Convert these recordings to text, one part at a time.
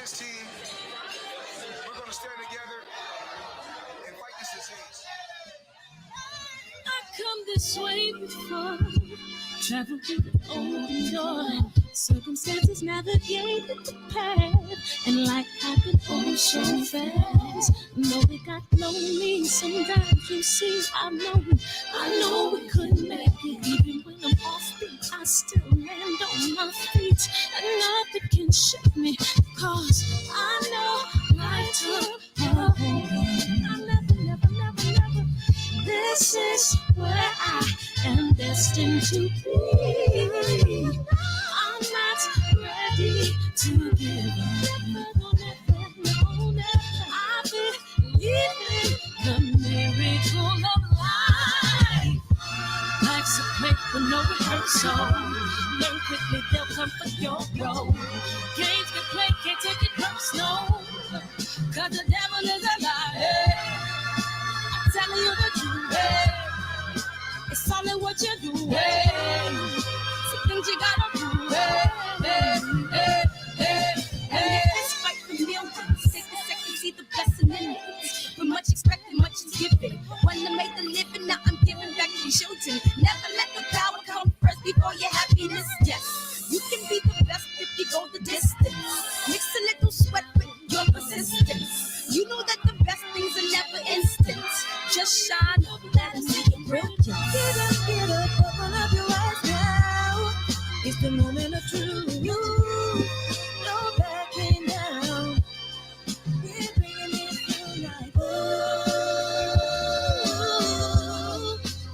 this team, we're going to stand together and fight this disease. I come this way before, travel through the open door. Circumstances navigated the path, and life happened all so fast. No, it got lonely. Sometimes you see, I know we couldn't make it. Even when I'm offbeat, I still land on my feet, and nothing can shake me, cause I know life took a hold. I never. This is where I am destined to be. I'm not ready to give up. No. I believe in the miracle of life. Life's a play for no rehearsal. Learn quickly, they'll come for your role. Games can play, can't take it personal. Cause the devil is a liar. I'm telling you the truth. It's all in what you do. Some things you gotta do. It's fight for millions. Take a second, see the blessing in it. With much expected, much is given. One to make the living, now I'm giving back to children. Never let the power come first before your happiness. Yes, you can be the best if you go the distance. Mix a little sweat with your persistence. You know that the best things are never instant. Just shine up, let them see your brilliance. Get up, open up your eyes now. It's the moment of truth. No backing down. We're bringing it tonight.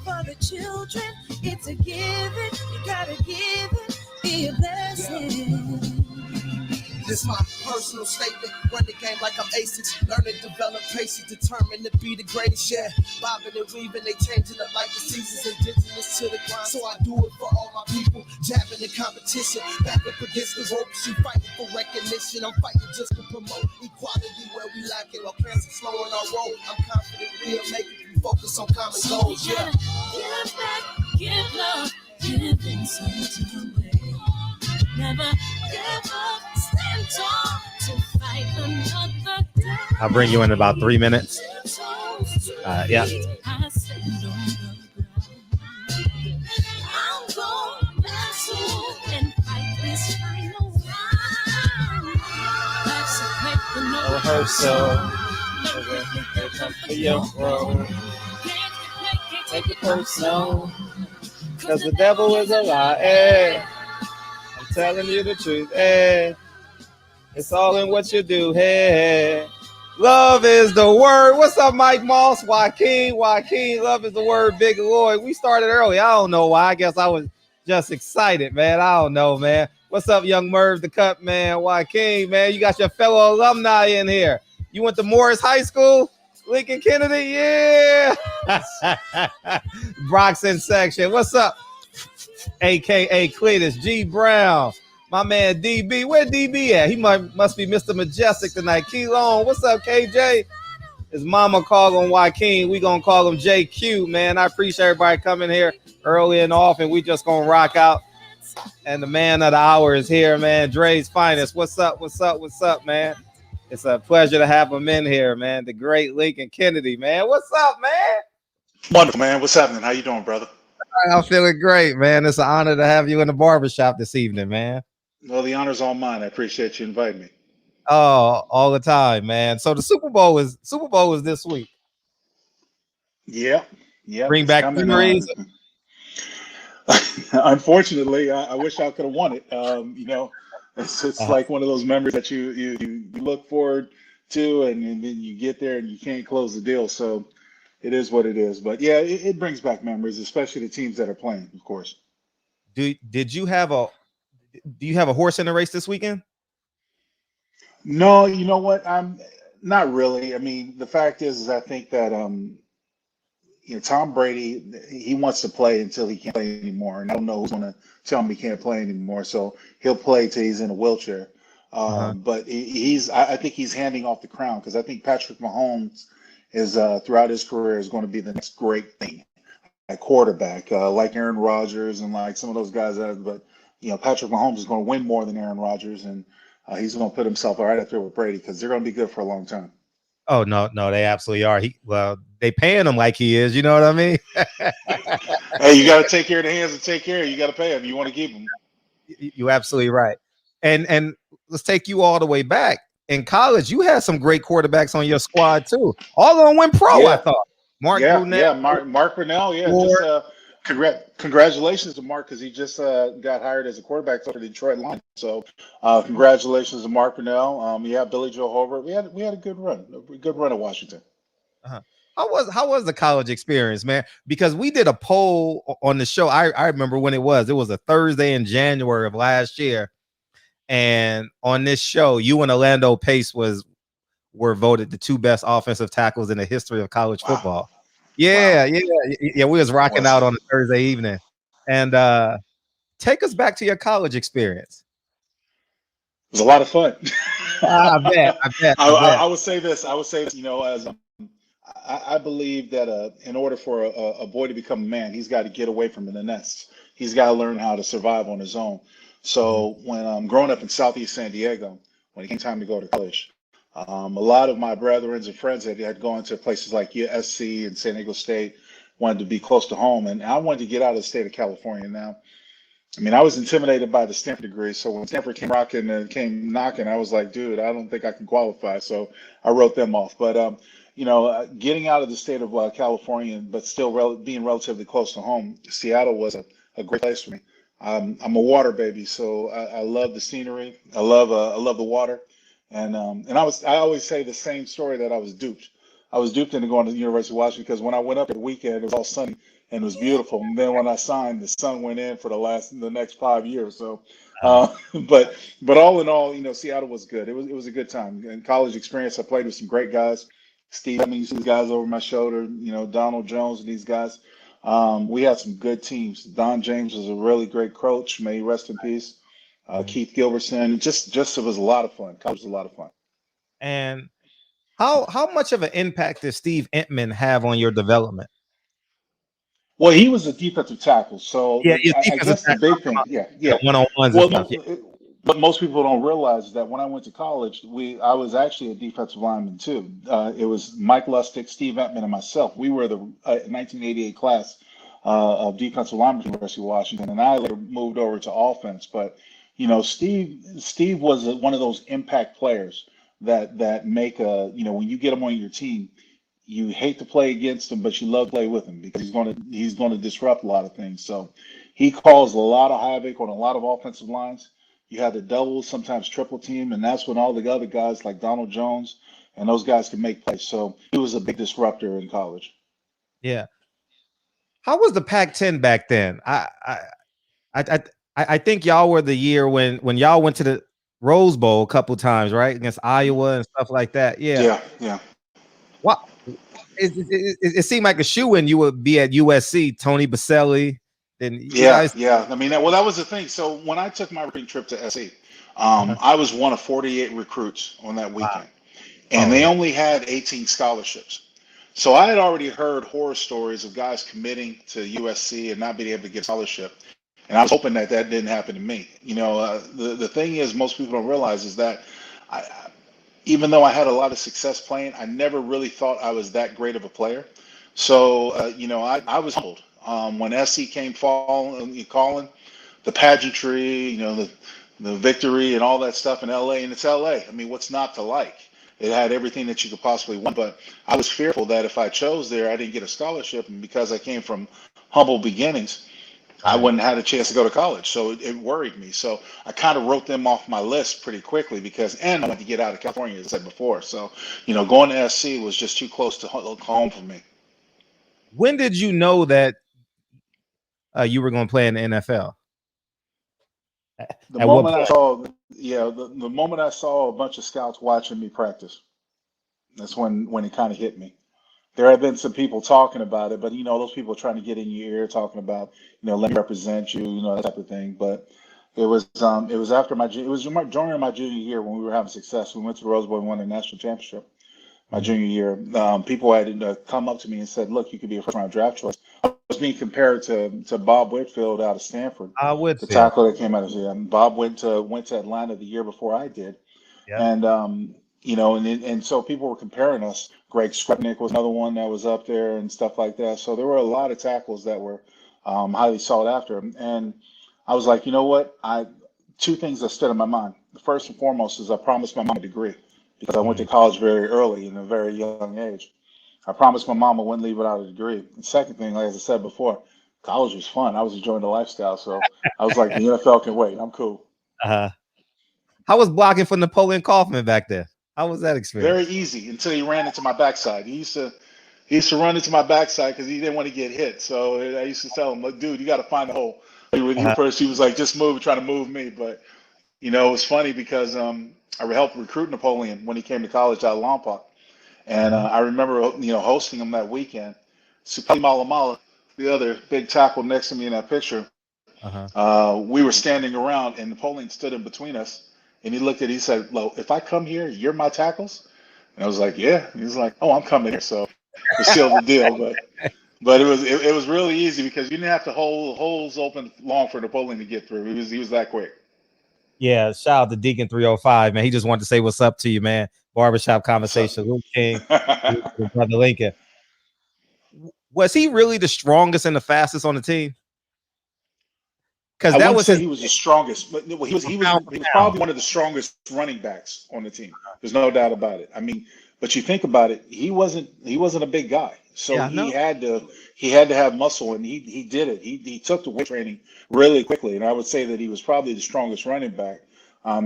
For the children, it's a given. You gotta give it, be a blessing. This my personal statement. Run the game like I'm aces. Learn and develop paces. Determined to be the greatest. Yeah, bobbing and weaving. They changing up like the seasons. Indigenous to the grind. So I do it for all my people. Jabbing the competition. Back up against the ropes. You fighting for recognition. I'm fighting just to promote equality where we lack it. While cancer slowing our road. I'm confident we'll make it. We focus on common goals. Yeah. Give back, give love, giving something away. Never give up, stand tall to fight another day. I'll bring you in about 3 minutes. Yeah. Rehearsal. Take it personal. Cause the devil is a lie. Hey. I'm telling you the truth. Hey. It's all in what you do. Hey. Love is the word. What's up, Mike Moss? Joaquin, love is the word. Big Lloyd. We started early. I don't know why. I guess I was just excited, man. I don't know, man. What's up, young Merv the Cut, man? Joaquin, man. You got your fellow alumni in here. You went to Morris High School? Lincoln Kennedy, yeah. Broxton section. What's up? AKA Cletus, G Brown. My man DB. Where DB at? He must be Mr. Majestic tonight. Key Long. What's up, KJ? His mama called him Joaquin. We gonna call him JQ, man. I appreciate everybody coming here early and often. We just gonna rock out. And the man of the hour is here, man. Dre's finest. What's up, man? It's a pleasure to have him in here, man. The great Lincoln Kennedy, man. What's up, man? Wonderful, man. What's happening? How you doing, brother? I'm feeling great, man. It's an honor to have you in the barbershop this evening, man. Well, the honor's all mine. I appreciate you inviting me. Oh, all the time, man. So the Super Bowl is this week. Yeah. Bring back memories. Unfortunately, I wish I could have won it. It's like one of those memories that you look forward to, and then you get there and you can't close the deal. So it is what it is. But yeah, it brings back memories, especially the teams that are playing, of course. Do you have a horse in the race this weekend? No, you know what? I'm not really. I mean, the fact is I think that Tom Brady, he wants to play until he can't play anymore, and I don't know who's going to tell him he can't play anymore. So he'll play till he's in a wheelchair. But I think he's handing off the crown, because I think Patrick Mahomes is throughout his career is going to be the next great thing at quarterback, like Aaron Rodgers and like some of those guys. But Patrick Mahomes is going to win more than Aaron Rodgers, and he's going to put himself right up there with Brady because they're going to be good for a long time. Oh no, they absolutely are. They paying him like he is. You know what I mean? Hey, you got to take care of the hands and take care. You got to pay him. You want to keep him. You're absolutely right. And let's take you all the way back. In college, you had some great quarterbacks on your squad too. All of them went pro, Yeah. I thought. Mark Brunell. Mark Brunell. Yeah, just congratulations to Mark because he just got hired as a quarterback for the Detroit Lions. So congratulations to Mark Brunell. Yeah, Billy Joe Hobart. We had a good run at Washington. Uh-huh. How was the college experience, man? Because we did a poll on the show. I remember when it was a Thursday in January of last year. And on this show, you and Orlando Pace were voted the 2 best offensive tackles in the history of college football. Yeah. We was rocking out on a Thursday evening. And take us back to your college experience. It was a lot of fun. I bet. I would say this. You know, as I believe that in order for a boy to become a man, he's got to get away from the nest. He's got to learn how to survive on his own. So when growing up in Southeast San Diego, when it came time to go to college, a lot of my brethren and friends that had gone to places like USC and San Diego State wanted to be close to home, and I wanted to get out of the state of California. Now, I mean, I was intimidated by the Stanford degree, so when Stanford came rocking and came knocking, I was like, dude, I don't think I can qualify. So I wrote them off. But you know, getting out of the state of California, but still being relatively close to home, Seattle was a great place for me. I'm a water baby, so I love the scenery. I love the water, and I always say the same story that I was duped. I was duped into going to the University of Washington because when I went up for the weekend, it was all sunny and it was beautiful. And then when I signed, the sun went in for the next 5 years. So, but all in all, you know, Seattle was good. It was a good time. And college experience, I played with some great guys. Steve, I mean, you see these guys over my shoulder, you know, Donald Jones and these guys. We had some good teams. Don James was a really great coach. May he rest in peace. Keith Gilbertson. Just it was a lot of fun. College was a lot of fun. And how much of an impact did Steve Entman have on your development? Well, he was a defensive tackle, so I guess the big thing, one-on-ones. Well, but most people don't realize that when I went to college, I was actually a defensive lineman too. It was Mike Lustig, Steve Entman, and myself. We were the 1988 class of defensive linemen at the University of Washington, and I later moved over to offense. But you know, Steve was one of those impact players that make you know, when you get him on your team, you hate to play against him, but you love to play with him because he's going to disrupt a lot of things. So he caused a lot of havoc on a lot of offensive lines. You had to double, sometimes triple team, and that's when all the other guys like Donald Jones and those guys could make plays. So he was a big disruptor in college. Yeah. How was the Pac-10 back then? I think y'all were the year when y'all went to the Rose Bowl a couple times, right, against Iowa and stuff like that. Yeah. Wow. It seemed like a shoe-in you would be at USC, Tony Baselli. Then yeah. I mean, that was the thing. So when I took my recruiting trip to SC, I was one of 48 recruits on that weekend, and they only had 18 scholarships. So I had already heard horror stories of guys committing to USC and not being able to get a scholarship, and I was hoping that didn't happen to me. You know, the thing is, most people don't realize is that even though I had a lot of success playing, I never really thought I was that great of a player. So, you know, I was humbled. When SC came calling, the pageantry, you know, the victory and all that stuff in LA, and it's LA. I mean, what's not to like? It had everything that you could possibly want, but I was fearful that if I chose there, I didn't get a scholarship, and because I came from humble beginnings, I wouldn't have had a chance to go to college. So it worried me. So I kind of wrote them off my list pretty quickly and I wanted to get out of California, as I said before. So, you know, going to SC was just too close to home for me. When did you know that you were going to play in the NFL? The moment I saw a bunch of scouts watching me practice, that's when it kind of hit me. There have been some people talking about it, but you know, those people trying to get in your ear, talking about, you know, let me represent you, you know, that type of thing. But it was after during my junior year when we were having success. We went to the Rose Bowl and won the national championship. My junior year, people had come up to me and said, "Look, you could be a first-round draft choice." I being compared to Bob Whitfield out of Stanford, the Whitfield. tackle that came out of here. Bob went to Atlanta the year before I did, and and so people were comparing us. Greg Freaknik was another one that was up there and stuff like that. So there were a lot of tackles that were highly sought after, and I was like, you know what? Two things that stood in my mind. The first and foremost is I promised my mom a degree because I went to college very early in a very young age. I promised my mom I wouldn't leave without a degree. The second thing, like I said before, college was fun. I was enjoying the lifestyle. So I was like, the NFL can wait. I'm cool. How was blocking for Napoleon Kaufman back then? How was that experience? Very easy until he ran into my backside. He used to run into my backside because he didn't want to get hit. So I used to tell him, look, dude, you got to find the hole. First, he was like, just move, trying to move me. But, it was funny because I helped recruit Napoleon when he came to college out of Lompoc. And I remember, hosting him that weekend. Supali Malamala, the other big tackle next to me in that picture, we were standing around and Napoleon stood in between us. And he looked at it, he said, "Lo, if I come here, you're my tackles?" And I was like, "Yeah." And he was like, "Oh, I'm coming here." So it sealed the deal. But it was really easy because you didn't have to hold holes open long for Napoleon to get through. He was that quick. Yeah, shout out to Deacon 305, man. He just wanted to say what's up to you, man. Barbershop conversation. Luke King, Brother Lincoln. Was he really the strongest and the fastest on the team? Because that was he was the strongest, but he was probably one of the strongest running backs on the team. There's no doubt about it. I mean, but you think about it, he wasn't a big guy, so he had to have muscle, and he did it. He took the weight training really quickly, and I would say that he was probably the strongest running back.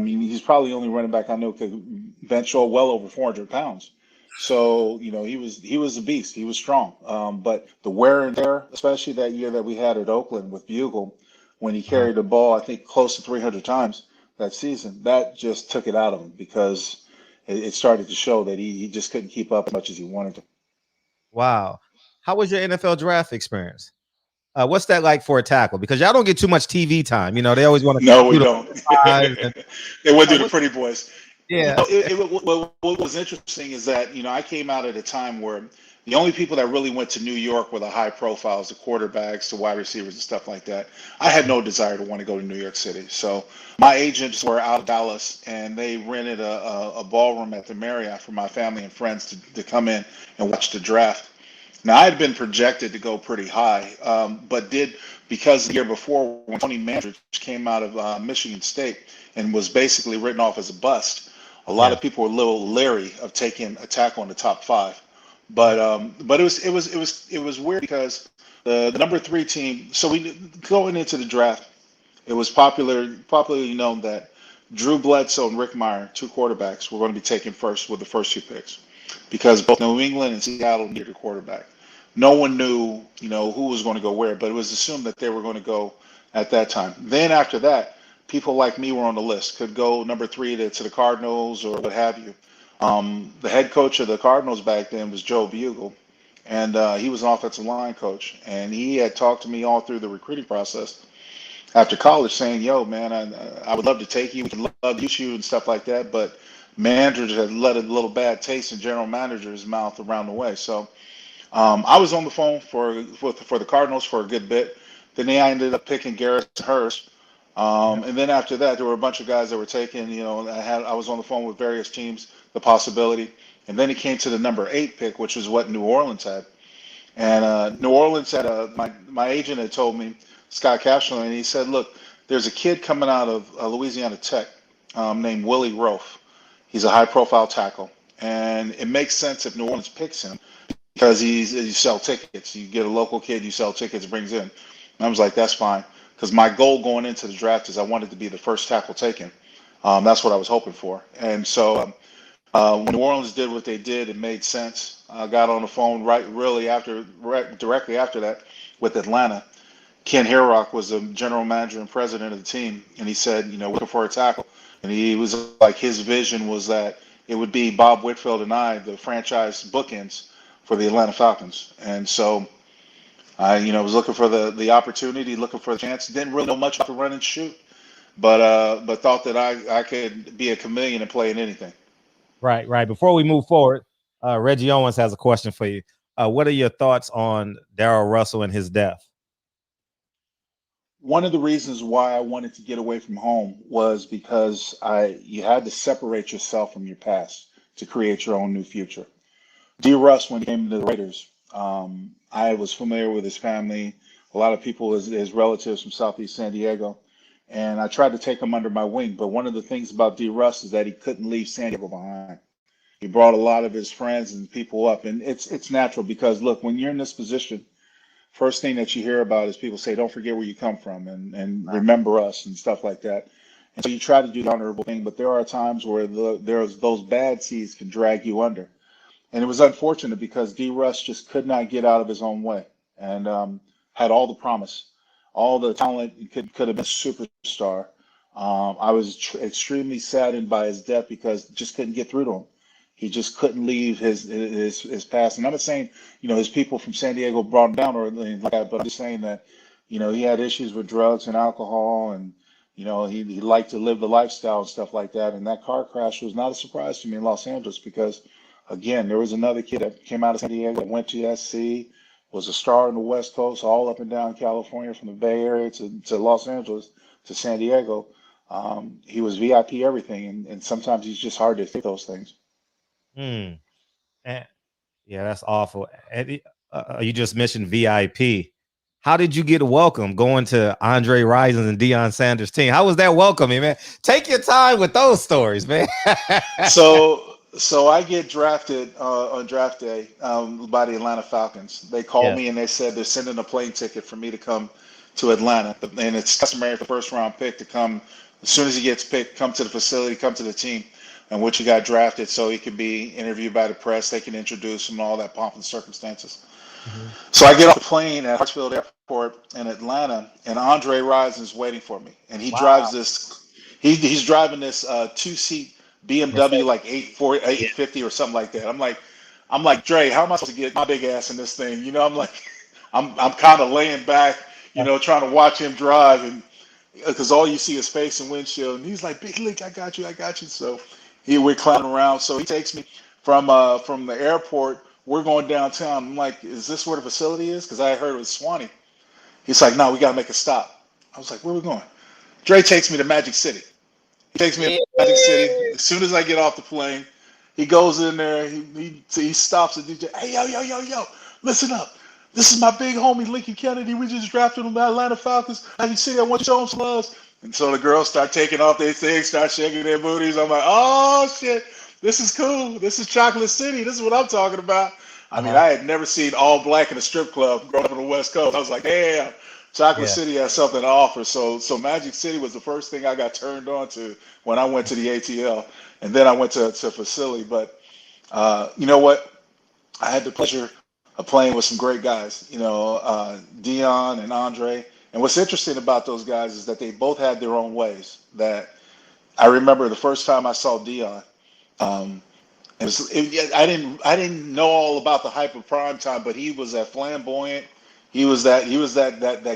He's probably the only running back I know could bench well over 400 pounds. So he was a beast. He was strong, but the wear and tear, especially that year that we had at Oakland with Bugle, when he carried the ball, I think close to 300 times that season, that just took it out of him because it started to show that he just couldn't keep up as much as he wanted to. Wow. How was your NFL draft experience? What's that like for a tackle? Because y'all don't get too much TV time. They always want to. No, we don't. They would do the pretty boys. Yeah. What was interesting is that, I came out at a time where the only people that really went to New York were the high profiles, the quarterbacks, the wide receivers and stuff like that. I had no desire to want to go to New York City. So my agents were out of Dallas and they rented a ballroom at the Marriott for my family and friends to come in and watch the draft. Now, I had been projected to go pretty high, but because the year before when Tony Mandridge came out of Michigan State and was basically written off as a bust, a lot of people were a little leery of taking a tackle in the top 5. But it was weird because the number 3 team. So we going into the draft, it was popularly known that Drew Bledsoe and Rick Meyer, 2 quarterbacks, were going to be taken first with the first 2 picks because both New England and Seattle needed a quarterback. No one knew who was going to go where, but it was assumed that they were going to go at that time. Then after that, people like me were on the list. Could go number 3 to the Cardinals or what have you. The head coach of the Cardinals back then was Joe Bugle, and he was an offensive line coach. And he had talked to me all through the recruiting process after college saying, yo, man, I would love to take you. We can love to use you and stuff like that. But managers had let a little bad taste in general manager's mouth around the way. So I was on the phone for the Cardinals for a good bit. Then I ended up picking Garrett Hurst. And then after that, there were a bunch of guys that were taken. I was on the phone with various teams, the possibility. And then it came to the number 8 pick, which was what New Orleans had. And New Orleans had my agent had told me, Scott Cashel, and he said, look, there's a kid coming out of Louisiana Tech named Willie Rofe. He's a high-profile tackle. And it makes sense if New Orleans picks him because you sell tickets. You get a local kid, you sell tickets, brings in. And I was like, that's fine. Because my goal going into the draft is I wanted to be the first tackle taken. That's what I was hoping for. And so when New Orleans did what they did, it made sense. I got on the phone directly after that with Atlanta. Ken Herrock was the general manager and president of the team, and he said, we're looking for a tackle. And he was like, his vision was that it would be Bob Whitfield and I, the franchise bookends for the Atlanta Falcons. And so I, was looking for the opportunity, looking for the chance. Didn't really know much about the run and shoot, but thought that I could be a chameleon and play in anything. Right. Before we move forward, Reggie Owens has a question for you. What are your thoughts on Daryl Russell and his death? One of the reasons why I wanted to get away from home was because you had to separate yourself from your past to create your own new future. D. Russ, when he came to the Raiders, I was familiar with his family, a lot of people, his relatives from Southeast San Diego, and I tried to take him under my wing. But one of the things about D. Russ is that he couldn't leave San Diego behind. He brought a lot of his friends and people up, and it's natural because, look, when you're in this position, first thing that you hear about is people say, don't forget where you come from and remember us and stuff like that. And so you try to do the honorable thing, but there are times where those bad seeds can drag you under. And it was unfortunate because D. Russ just could not get out of his own way and had all the promise, all the talent, could have been a superstar. I was extremely saddened by his death because just couldn't get through to him. He just couldn't leave his past. And I'm not saying, his people from San Diego brought him down or anything like that, but I'm just saying that, he had issues with drugs and alcohol and, he liked to live the lifestyle and stuff like that. And that car crash was not a surprise to me in Los Angeles because, again, there was another kid that came out of San Diego that went to SC, was a star on the West Coast, all up and down California from the Bay Area to Los Angeles to San Diego. He was VIP everything, and sometimes he's just hard to think those things. Yeah, that's awful. Eddie, you just mentioned VIP. How did you get welcome going to Andre Rison's and Dion Sanders' team? How was that welcoming, man? Take your time with those stories, man. So I get drafted on draft day by the Atlanta Falcons. They called me and they said they're sending a plane ticket for me to come to Atlanta. And it's customary for the first round pick to come, as soon as he gets picked, come to the facility, come to the team, and which he got drafted so he could be interviewed by the press. They can introduce him and all that pomp and circumstances. Mm-hmm. So I get off the plane at Hartsfield Airport in Atlanta, and Andre Rison's waiting for me. And he drives this, he's driving this two-seat BMW like 850 or something like that. I'm like, Dre, how am I supposed to get my big ass in this thing? I'm kind of laying back, trying to watch him drive, and because all you see is face and windshield. And he's like, Big League, I got you. So we're clowning around. So he takes me from the airport. We're going downtown. I'm like, is this where the facility is? Because I heard it was Swanee. He's like, no, we got to make a stop. I was like, where are we going? Dre takes me to Magic City. He takes me to Magic City. As soon as I get off the plane, he goes in there. He stops the DJ. Hey, yo, listen up. This is my big homie, Lincoln Kennedy. We just drafted him by Atlanta Falcons. Magic City, I want you to show him some love. And so the girls start taking off their things, start shaking their booties. I'm like, oh, shit. This is cool. This is Chocolate City. This is what I'm talking about. I mean, I had never seen all black in a strip club growing up on the West Coast. I was like, damn. Chocolate City has something to offer. So Magic City was the first thing I got turned on to when I went to the ATL. And then I went to Facility. But you know what? I had the pleasure of playing with some great guys, Dion and Andre. And what's interesting about those guys is that they both had their own ways. That I remember the first time I saw Dion, I didn't know all about the hype of prime time, but he was that flamboyant. He was that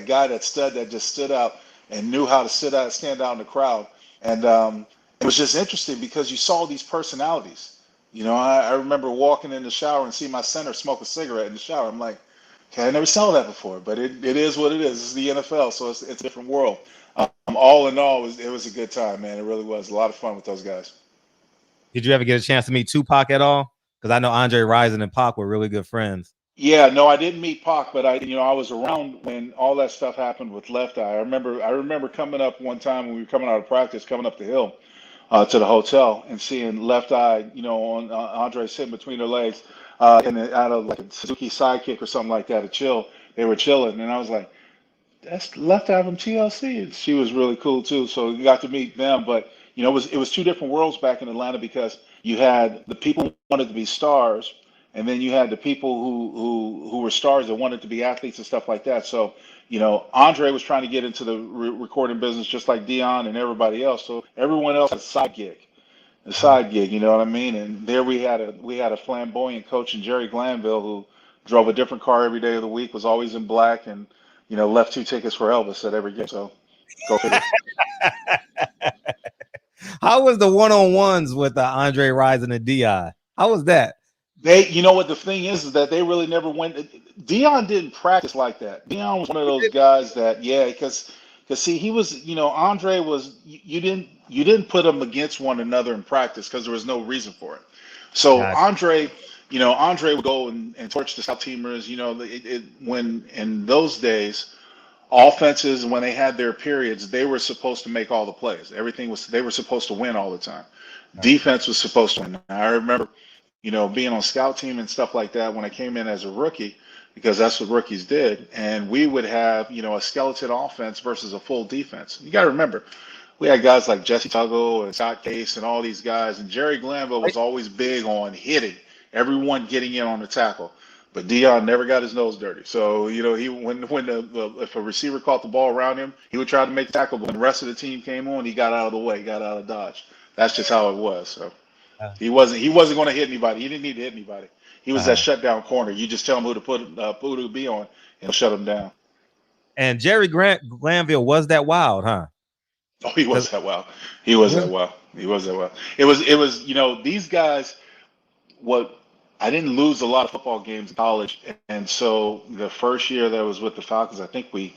guy that just stood out and knew how to stand out in the crowd. And it was just interesting because you saw these personalities. I remember walking in the shower and seeing my center smoke a cigarette in the shower. I'm like, okay, I never saw that before, but it is what it is. It's the NFL, so it's a different world. All in all, it was a good time, man. It really was a lot of fun with those guys. Did you ever get a chance to meet Tupac at all? Because I know Andre Rison and Pac were really good friends. Yeah, no, I didn't meet Pac, but I was around when all that stuff happened with Left Eye. I remember coming up one time when we were coming out of practice, coming up the hill to the hotel and seeing Left Eye, on Andre sitting between their legs, and out of like a Suzuki Sidekick or something like that, they were chilling, and I was like, that's Left Eye from TLC. And she was really cool too, so you got to meet them. But it was two different worlds back in Atlanta because you had the people who wanted to be stars. And then you had the people who were stars that wanted to be athletes and stuff like that. So, Andre was trying to get into the recording business just like Dion and everybody else. So everyone else had a side gig, you know what I mean? And there we had a flamboyant coach in Jerry Glanville who drove a different car every day of the week, was always in black, and left 2 tickets for Elvis at every game. So go figure. How was the one-on-ones with Andre Rison and Dion? How was that? You know what the thing is that they really never went. Dion didn't practice like that. Dion was one of those guys that, yeah, because see, he was, Andre was, you didn't put them against one another in practice because there was no reason for it. So Gotcha. Andre would go and torch the South teamers. When in those days, offenses, when they had their periods, they were supposed to make all the plays. They were supposed to win all the time. Defense was supposed to win. I remember, being on scout team and stuff like that when I came in as a rookie, because that's what rookies did. And we would have, a skeleton offense versus a full defense. You got to remember, we had guys like Jesse Tuggle and Scott Case and all these guys. And Jerry Glanville was always big on hitting, everyone getting in on the tackle. But Dion never got his nose dirty. So, if a receiver caught the ball around him, he would try to make the tackle. But when the rest of the team came on, he got out of the way, got out of dodge. That's just how it was. So he wasn't going to hit anybody. He didn't need to hit anybody. He was that shutdown corner. You just tell him who to be on, and he'll shut him down. And Jerry Glanville was that wild, huh? Oh, he was that wild. He was that wild. It was, these guys, I didn't lose a lot of football games in college. And so the first year that I was with the Falcons, I think we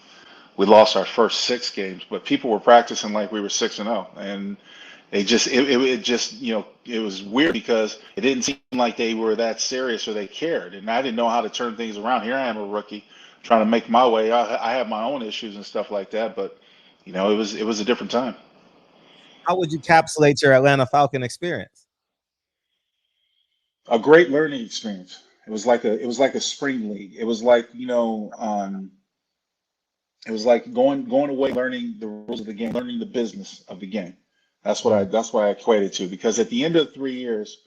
lost our first 6 games, but people were practicing like we were 6-0. And it was weird because it didn't seem like they were that serious or they cared. And I didn't know how to turn things around. Here I am, a rookie, trying to make my way. I have my own issues and stuff like that, but it was a different time. How would you encapsulate your Atlanta Falcon experience? A great learning experience. It was like a spring league. It was like, it was like going away, learning the rules of the game, learning the business of the game. That's what I equated to, because at the end of 3 years,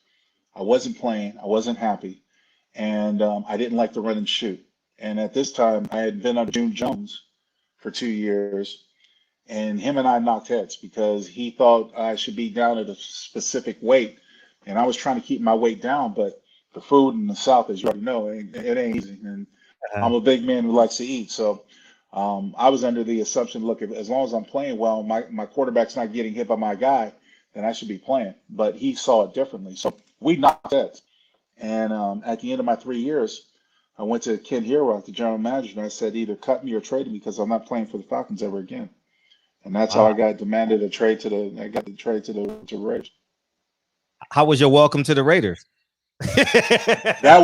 I wasn't playing, I wasn't happy, and I didn't like to run and shoot. And at this time, I had been under June Jones for 2 years, and him and I knocked heads because he thought I should be down at a specific weight, and I was trying to keep my weight down, but the food in the South, as you already know, it ain't easy. And I'm a big man who likes to eat, so I was under the assumption, look, as long as I'm playing well, my quarterback's not getting hit by my guy, then I should be playing. But he saw it differently, so we knocked heads. And at the end of my 3 years, I went to Ken Hero, the general manager, and I said, either cut me or trade me because I'm not playing for the Falcons ever again. And that's how I got demanded a trade to the Raiders. How was your welcome to the Raiders? that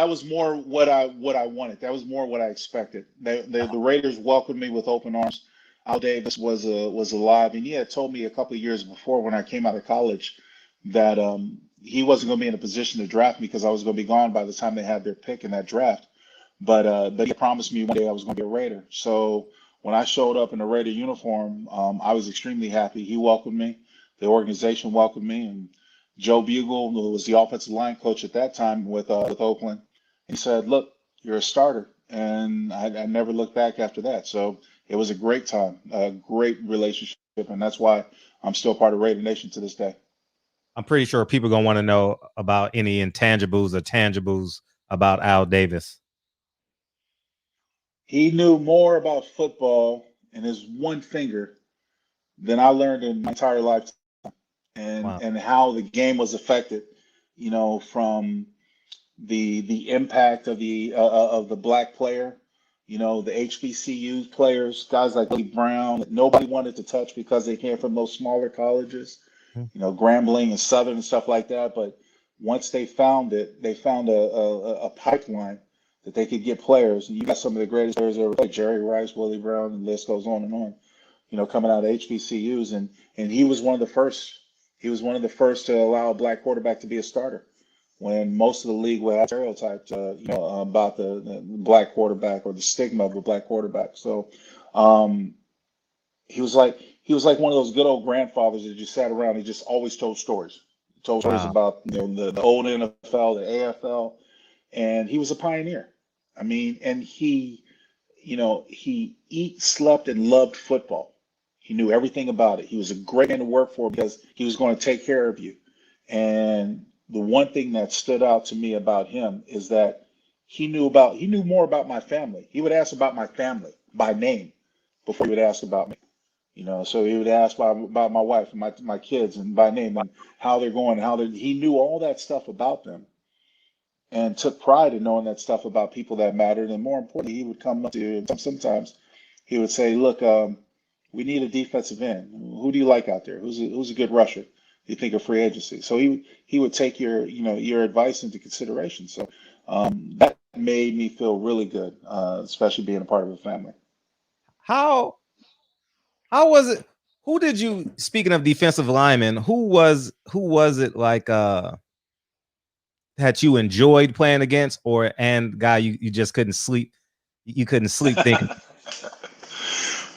was more what I wanted. That was more what I expected. The Raiders welcomed me with open arms. Al Davis was alive, and he had told me a couple of years before when I came out of college that he wasn't going to be in a position to draft me because I was going to be gone by the time they had their pick in that draft. But he promised me one day I was going to be a Raider. So when I showed up in a Raider uniform, I was extremely happy. He welcomed me. The organization welcomed me, and Joe Bugle, who was the offensive line coach at that time with Oakland, he said, look, you're a starter. And I never looked back after that. So it was a great time, a great relationship. And that's why I'm still part of Raider Nation to this day. I'm pretty sure people are going to want to know about any intangibles or tangibles about Al Davis. He knew more about football and his one finger than I learned in my entire lifetime. And how the game was affected, from the impact of the black player, the HBCU players, guys like Lee Brown that nobody wanted to touch because they came from those smaller colleges, Grambling and Southern and stuff like that. But once they found it, they found a pipeline that they could get players. And you got some of the greatest players ever played, Jerry Rice, Willie Brown, and the list goes on and on, coming out of HBCUs. And he was one of the first. He was one of the first to allow a black quarterback to be a starter when most of the league would have stereotyped, about the black quarterback or the stigma of a black quarterback. So he was like one of those good old grandfathers that just sat around and just always told stories. Stories about the old NFL, the AFL, and he was a pioneer. I mean, and he slept, and loved football. He knew everything about it. He was a great man to work for because he was going to take care of you. And the one thing that stood out to me about him is that he knew more about my family. He would ask about my family by name before he would ask about me. So he would ask about my wife and my kids and by name and how they're going, he knew all that stuff about them. and took pride in knowing that stuff about people that mattered. And more importantly, he would come up to you, and sometimes he would say, "Look, we need a defensive end. Who do you like out there? Who's a good rusher? You think of free agency?" So he would take your advice into consideration. So that made me feel really good, especially being a part of a family. How was it? Who did you, speaking of defensive linemen, who was it like that you enjoyed playing against, and guy you just couldn't sleep? You couldn't sleep thinking.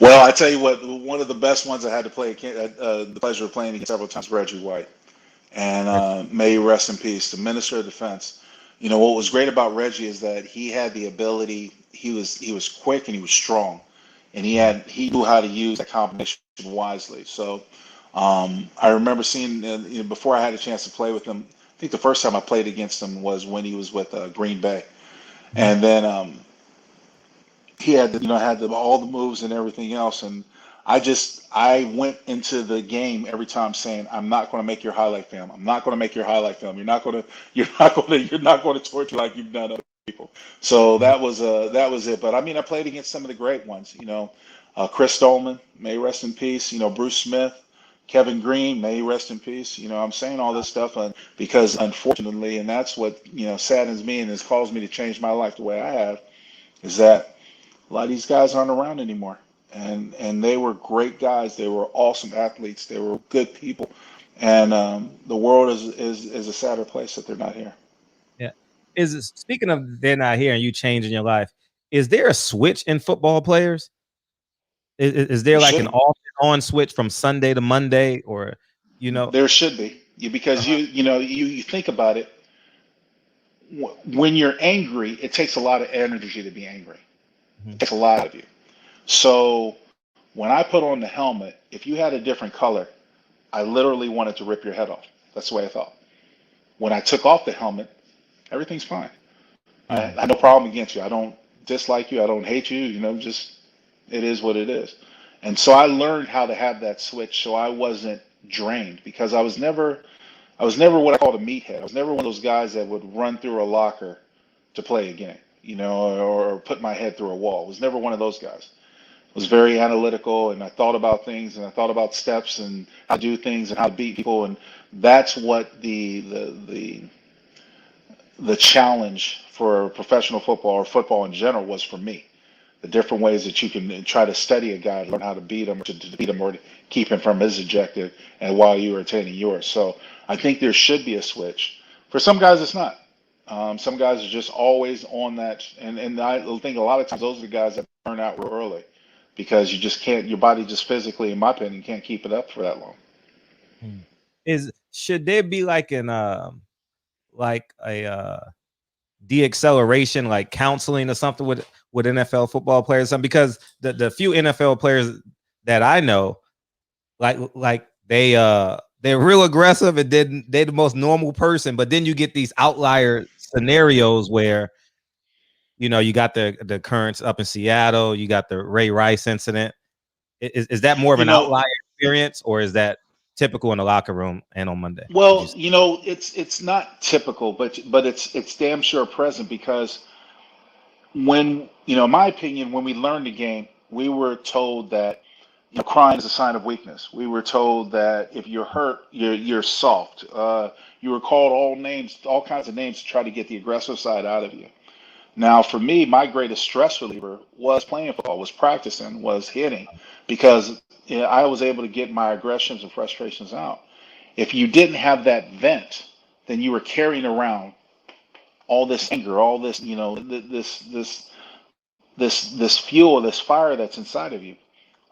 Well, I tell you what, one of the best ones I had to play, the pleasure of playing against several times, Reggie White. And may he rest in peace, the Minister of Defense. You know, what was great about Reggie is that he had the ability, he was quick and he was strong. And he knew how to use that combination wisely. So I remember seeing, before I had a chance to play with him, I think the first time I played against him was when he was with Green Bay. And then he had all the moves and everything else, and I went into the game every time saying, "I'm not going to make your highlight film. I'm not going to make your highlight film. You're not going to torture like you've done other people." So that was it. But I mean, I played against some of the great ones. Chris Dolman, may he rest in peace. Bruce Smith, Kevin Green, may he rest in peace. I'm saying all this stuff because unfortunately, and that's what saddens me and has caused me to change my life the way I have, is that a lot of these guys aren't around anymore, and they were great guys. They were awesome athletes. They were good people, and the world is a sadder place that they're not here. Yeah. Speaking of they're not here and you changing your life, is there a switch in football players? Is there like an off and on switch from Sunday to Monday, or There should be, because you think about it. When you're angry, it takes a lot of energy to be angry. It takes a lot of you. So when I put on the helmet, if you had a different color, I literally wanted to rip your head off. That's the way I thought. When I took off the helmet, everything's fine. I have no problem against you. I don't dislike you. I don't hate you. Just it is what it is. And so I learned how to have that switch so I wasn't drained, because I was never what I called a meathead. I was never one of those guys that would run through a locker to play a game, or put my head through a wall. I was never one of those guys. I was very analytical, and I thought about things, and I thought about steps and how to do things and how to beat people. And that's what the challenge for professional football or football in general was for me. The different ways that you can try to study a guy, learn how to beat him, to beat him, or to keep him from his objective, and while you are attaining yours. So I think there should be a switch. For some guys, it's not. Some guys are just always on that, and I think a lot of times those are the guys that burn out real early, because you just can't. Your body just physically, in my opinion, can't keep it up for that long. Should there be like a de-acceleration, like counseling or something with NFL football players? Because the few NFL players that I know, like they're real aggressive, and then they're the most normal person, but then you get these outlier scenarios where you got the currents up in Seattle, you got the Ray Rice incident. Is that more of an outlier experience, or is that typical in the locker room and on Monday? Well, it's not typical, but it's damn sure present, because when in my opinion, when we learned the game, we were told that crying is a sign of weakness. We were told that if you're hurt, you're soft. You were called all kinds of names to try to get the aggressive side out of you. Now, for me, my greatest stress reliever was playing football, was practicing, was hitting, because I was able to get my aggressions and frustrations out. If you didn't have that vent, then you were carrying around all this anger, all this, this fuel, this fire that's inside of you.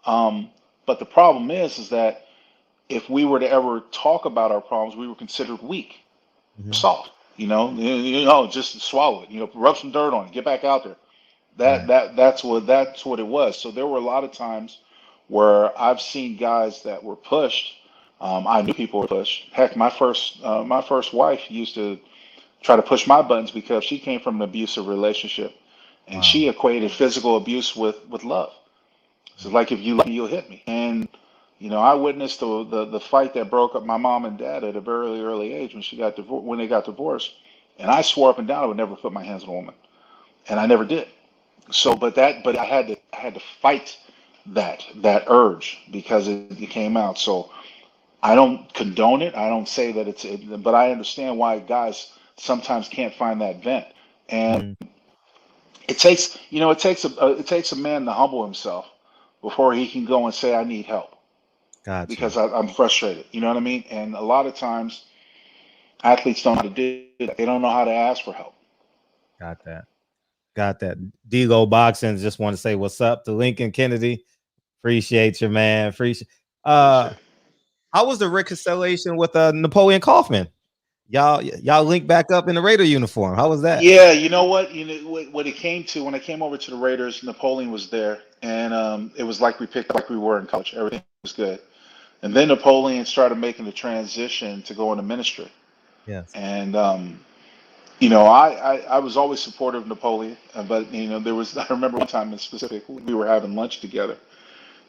But the problem is that if we were to ever talk about our problems, we were considered weak, soft. Just swallow it. Rub some dirt on it. Get back out there. That's what it was. So there were a lot of times where I've seen guys that were pushed. I knew people were pushed. Heck, my first wife used to try to push my buttons because she came from an abusive relationship, and she equated physical abuse with love. So like, if you love me, you'll hit me. And I witnessed the fight that broke up my mom and dad at a very early age when they got divorced. And I swore up and down I would never put my hands on a woman, and I never did. So, but I had to fight that urge because it came out. So I don't condone it. I don't say that but I understand why guys sometimes can't find that vent. And it takes, it takes a man to humble himself before he can go and say, I need help Gotcha. because I'm frustrated. You know what I mean? And a lot of times athletes don't know how to do that. They don't know how to ask for help. Got that. Got that. Dego Boxing just want to say what's up to Lincoln Kennedy. Appreciate you, man. Appreciate. How was the reconciliation with Napoleon Kaufman? Y'all linked back up in the Raider uniform. How was that? Yeah, you know what? What it came to when I came over to the Raiders, Napoleon was there, and it was like we picked up like we were in college. Everything was good, and then Napoleon started making the transition to go into ministry. Yes. And I was always supportive of Napoleon, but I remember one time in specific, we were having lunch together.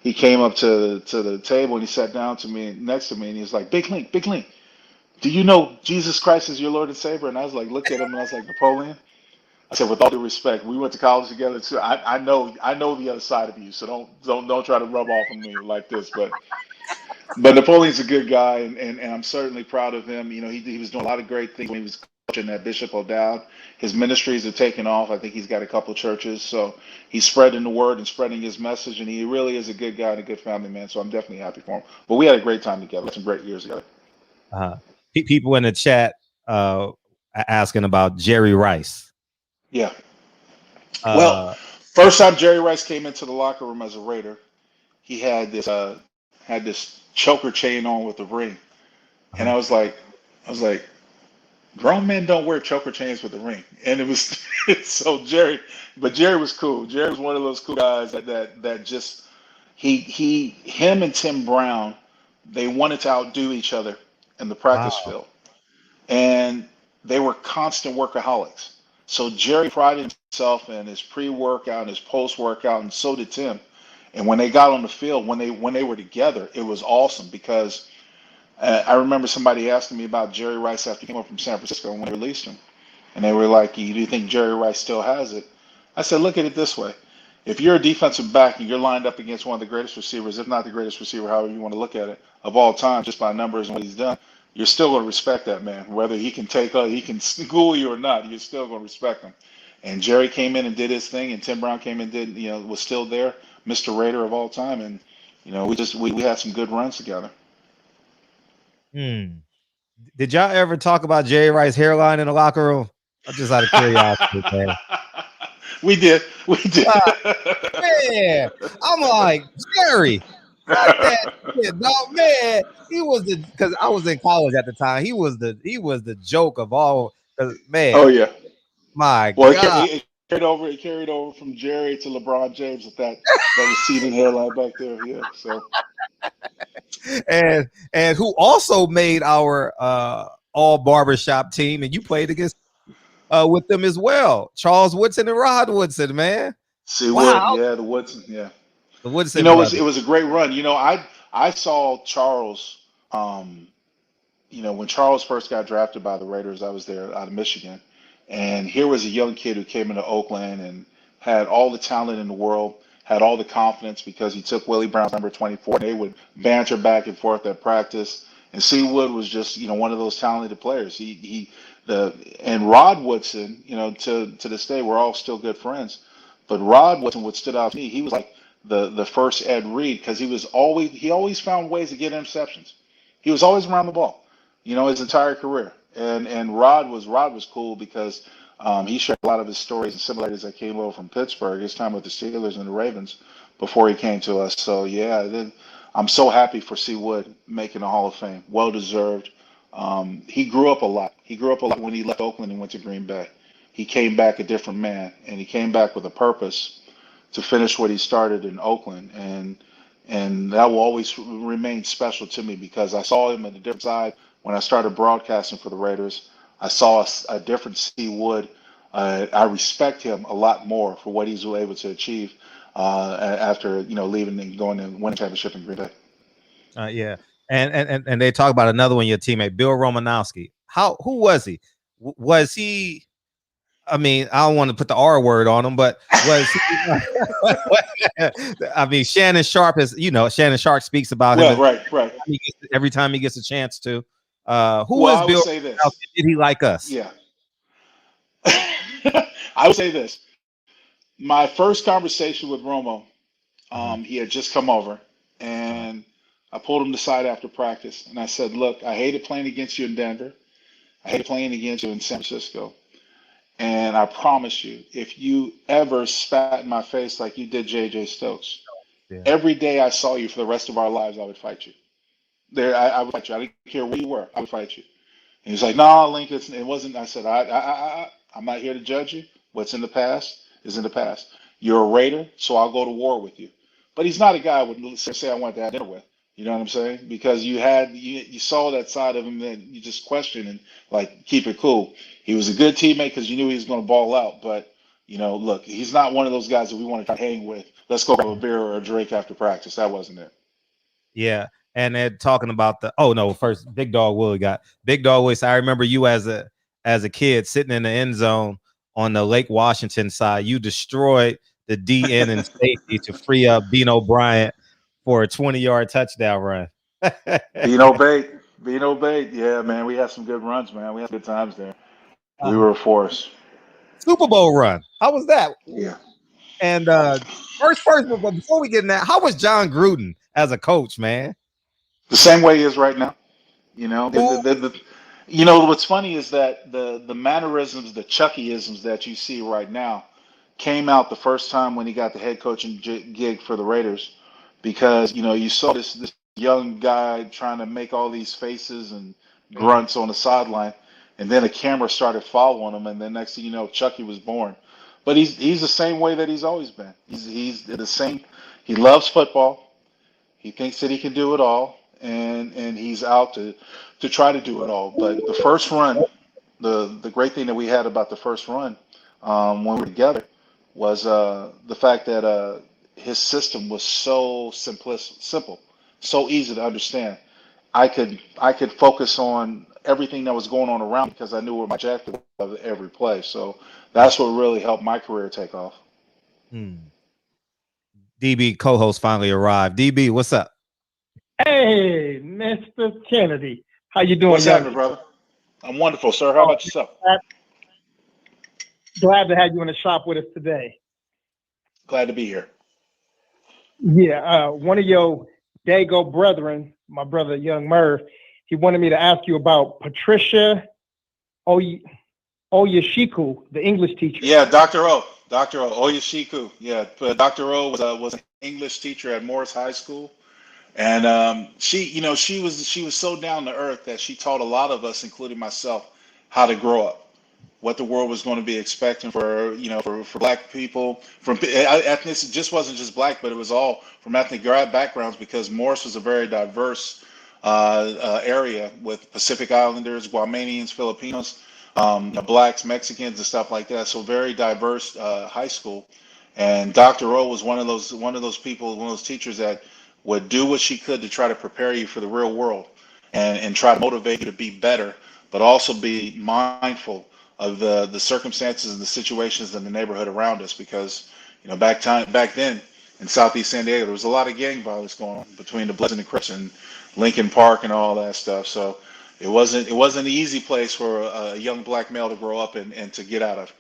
He came up to the table and he sat down next to me, and he was like, Big Link, do you know Jesus Christ is your Lord and Savior? And I was like, looked at him and I was like, Napoleon, I said, with all due respect, we went to college together too. I know the other side of you, so don't try to rub off on me like this. But Napoleon's a good guy, and I'm certainly proud of him. He was doing a lot of great things when he was coaching at Bishop O'Dowd. His ministries have taken off. I think he's got a couple churches, so he's spreading the word and spreading his message, and he really is a good guy and a good family man. So I'm definitely happy for him. But we had a great time together, some great years together. People in the chat asking about Jerry Rice. Yeah. Well, first time Jerry Rice came into the locker room as a Raider, he had this choker chain on with the ring, and I was like, grown men don't wear choker chains with the ring, and it was so Jerry was cool. Jerry was one of those cool guys that just him and Tim Brown, they wanted to outdo each other in the practice field, and they were constant workaholics. So Jerry prided himself in his pre-workout and his post-workout, and so did Tim. And when they got on the field, when they were together, it was awesome because I remember somebody asking me about Jerry Rice after he came up from San Francisco when they released him, and they were like, "Do you think Jerry Rice still has it?" I said, "Look at it this way: if you're a defensive back and you're lined up against one of the greatest receivers, if not the greatest receiver, however you want to look at it, of all time, just by numbers and what he's done, you're still going to respect that man, whether he can school you or not. You're still going to respect him." And Jerry came in and did his thing, and Tim Brown came in and was still there, Mr. Raider of all time, and we had some good runs together. Did y'all ever talk about Jerry Rice's hairline in the locker room? I'm just out of curiosity, man. We did. Man, I'm like, Jerry, fuck that shit, dog. Man, he was because I was in college at the time. He was the joke of all. Man. Oh yeah. My God. It carried over from Jerry to LeBron James with that receding hairline back there. Yeah. So. And who also made our all barbershop team, and you played against with them as well. Charles Woodson and Rod Woodson, man. See, wow. The Woodson, yeah. The Woodson. It was a great run. I saw Charles. When Charles first got drafted by the Raiders, I was there out of Michigan, and here was a young kid who came into Oakland and had all the talent in the world, had all the confidence because he took Willie Brown's number 24. They would banter back and forth at practice, and C. Wood was just one of those talented players. And Rod Woodson, to this day we're all still good friends, but Rod Woodson, what stood out to me, he was like the first Ed Reed because he always found ways to get interceptions. He was always around the ball, his entire career. And Rod was cool because he shared a lot of his stories and similarities that came over from Pittsburgh, his time with the Steelers and the Ravens before he came to us. So yeah, I'm so happy for C. Wood making the Hall of Fame. Well deserved. He grew up a lot. He grew up a lot when he left Oakland and went to Green Bay. He came back a different man, and he came back with a purpose to finish what he started in Oakland. And that will always remain special to me because I saw him at a different side when I started broadcasting for the Raiders. I saw a different C. Wood. I respect him a lot more for what he's able to achieve after leaving and going and winning a championship in Green Bay. Yeah. And they talk about another one, your teammate, Bill Romanowski. Who was he? was he? I mean, I don't want to put the R word on him, but was he, I mean, Shannon Sharp Shannon Sharp speaks about him right. every time he gets a chance to. Who Well, was I would Bill? say this. Did he like us? Yeah. I would say this. My first conversation with Romo, he had just come over, and I pulled him aside after practice, and I said, "Look, I hated playing against you in Denver. I hated playing against you in San Francisco. And I promise you, if you ever spat in my face like you did J.J. Stokes, every day I saw you for the rest of our lives, I would fight you. I would fight you. I didn't care where you were. I would fight you." And he's like, "No, Lincoln, it wasn't." I said, I'm not here to judge you. What's in the past is in the past. You're a Raider, so I'll go to war with you." But he's not a guy I would say I wanted to have dinner with. You know what I'm saying? Because you saw that side of him that you just question and like keep it cool. He was a good teammate because you knew he was going to ball out. But look, he's not one of those guys that we want to try to hang with. Let's go grab a beer or a drink after practice. That wasn't it. Yeah, and they're talking about first Big Dog Willie got Big Dog Willie. I remember you as a kid sitting in the end zone on the Lake Washington side. You destroyed the DN and safety to free up Bino Bryant for a 20-yard touchdown run. Bino Bate. Yeah, man, we had some good runs, man. We had good times there. We were a force. Super Bowl run. How was that? Yeah. And first, but before we get in that, how was John Gruden as a coach, man? The same way he is right now. What's funny is that the mannerisms, the Chuckyisms that you see right now came out the first time when he got the head coaching gig for the Raiders, because you saw this young guy trying to make all these faces and grunts on the sideline, and then a camera started following him, and then next thing you know, Chucky was born. But he's the same way that he's always been. He's the same. He loves football. He thinks that he can do it all, and he's out to try to do it all. But the first run, the great thing that we had about the first run when we were together was the fact that his system was so simple, so easy to understand. I could focus on everything that was going on around me because I knew what my objective was every play. So that's what really helped my career take off. DB co-host finally arrived. DB, what's up? Hey, Mr. Kennedy. How you doing? What's happening, brother? I'm wonderful, sir. How about yourself? Glad to have you in the shop with us today. Glad to be here. Yeah, one of your Dago brethren, my brother Young Merv, he wanted me to ask you about Patricia Oyashiku, the English teacher. Yeah, Dr. Oyashiku. Yeah, Dr. O was an English teacher at Morris High School. And she was so down to earth that she taught a lot of us, including myself, how to grow up, what the world was going to be expecting for black people from ethnicity. It just wasn't just black, but it was all from ethnic backgrounds, because Morris was a very diverse area with Pacific Islanders, Guamanians, Filipinos, blacks, Mexicans, and stuff like that. So very diverse high school. And Dr. O was one of those people, one of those teachers that would do what she could to try to prepare you for the real world and try to motivate you to be better, but also be mindful of the circumstances and the situations in the neighborhood around us, because back then in Southeast San Diego there was a lot of gang violence going on between the Bloods and the Crips and Lincoln Park and all that stuff. So it wasn't an easy place for a young black male to grow up and to get out of.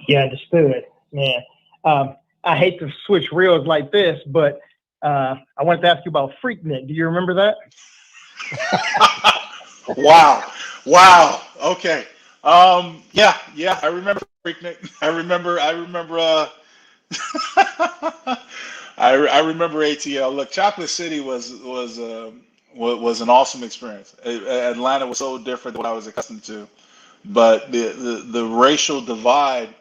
Yeah, understood, man. I hate to switch reels like this, but I wanted to ask you about Freaknik. Do you remember that? Wow. Okay. Yeah. I remember Freaknik. I remember ATL. Look, Chocolate City was an awesome experience. Atlanta was so different than what I was accustomed to, but the racial divide,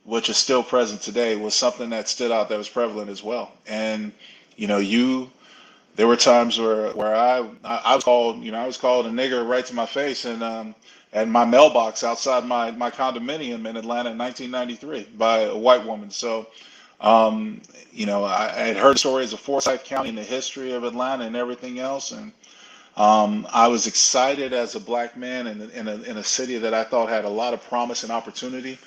which is still present today, was something that stood out, that was prevalent as well. And there were times where I was called a nigger right to my face and my mailbox outside my condominium in Atlanta in 1993 by a white woman. So I had heard stories of Forsyth County and the history of Atlanta and everything else, and I was excited as a black man in a city that I thought had a lot of promise and opportunity,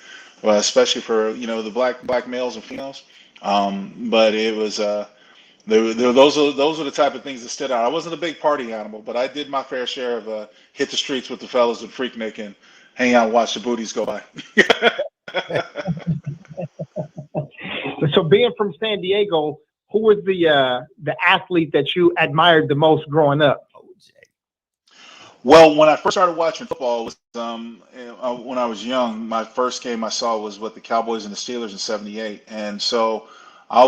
especially for the black males and females. But it was those are the type of things that stood out. I wasn't a big party animal, but I did my fair share of hit the streets with the fellas in Freaknik and hang out and watch the booties go by. So being from San Diego, who was the athlete that you admired the most growing up? Well, when I first started watching football, was when I was young. My first game I saw was with the Cowboys and the Steelers in '78, and so I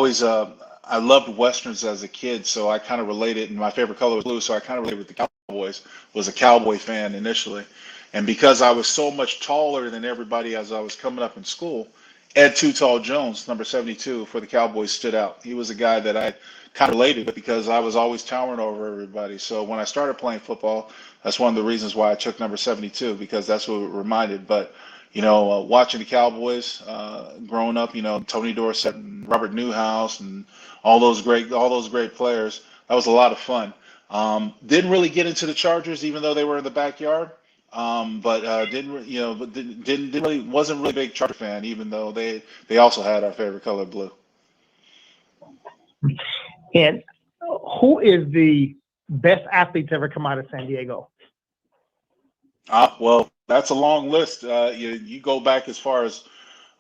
loved westerns as a kid. So I kind of related, and my favorite color was blue, so I kind of related with the Cowboys. Was a Cowboy fan initially, and because I was so much taller than everybody as I was coming up in school, Ed Too Tall Jones, number 72 for the Cowboys, stood out. He was a guy that I kind of related with because I was always towering over everybody. So when I started playing football, that's one of the reasons why I took number 72, because that's what it reminded. But, watching the Cowboys growing up, Tony Dorsett and Robert Newhouse and all those great players, that was a lot of fun. Didn't really get into the Chargers, even though they were in the backyard. Didn't really wasn't really a big Charger fan, even though they also had our favorite color, blue. And who is the best athlete to ever come out of San Diego? Well, that's a long list. You go back as far as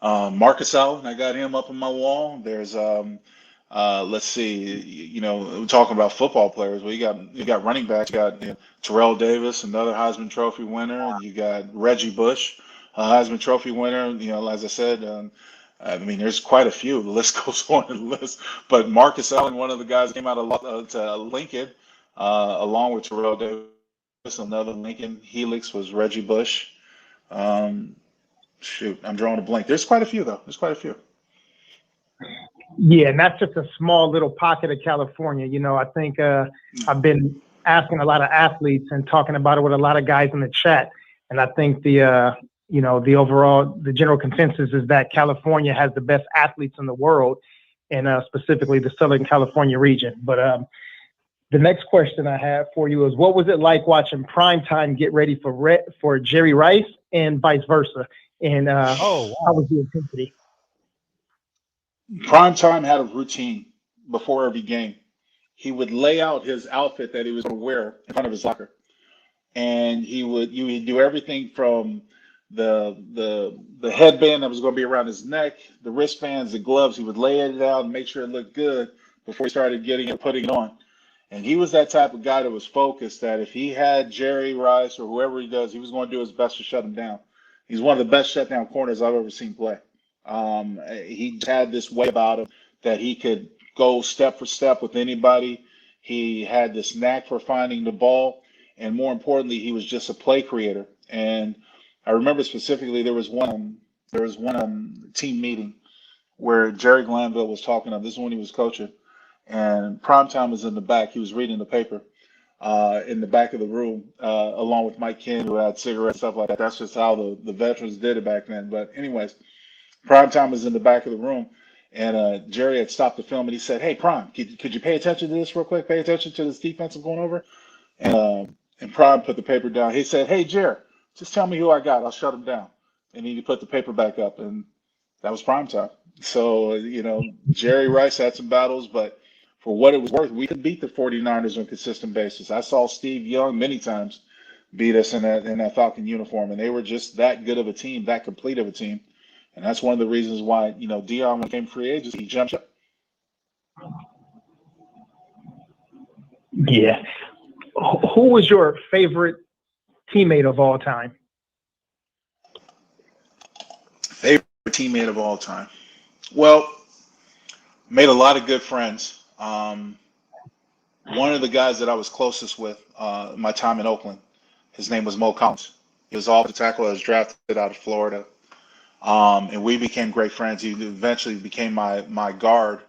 Marcus Allen. I got him up on my wall. There's let's see, we're talking about football players. Well, you got running backs. You got Terrell Davis, another Heisman Trophy winner, and you got Reggie Bush, a Heisman Trophy winner. As I said, there's quite a few. The list goes on and list. But Marcus Allen, one of the guys that came out to Lincoln, along with Terrell Davis, another Lincoln Helix was Reggie Bush. I'm drawing a blank. There's quite a few, though. There's quite a few. Yeah, and that's just a small little pocket of California. I think I've been asking a lot of athletes and talking about it with a lot of guys in the chat. And I think the general consensus is that California has the best athletes in the world, and specifically the Southern California region. But the next question I have for you is, what was it like watching Primetime get ready for Jerry Rice and vice versa? And how was the intensity? Primetime had a routine before every game. He would lay out his outfit that he was going to wear in front of his locker, and you would do everything from the headband that was going to be around his neck, the wristbands, the gloves. He would lay it out and make sure it looked good before he started putting it on. And he was that type of guy that was focused, that if he had Jerry Rice or whoever he does, he was going to do his best to shut him down. He's one of the best shutdown corners I've ever seen play. He had this way about him that he could go step for step with anybody. He had this knack for finding the ball, and more importantly, he was just a play creator. And I remember specifically there was one team meeting where Jerry Glanville was talking. This is when he was coaching, and Primetime was in the back. He was reading the paper in the back of the room, along with Mike Ken, who had cigarettes, stuff like that. That's just how the veterans did it back then. But anyways, Primetime was in the back of the room, and Jerry had stopped the film, and he said, "Hey, Prime, could you pay attention to this real quick? Pay attention to this defense I'm going over." And Prime put the paper down. He said, "Hey, Jerry, just tell me who I got. I'll shut him down." And he put the paper back up, and that was Primetime. So, Jerry Rice had some battles, but for what it was worth, we could beat the 49ers on a consistent basis. I saw Steve Young many times beat us in that Falcon uniform, and they were just that good of a team, that complete of a team. And that's one of the reasons why, Dion became free agent. He jumped up. Yeah. Who was your favorite teammate of all time? Favorite teammate of all time? Well, made a lot of good friends. One of the guys that I was closest with my time in Oakland, his name was Mo Collins. He was offensive tackle. I was drafted out of Florida. And we became great friends. He eventually became my guard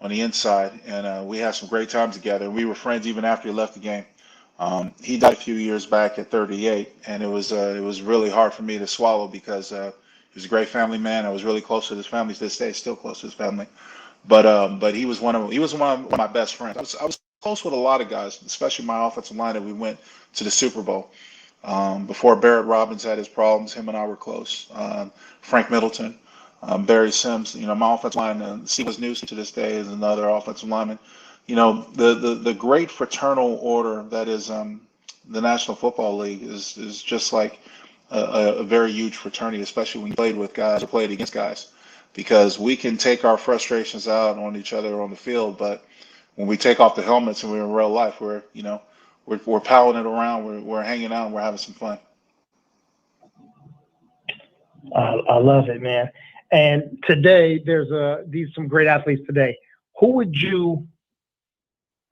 on the inside, and we had some great times together. We were friends even after he left the game. He died a few years back at 38, and it was really hard for me to swallow because he was a great family man. I was really close to his family to this day, still close to his family. But he was one of my best friends. I was close with a lot of guys, especially my offensive line that we went to the Super Bowl. Before Barrett Robbins had his problems, him and I were close. Frank Middleton, Barry Sims, my offensive line, Steve Newsom to this day is another offensive lineman. The great fraternal order that is the National Football League is just like a very huge fraternity, especially when you played with guys or played against guys, because we can take our frustrations out on each other on the field, but when we take off the helmets and we're in real life, we're palling it around, we're hanging out, and we're having some fun. I love it, man. And today, there's some great athletes today. Who would you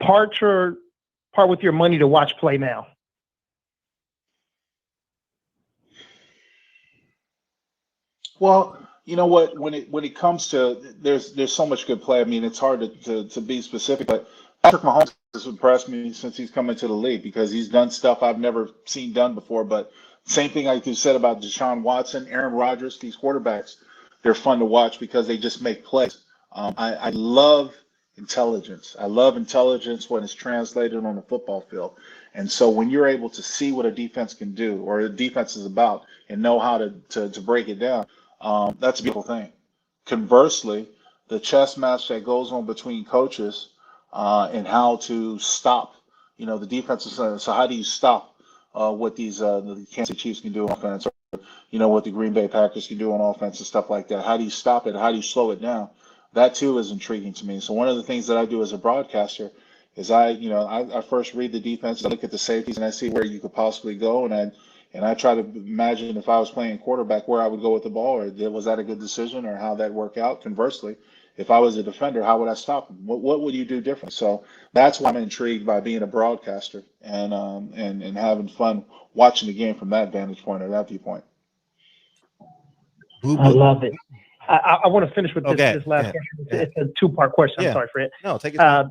part with your money to watch play now? Well, you know what? When it comes to there's so much good play. I mean, it's hard to be specific, but Patrick Mahomes has impressed me since he's come into the league because he's done stuff I've never seen done before. But same thing like you said about Deshaun Watson, Aaron Rodgers, these quarterbacks, they're fun to watch because they just make plays. I love intelligence. I love intelligence when it's translated on the football field. And so when you're able to see what a defense can do or a defense is about and know how to break it down, that's a beautiful thing. Conversely, the chess match that goes on between coaches and how to stop, the defenses. So how do you stop what the Kansas City Chiefs can do on offense, or what the Green Bay Packers can do on offense and stuff like that? How do you stop it? How do you slow it down? That too is intriguing to me. So one of the things that I do as a broadcaster is I first read the defense, I look at the safeties, and I see where you could possibly go, and I try to imagine if I was playing quarterback where I would go with the ball, or was that a good decision, or how that work out. Conversely, if I was a defender, how would I stop him? What would you do different? So that's why I'm intrigued by being a broadcaster and having fun watching the game from that vantage point or that viewpoint. I love it. I want to finish with this last question. It's a two-part question. I'm sorry, Fred. No, take it.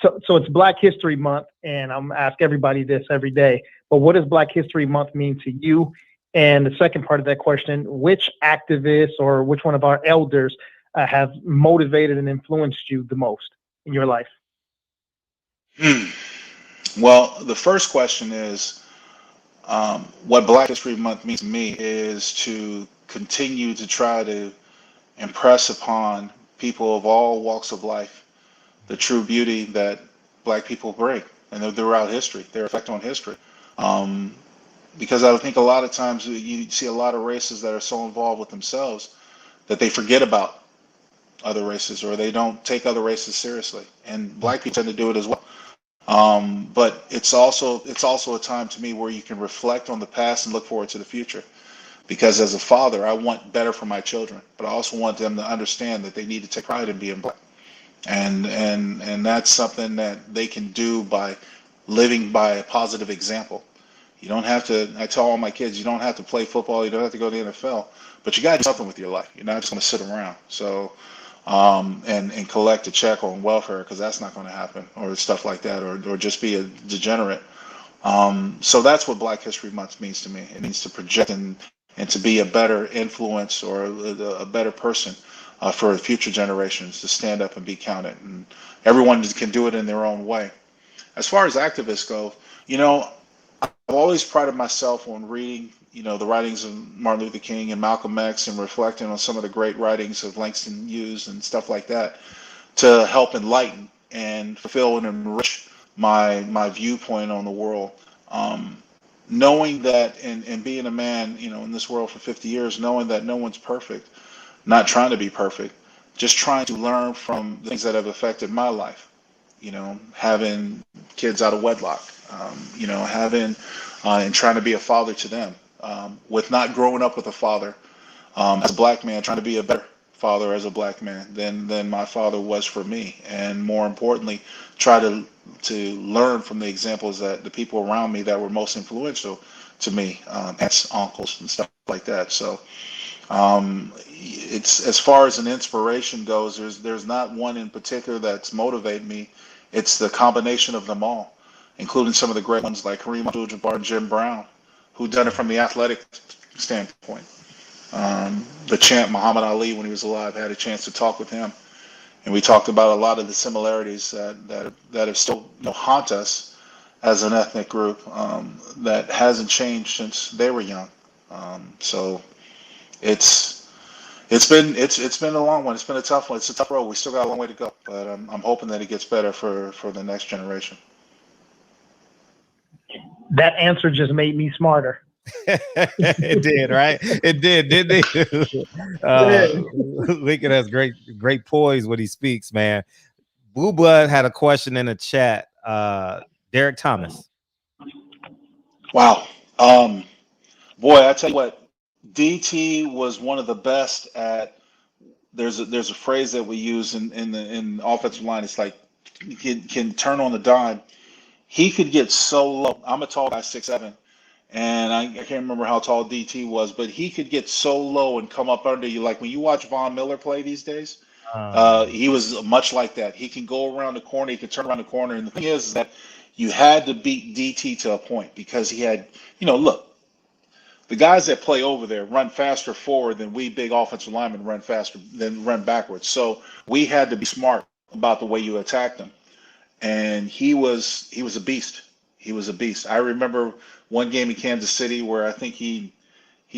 So it's Black History Month, and I'm going to ask everybody this every day. But what does Black History Month mean to you? And the second part of that question, which activists or which one of our elders have motivated and influenced you the most in your life? Well, the first question is, what Black History Month means to me is to continue to try to impress upon people of all walks of life the true beauty that Black people bring and throughout history, their effect on history. Because I think a lot of times you see a lot of races that are so involved with themselves that they forget about other races or they don't take other races seriously. And Black people tend to do it as well. But it's also a time to me where you can reflect on the past and look forward to the future. Because as a father, I want better for my children, but I also want them to understand that they need to take pride in being Black. And that's something that they can do by living by a positive example. You don't have to, I tell all my kids, you don't have to play football, you don't have to go to the NFL, but you got to do something with your life. You're not just going to sit around. So, and collect a check on welfare, because that's not going to happen, or stuff like that, or just be a degenerate. So that's what Black History Month means to me. It means to project and to be a better influence or a better person for future generations to stand up and be counted. And everyone can do it in their own way. As far as activists go, I've always prided myself on reading, the writings of Martin Luther King and Malcolm X and reflecting on some of the great writings of Langston Hughes and stuff like that to help enlighten and fulfill and enrich my viewpoint on the world. Knowing that and being a man, in this world for 50 years, knowing that no one's perfect, not trying to be perfect, just trying to learn from the things that have affected my life, having kids out of wedlock, having and trying to be a father to them, with not growing up with a father, as a Black man, trying to be a better father as a Black man than my father was for me. And more importantly, try to learn from the examples that the people around me that were most influential to me, aunts, uncles, and stuff like that. So it's, as far as an inspiration goes, there's not one in particular that's motivated me. It's the combination of them all, including some of the great ones like Kareem Abdul-Jabbar and Jim Brown, who done it from the athletic standpoint. The champ Muhammad Ali, when he was alive, had a chance to talk with him and we talked about a lot of the similarities that have still haunt us as an ethnic group that hasn't changed since they were young. So it's been a long one. It's been a tough one. It's a tough road. We still got a long way to go, but I'm hoping that it gets better for the next generation. That answer just made me smarter. It did, right? It did, didn't it? Lincoln has great poise when he speaks, man. Blue Blood had a question in the chat. Derek Thomas. Wow. Boy, I tell you what, DT was one of the best at. There's a phrase that we use in the offensive line. It's like can turn on the dime. He could get so low. I'm a tall guy, 6'7", and I can't remember how tall DT was, but he could get so low and come up under you. Like when you watch Von Miller play these days, he was much like that. He can go around the corner. He can turn around the corner. And the thing is that you had to beat DT to a point because he had, look, the guys that play over there run faster forward than we big offensive linemen run backwards. So we had to be smart about the way you attack them. And he was a beast. He was a beast. I remember one game in Kansas City where I think he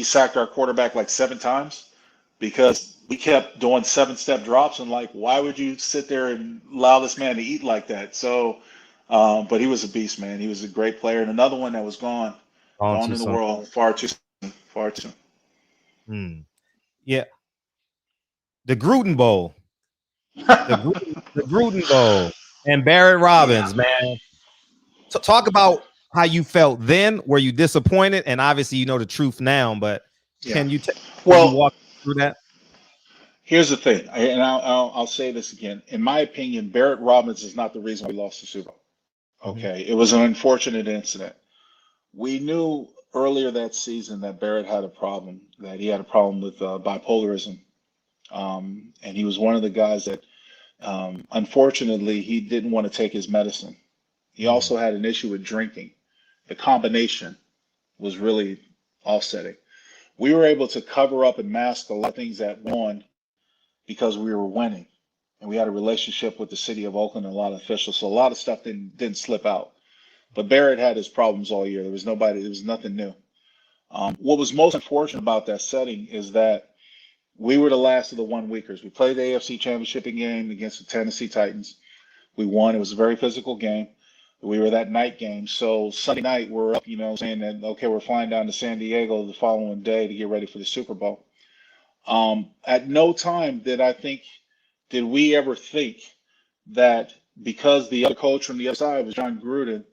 sacked our quarterback like 7 times because we kept doing 7-step drops and like, why would you sit there and allow this man to eat like that? So, but he was a beast, man. He was a great player. And another one that was gone in the world far too soon. Yeah. The Gruden Bowl. The Gruden Bowl. And Barrett Robbins, man. So talk about how you felt then. Were you disappointed? And obviously, you know the truth now, but can you walk through that? Here's the thing, and I'll say this again. In my opinion, Barrett Robbins is not the reason we lost the Super Bowl. Okay, It was an unfortunate incident. We knew earlier that season that Barrett had a problem, that he had a problem with bipolarism. And he was one of the guys that, unfortunately, he didn't want to take his medicine. He also had an issue with drinking. The combination was really offsetting. We were able to cover up and mask a lot of things that went on because we were winning. And we had a relationship with the city of Oakland and a lot of officials. So a lot of stuff didn't slip out. But Barrett had his problems all year. There was nothing new. What was most unfortunate about that setting is that we were the last of the 1-weekers. We played the AFC Championship game against the Tennessee Titans. We won. It was a very physical game. We were that night game. So Sunday night, we're up, saying that, okay, we're flying down to San Diego the following day to get ready for the Super Bowl. At no time did we ever think that because the other coach from the other side was John Gruden,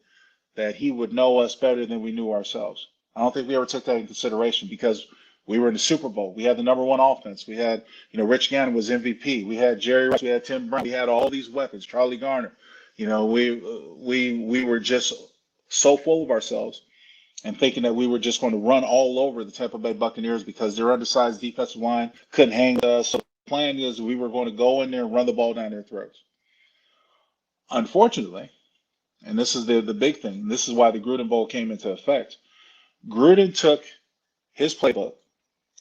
that he would know us better than we knew ourselves. I don't think we ever took that into consideration because we were in the Super Bowl. We had the #1 offense. We had, Rich Gannon was MVP. We had Jerry Rice. We had Tim Brown. We had all these weapons. Charlie Garner. We were just so full of ourselves and thinking that we were just going to run all over the Tampa Bay Buccaneers because their undersized defensive line couldn't hang with us. So the plan is we were going to go in there and run the ball down their throats. Unfortunately, and this is the big thing, this is why the Gruden Bowl came into effect. Gruden took his playbook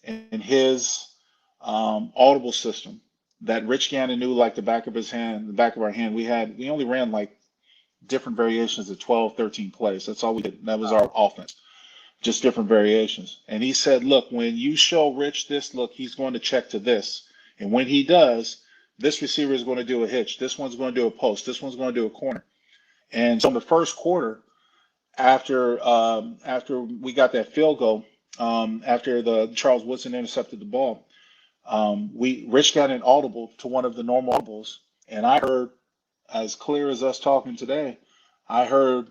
and his audible system that Rich Gannon knew like the back of our hand. We only ran like different variations of 12, 13 plays. That's all we did. That was our offense, just different variations. And he said, look, when you show Rich this look, he's going to check to this. And when he does, this receiver is going to do a hitch. This one's going to do a post. This one's going to do a corner. And so in the first quarter, after we got that field goal, after the Charles Woodson intercepted the ball, Rich got an audible to one of the normal audibles, and I heard, as clear as us talking today, I heard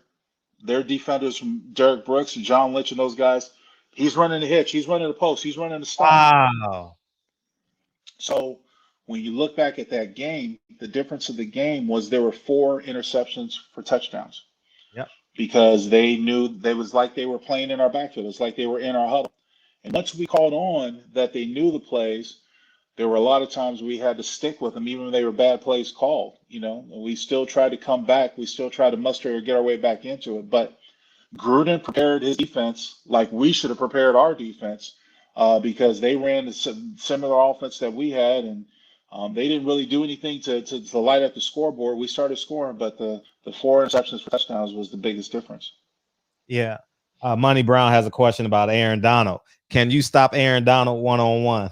their defenders from Derek Brooks and John Lynch and those guys, he's running a hitch, he's running a post, he's running a stop. Wow. So when you look back at that game, the difference of the game was there were 4 interceptions for touchdowns. Yep. Because they knew it was like they were playing in our backfield. It was like they were in our huddle. And once we called on that they knew the plays, there were a lot of times we had to stick with them, even when they were bad plays called. We still tried to come back. We still tried to muster or get our way back into it. But Gruden prepared his defense like we should have prepared our defense because they ran the similar offense that we had. And They didn't really do anything to light up the scoreboard. We started scoring, but the 4 interceptions for touchdowns was the biggest difference. Yeah. Money Brown has a question about Aaron Donald. Can you stop Aaron Donald one-on-one?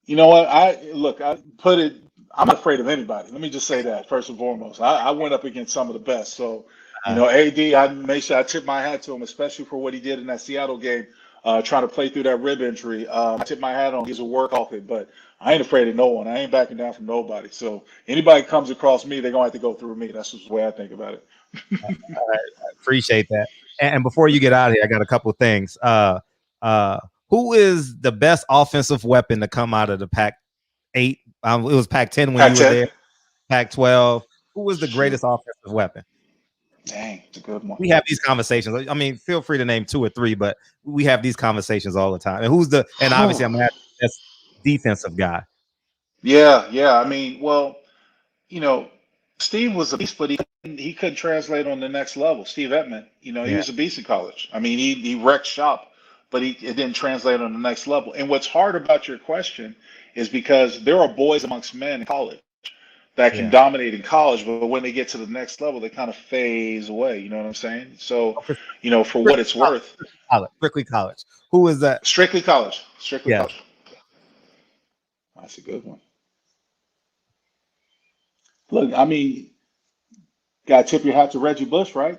You know what? I'm not afraid of anybody. Let me just say that first and foremost. I went up against some of the best. So, AD, I made sure I tip my hat to him, especially for what he did in that Seattle game, trying to play through that rib injury. I tip my hat on. He's a work off it, but I ain't afraid of no one. I ain't backing down from nobody. So anybody comes across me, they're gonna have to go through me. That's just the way I think about it. I appreciate that. And before you get out of here, I got a couple of things. Who is the best offensive weapon to come out of the Pac-8? It was Pac-10 when you were there. Pac-12. Who was the greatest offensive weapon? Dang, it's a good one. We have these conversations. I mean, feel free to name 2 or 3, but we have these conversations all the time. And obviously I'm gonna have the best defensive guy. Yeah. I mean, well, Steve was a beast, but he couldn't translate on the next level. Steve Ettman, he was a beast in college. I mean, he wrecked shop, but it didn't translate on the next level. And what's hard about your question is because there are boys amongst men in college that can dominate in college, but when they get to the next level, they kind of phase away. You know what I'm saying? So, for what it's worth. Strictly college. Who is that? Strictly college. College. That's a good one. Look, I mean, gotta tip your hat to Reggie Bush, right?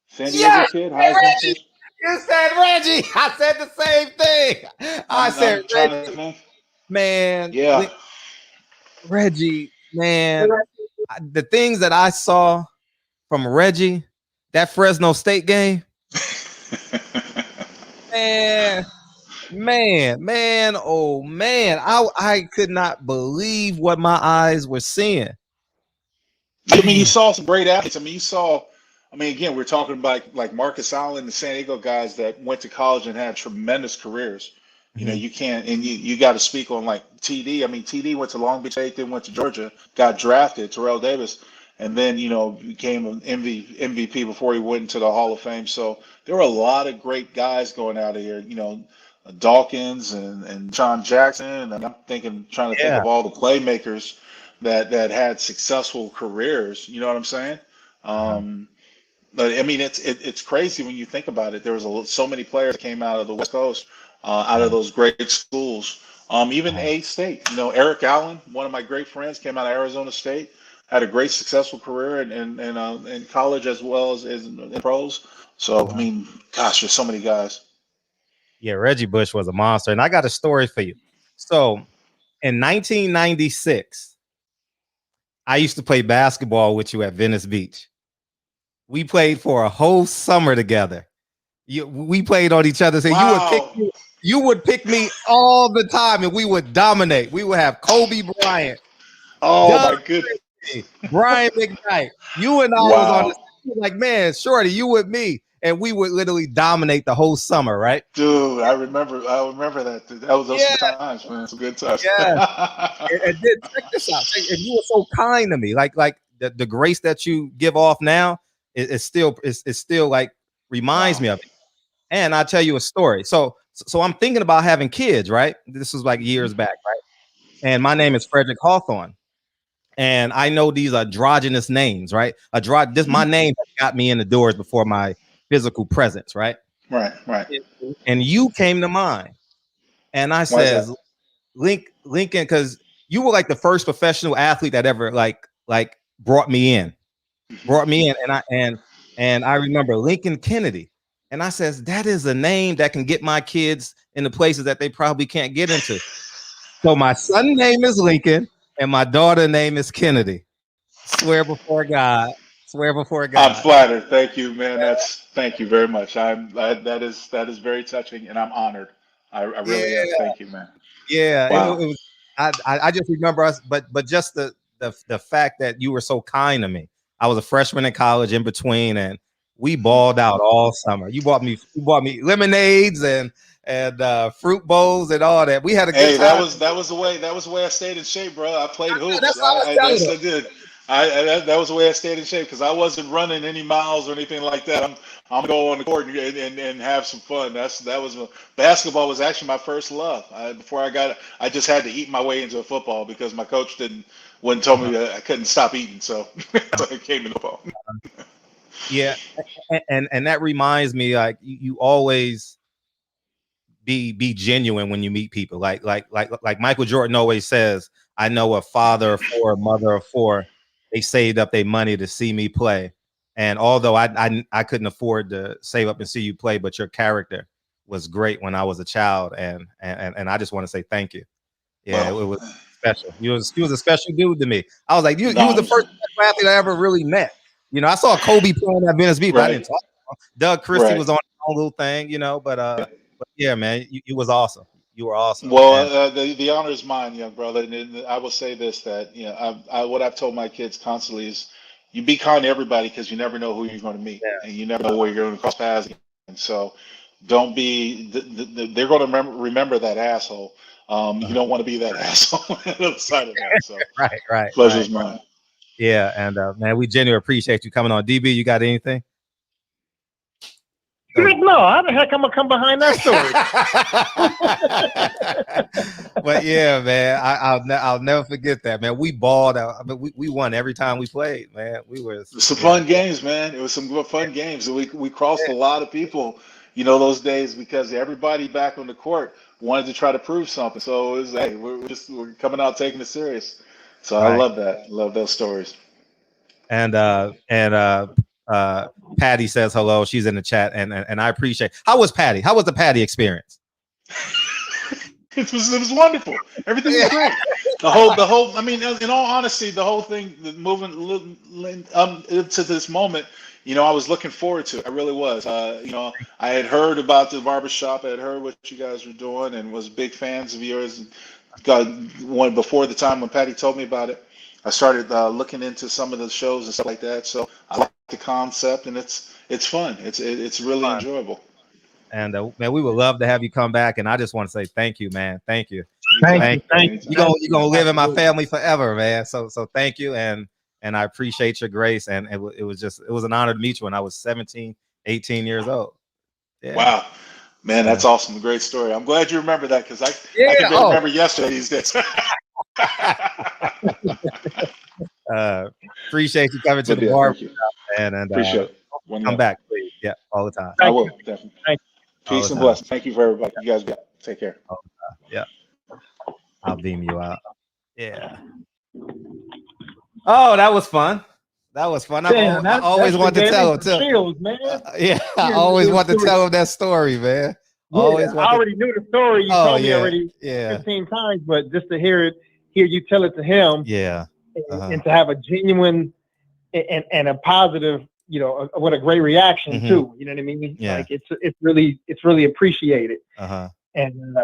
San Diego kid, Heisman kid. You said Reggie. I said the same thing. I said Reggie. Man. Yeah. Reggie, man. The things that I saw from Reggie, that Fresno State game. Man, oh man. I could not believe what my eyes were seeing. I mean, you saw some great athletes. Again, we're talking about like Marcus Allen, the San Diego guys that went to college and had tremendous careers. You can't, and you got to speak on like TD. I mean, TD went to Long Beach State, then went to Georgia, got drafted, Terrell Davis, and then, became an MVP before he went into the Hall of Fame. So there were a lot of great guys going out of here, Dawkins and John Jackson. And I'm trying to think of all the playmakers that had successful careers. You know what I'm saying? But I mean, it's crazy when you think about it. There was so many players that came out of the West Coast, out of those great schools. Even A-State, Eric Allen, one of my great friends, came out of Arizona State, had a great successful career in college as well as in pros. So, I mean, gosh, there's so many guys. Yeah, Reggie Bush was a monster. And I got a story for you. So in 1996, I used to play basketball with you at Venice Beach. We played for a whole summer together. We played on each other. So you would pick me all the time, and we would dominate. We would have Kobe Bryant. Oh, my goodness. Brian McKnight. You and I was on the team. Like, man, Shorty, you with me. And we would literally dominate the whole summer, right? Dude, I remember that. That was those times, man. Some good times. Yeah. and then check this out. And you were so kind to me. Like the grace that you give off now is still like reminds me of it. And I'll tell you a story. So I'm thinking about having kids, right? This was like years back, right? And my name is Frederic Hawthorne. And I know these are androgynous names, right? My name got me in the doors before my physical presence, right? Right. And you came to mind. And I says, Lincoln, because you were like the first professional athlete that ever like brought me in. And I remember Lincoln Kennedy. And I says, that is a name that can get my kids into places that they probably can't get into. So my son's name is Lincoln and my daughter's name is Kennedy. Swear before God. I'm flattered. Thank you, man. Thank you very much. That is very touching, and I'm honored. I really am. Thank you, man. Yeah. Wow. It was, I just remember us, but just the fact that you were so kind to me. I was a freshman in college in between, and we balled out all summer. You bought me lemonades and fruit bowls and all that. We had a good time. That was the way I stayed in shape, bro. I played hoops. That's what I was telling you. I did. That was the way I stayed in shape because I wasn't running any miles or anything like that. I'm going on the court and have some fun. Basketball was actually my first love. I just had to eat my way into football because my coach wouldn't tell me I couldn't stop eating. So I came to football. Yeah, and that reminds me, like you always be genuine when you meet people. Like Michael Jordan always says, I know a father of four, a mother of four. They saved up their money to see me play. And although I couldn't afford to save up and see you play, but your character was great when I was a child. And I just want to say thank you. Yeah, it was special. You was a special dude to me. I was like, you was the first athlete I ever really met. You know, I saw Kobe playing at Venice Beach, but I didn't talk to him. Doug Christie was on his own little thing, you know, but yeah, man, you was awesome. You were awesome. Well, the honor is mine, young brother. And I will say this, that, you know, what I've told my kids constantly is you be kind to everybody because you never know who you're going to meet and you never know where you're going to cross paths. And so don't be, they're going to remember that asshole. You don't want to be that asshole on the other side of that. So right. Pleasure's mine. Yeah, and man, we genuinely appreciate you coming on. DB, you got anything? No, how the heck I'm gonna come behind that story? But yeah, man, I'll never forget that, man. We balled out. I mean, we won every time we played, man. Some fun games, man. It was some good fun games. We crossed a lot of people, you know, those days because everybody back on the court wanted to try to prove something. So it was, hey, we're coming out taking it serious. So I love that. Love those stories. And Patty says hello. She's in the chat, and I appreciate. How was Patty? How was the Patty experience? It was wonderful. Everything was great. The whole. I mean, in all honesty, the whole thing, moving to this moment, you know, I was looking forward to it. I really was. You know, I had heard about the barbershop. I had heard what you guys were doing, and was big fans of yours. Before the time when Patty told me about it, I started looking into some of the shows and stuff like that. So I like the concept, and it's fun. It's really enjoyable. And man, we would love to have you come back. And I just want to say thank you, man. Thank you. Thank you. You're gonna live in my family forever, man. So thank you, and I appreciate your grace. And it was an honor to meet you when I was 17, 18 years old. Yeah. Wow. Man, that's awesome. A great story. I'm glad you remember that because I can remember yesterday these days. Appreciate you coming to the bar, and appreciate it. Come back, please. Yeah, all the time. I will definitely. Peace and blessings. Thank you for everybody. You guys take care. Yeah, I'll beam you out. Yeah. Oh, that was fun. That was fun. I always wanted to tell him too. I always wanted to tell him that story, man. I already knew the story. You told me already 15 times, but just to hear you tell it to him, and to have a genuine and a positive, you know, what a great reaction too. You know what I mean? Yeah. Like it's really appreciated. And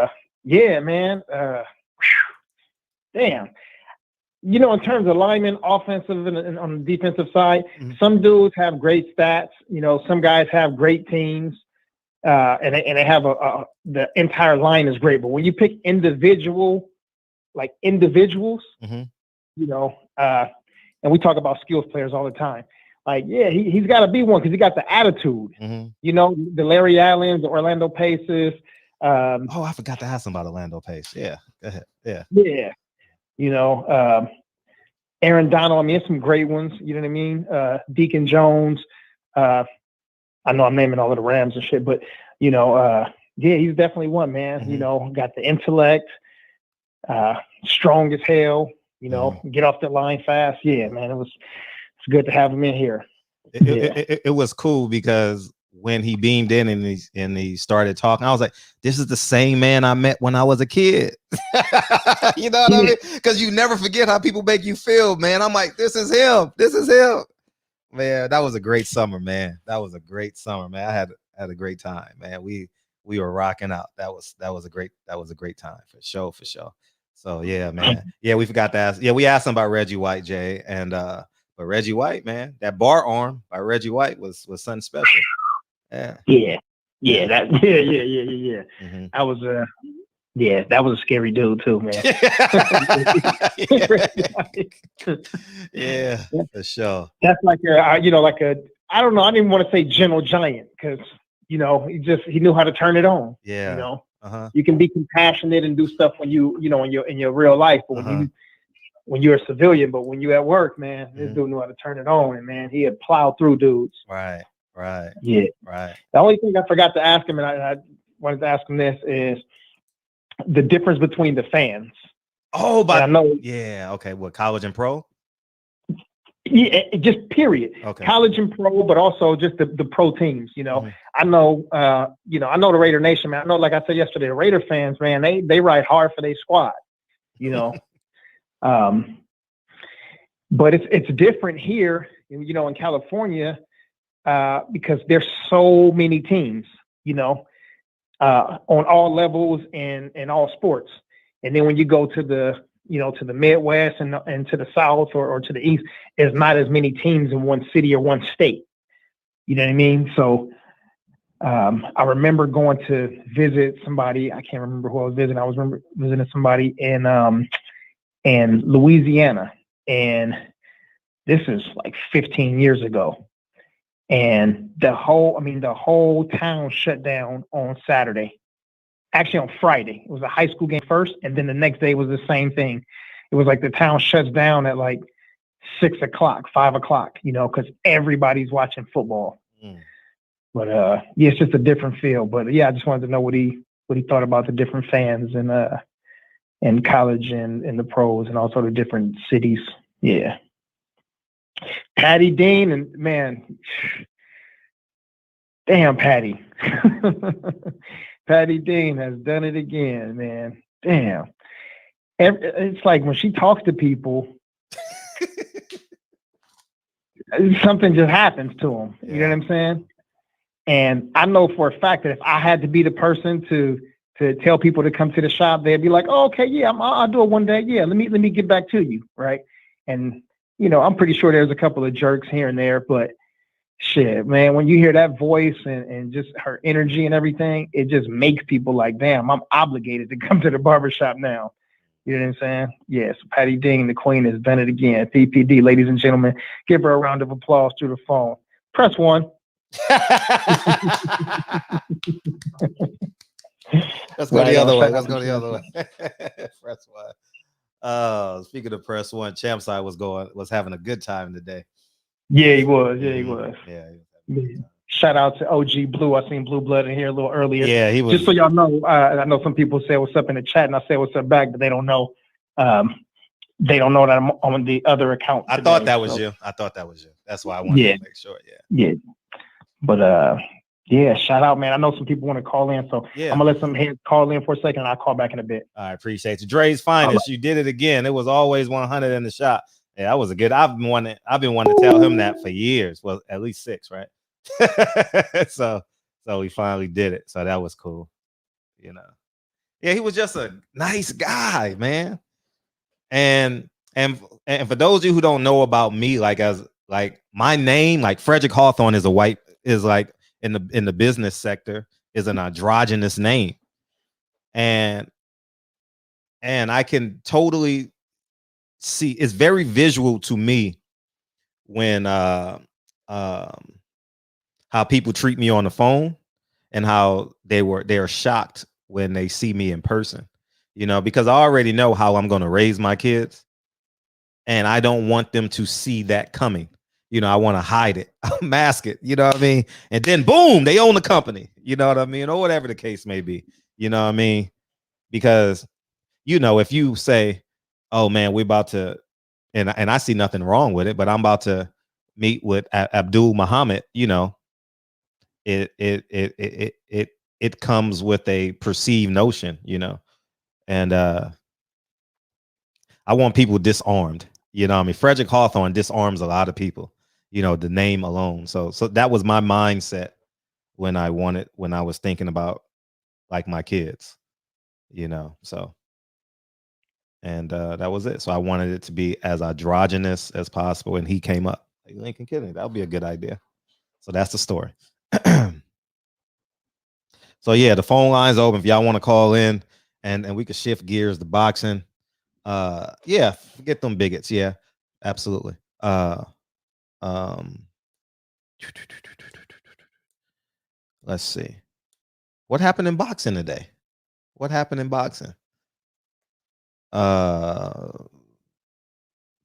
yeah, man. Damn. You know, in terms of linemen, offensive and on the defensive side, some dudes have great stats. You know, some guys have great teams, and they have the entire line is great. But when you pick individuals, you know, and we talk about skills players all the time. Like, yeah, he's got to be one because he got the attitude. You know, the Larry Allens, the Orlando Paces. I forgot to ask him about Orlando Pace. Yeah, go ahead. Yeah. You know, Aaron Donald, I mean, some great ones, you know what I mean? Deacon Jones. I know I'm naming all of the Rams and shit, but, you know, yeah, he's definitely one, man. You know, got the intellect, strong as hell, you know, get off the line fast. Yeah, man, it's good to have him in here. It was cool because when he beamed in and he started talking, I was like, this is the same man I met when I was a kid. You know what I mean? Because you never forget how people make you feel, man. I'm like, this is him. Man, that was a great summer, man. I had a great time, man. We were rocking out. That was a great time for sure. So yeah, man. Yeah, we forgot to ask. Yeah, we asked him about Reggie White, Jay, and but Reggie White, man, that bar arm by Reggie White was something special. Yeah. Yeah. I was Yeah, that was a scary dude too, man. Yeah, for sure. That's like I don't know. I didn't even want to say gentle giant because he knew how to turn it on. Yeah. You can be compassionate and do stuff when in your real life, but when you're a civilian, but when you're at work, man, this dude knew how to turn it on, and man, he had plowed through dudes. Right. Yeah. Right. The only thing I forgot to ask him, and I wanted to ask him this, is the difference between the fans. Oh, but I know. Yeah. Okay. What, college and pro? Yeah, just period. Okay. College and pro, but also just the pro teams. I know. I know the Raider Nation, man. I know, like I said yesterday, the Raider fans, man, they ride hard for their squad. But it's different here, in California, because there's so many teams, on all levels and all sports. And then when you go to the Midwest and to the South or to the East, there's not as many teams in one city or one state. You know what I mean? So I remember going to visit somebody. I can't remember who I was visiting. I was visiting somebody in Louisiana, and this is like 15 years ago. And the whole town shut down on Saturday. Actually, on Friday. It was a high school game first, and then the next day was the same thing. It was like the town shuts down at like 6 o'clock, 5 o'clock, because everybody's watching football. But it's just a different feel. But yeah, I just wanted to know what he thought about the different fans in college and in the pros and also the different cities. Yeah. Patty Dean, and man, damn Patty. Patty Dean has done it again, man. Damn. It's like when she talks to people, something just happens to them. You know what I'm saying? And I know for a fact that if I had to be the person to tell people to come to the shop, they'd be like, "Oh, okay, yeah, I'll do it one day. Yeah, let me get back to you, right?" And I'm pretty sure there's a couple of jerks here and there, but shit, man, when you hear that voice and just her energy and everything, it just makes people like, damn, I'm obligated to come to the barbershop now. You know what I'm saying? Yes, Patty Dean, the queen, has done it again. PPD, ladies and gentlemen, give her a round of applause through the phone. Press 1. Let's go the other way. Let's go the other way. Press 1. Speaking of press 1, Champside was having a good time today. Yeah, he was. Yeah, he was. Yeah. Shout out to OG Blue. I seen Blue Blood in here a little earlier. Yeah, he was. Just so y'all know, I know some people say what's up in the chat, and I say what's up back, but they don't know. They don't know that I'm on the other account. I thought that was you. That's why I wanted to make sure. Yeah. But shout out, man. I know some people want to call in, so yeah. I'm gonna let some heads call in for a second, and I'll call back in a bit. I appreciate you. Dre's finest. You did it again. It was always 100 in the shop. Yeah, that was a good. I've been wanting to tell him that for years. Well, at least 6, right? so we finally did it. So that was cool. Yeah, he was just a nice guy, man. And for those of you who don't know about me, like my name, like Frederic Hawthorne is like in the business sector is an androgynous name, and I can totally see it's very visual to me when how people treat me on the phone and how they're shocked when they see me in person, because I already know how I'm going to raise my kids, and I don't want them to see that coming. I want to hide it, mask it, you know what I mean? And then boom, they own the company, you know what I mean? Or whatever the case may be, you know what I mean? Because, if you say, oh man, we're about to, and I see nothing wrong with it, but I'm about to meet with Abdul Muhammad, it comes with a perceived notion, and I want people disarmed, I mean, Frederic Hawthorne disarms a lot of people, the name alone. So that was my mindset when I was thinking about like my kids, so. And that was it. So I wanted it to be as androgynous as possible. And he came up. Like, Lincoln Kennedy, that would be a good idea. So that's the story. So yeah, the phone line's open if y'all want to call in and we could shift gears to boxing. Yeah, forget them bigots. Yeah, absolutely. Let's see. What happened in boxing today? What happened in boxing?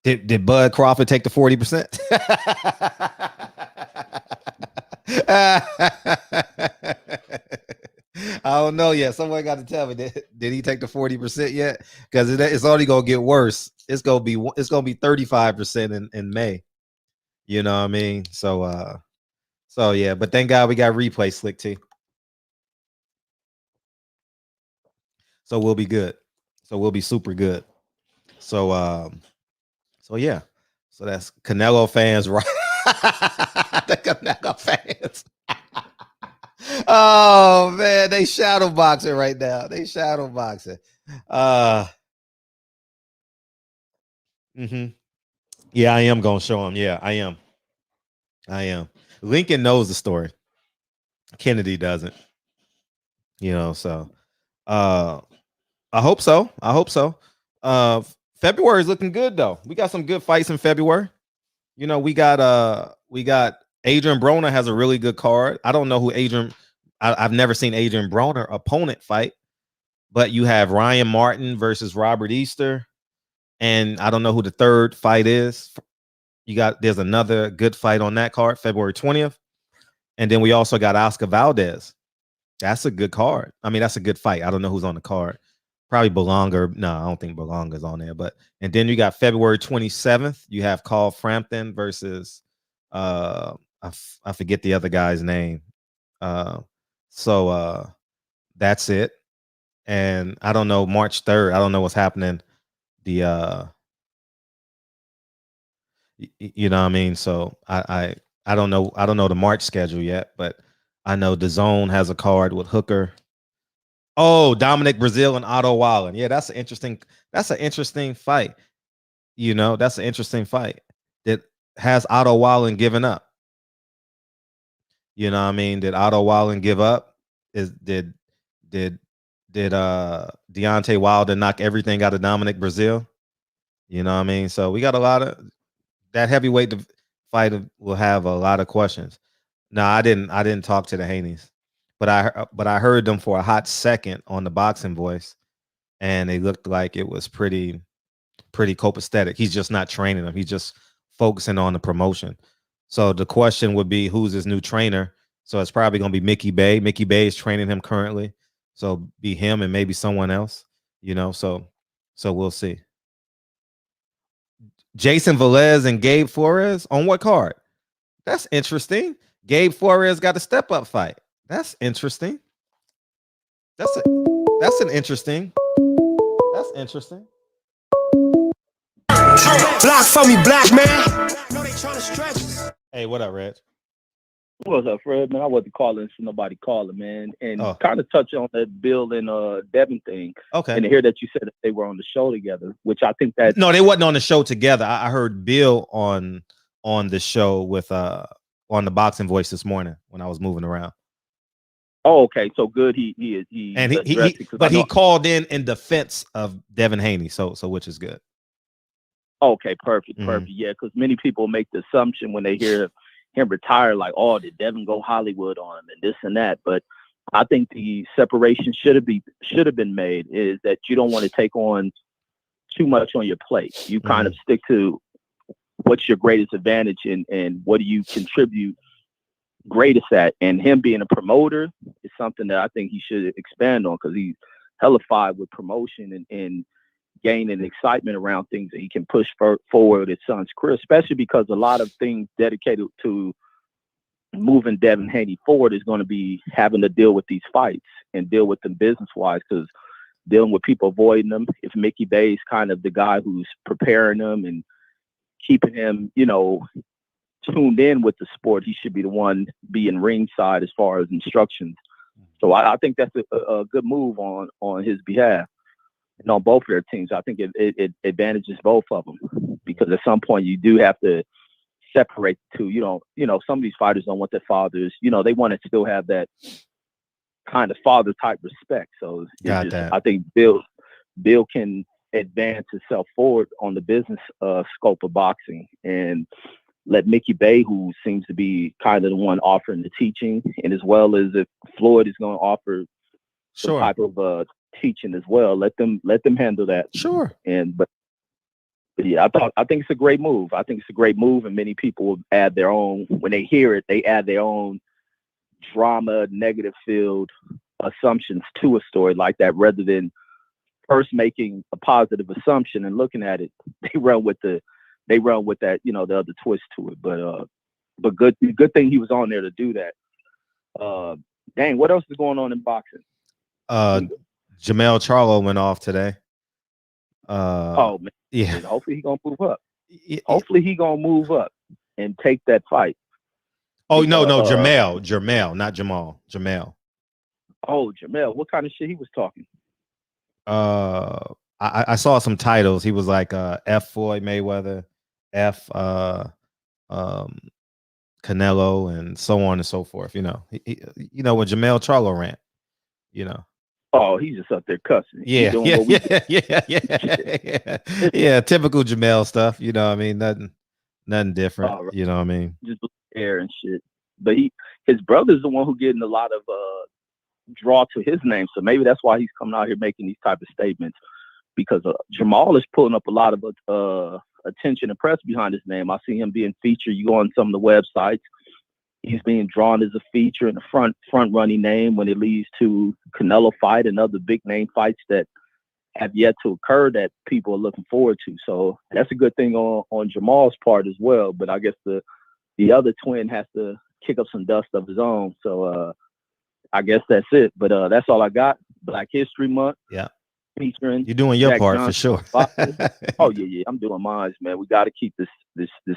Did Bud Crawford take the 40%? I don't know yet. Someone got to tell me. Did he take the 40% yet? Because it's only gonna get worse. It's gonna be 35% in May. You know what I mean? So yeah. But thank God we got replay, Slick T. So we'll be good. So we'll be super good. So yeah. So that's Canelo fans, right? The Canelo fans. Oh man, they shadow boxing right now. They shadow boxing. Yeah, I am gonna show him. Yeah, I am. Lincoln knows the story. Kennedy doesn't. You know, so I hope so. February is looking good though. We got some good fights in February. You know, we got Adrian Broner has a really good card. I don't know who I've never seen Adrian Broner opponent fight, but you have Ryan Martin versus Robert Easter, and I don't know who the third fight is. There's another good fight on that card, February 20th. And then we also got Oscar Valdez. That's a good card. I mean, that's a good fight. I don't know who's on the card. Probably Berlanga. No, I don't think Berlanga's on there. And then you got February 27th. You have Carl Frampton versus I forget the other guy's name. So that's it. And I don't know, March 3rd. I don't know what's happening. You know what I mean? So I don't know the March schedule yet, but I know DAZN has a card with Hooker. Oh, Dominic Brazil and Otto Wallen. Yeah, that's an interesting fight. You know, that's an interesting fight. That has Otto Wallen given up. You know what I mean? Did Otto Wallen give up? Did Deontay Wilder knock everything out of Dominic Brazil? You know what I mean? So we got a lot of that heavyweight fight will have a lot of questions. No, I didn't talk to the Haneys, but I heard them for a hot second on the Boxing Voice, and they looked like it was pretty copacetic. He's just not training them. He's just focusing on the promotion. So the question would be, who's his new trainer? So it's probably going to be Mickey Bay. Mickey Bay is training him currently. So be him and maybe someone else, you know, so we'll see. Jason Velez and Gabe Flores on what card? That's interesting. Gabe Flores got a step-up fight. That's interesting. That's interesting. Block for me, black man. No, they trying to stretch us. Hey, what up, Reg? What's up, Fred? Man, I wasn't calling so nobody calling, man. And kind of touch on that Bill and Devin thing. Okay. And to hear that you said that they were on the show together, which I think that no, they wasn't on the show together. I heard Bill on the show with on the Boxing Voice this morning when I was moving around. Oh, okay. So good. He he called in defense of Devin Haney. So which is good. Okay, perfect. Yeah, because many people make the assumption when they hear him retire, like, oh, did Devin go Hollywood on him and this and that? But I think the separation should have been made, is that you don't want to take on too much on your plate. You kind of stick to what's your greatest advantage and what do you contribute greatest at. And him being a promoter is something that I think he should expand on, because he's hellified with promotion and gaining excitement around things that he can push forward his son's career, especially because a lot of things dedicated to moving Devin Haney forward is going to be having to deal with these fights and deal with them business-wise, because dealing with people avoiding them. If Mickey Bay is kind of the guy who's preparing them and keeping him, you know, tuned in with the sport, he should be the one being ringside as far as instructions. So I think that's a good move on his behalf. And on both of their teams, I think it advantages both of them, because at some point you do have to separate the two. You know, some of these fighters don't want their fathers. You know, they want to still have that kind of father type respect. So That. I think Bill can advance himself forward on the business scope of boxing and let Mickey Bay, who seems to be kind of the one offering the teaching, and as well as if Floyd is going to offer some type of teaching as well, let them handle that. Sure. But yeah, I think it's a great move. I think it's a great move, and many people will add their own when they hear it. They add their own drama, negative filled assumptions to a story like that, rather than first making a positive assumption and looking at it. They run with that, the other twist to it. But good thing he was on there to do that. Dang, what else is going on in boxing? Jamel Charlo went off today. Oh man, yeah. Hopefully he gonna move up. Hopefully he gonna move up and take that fight. Oh no, Jamel, not Jamal. Jamel. Oh, Jamel, what kind of shit he was talking? I saw some titles. He was like F Floyd Mayweather, F Canelo, and so on and so forth. When Jamel Charlo rant, Oh, he's just up there cussing. Yeah. Typical Jamel stuff. You know what I mean? Nothing different. Right. You know what I mean? Just air and shit. But his brother's the one who getting a lot of draw to his name. So maybe that's why he's coming out here making these type of statements, because Jamal is pulling up a lot of attention and press behind his name. I see him being featured. You go on some of the websites, he's being drawn as a feature and a front running name when it leads to Canelo fight and other big name fights that have yet to occur that people are looking forward to. So that's a good thing on Jamal's part as well. But I guess the other twin has to kick up some dust of his own. So I guess that's it. But that's all I got. Black History Month. Yeah. Featuring you're doing your Jack part Johnson for sure. Oh yeah, I'm doing mine, man. We got to keep this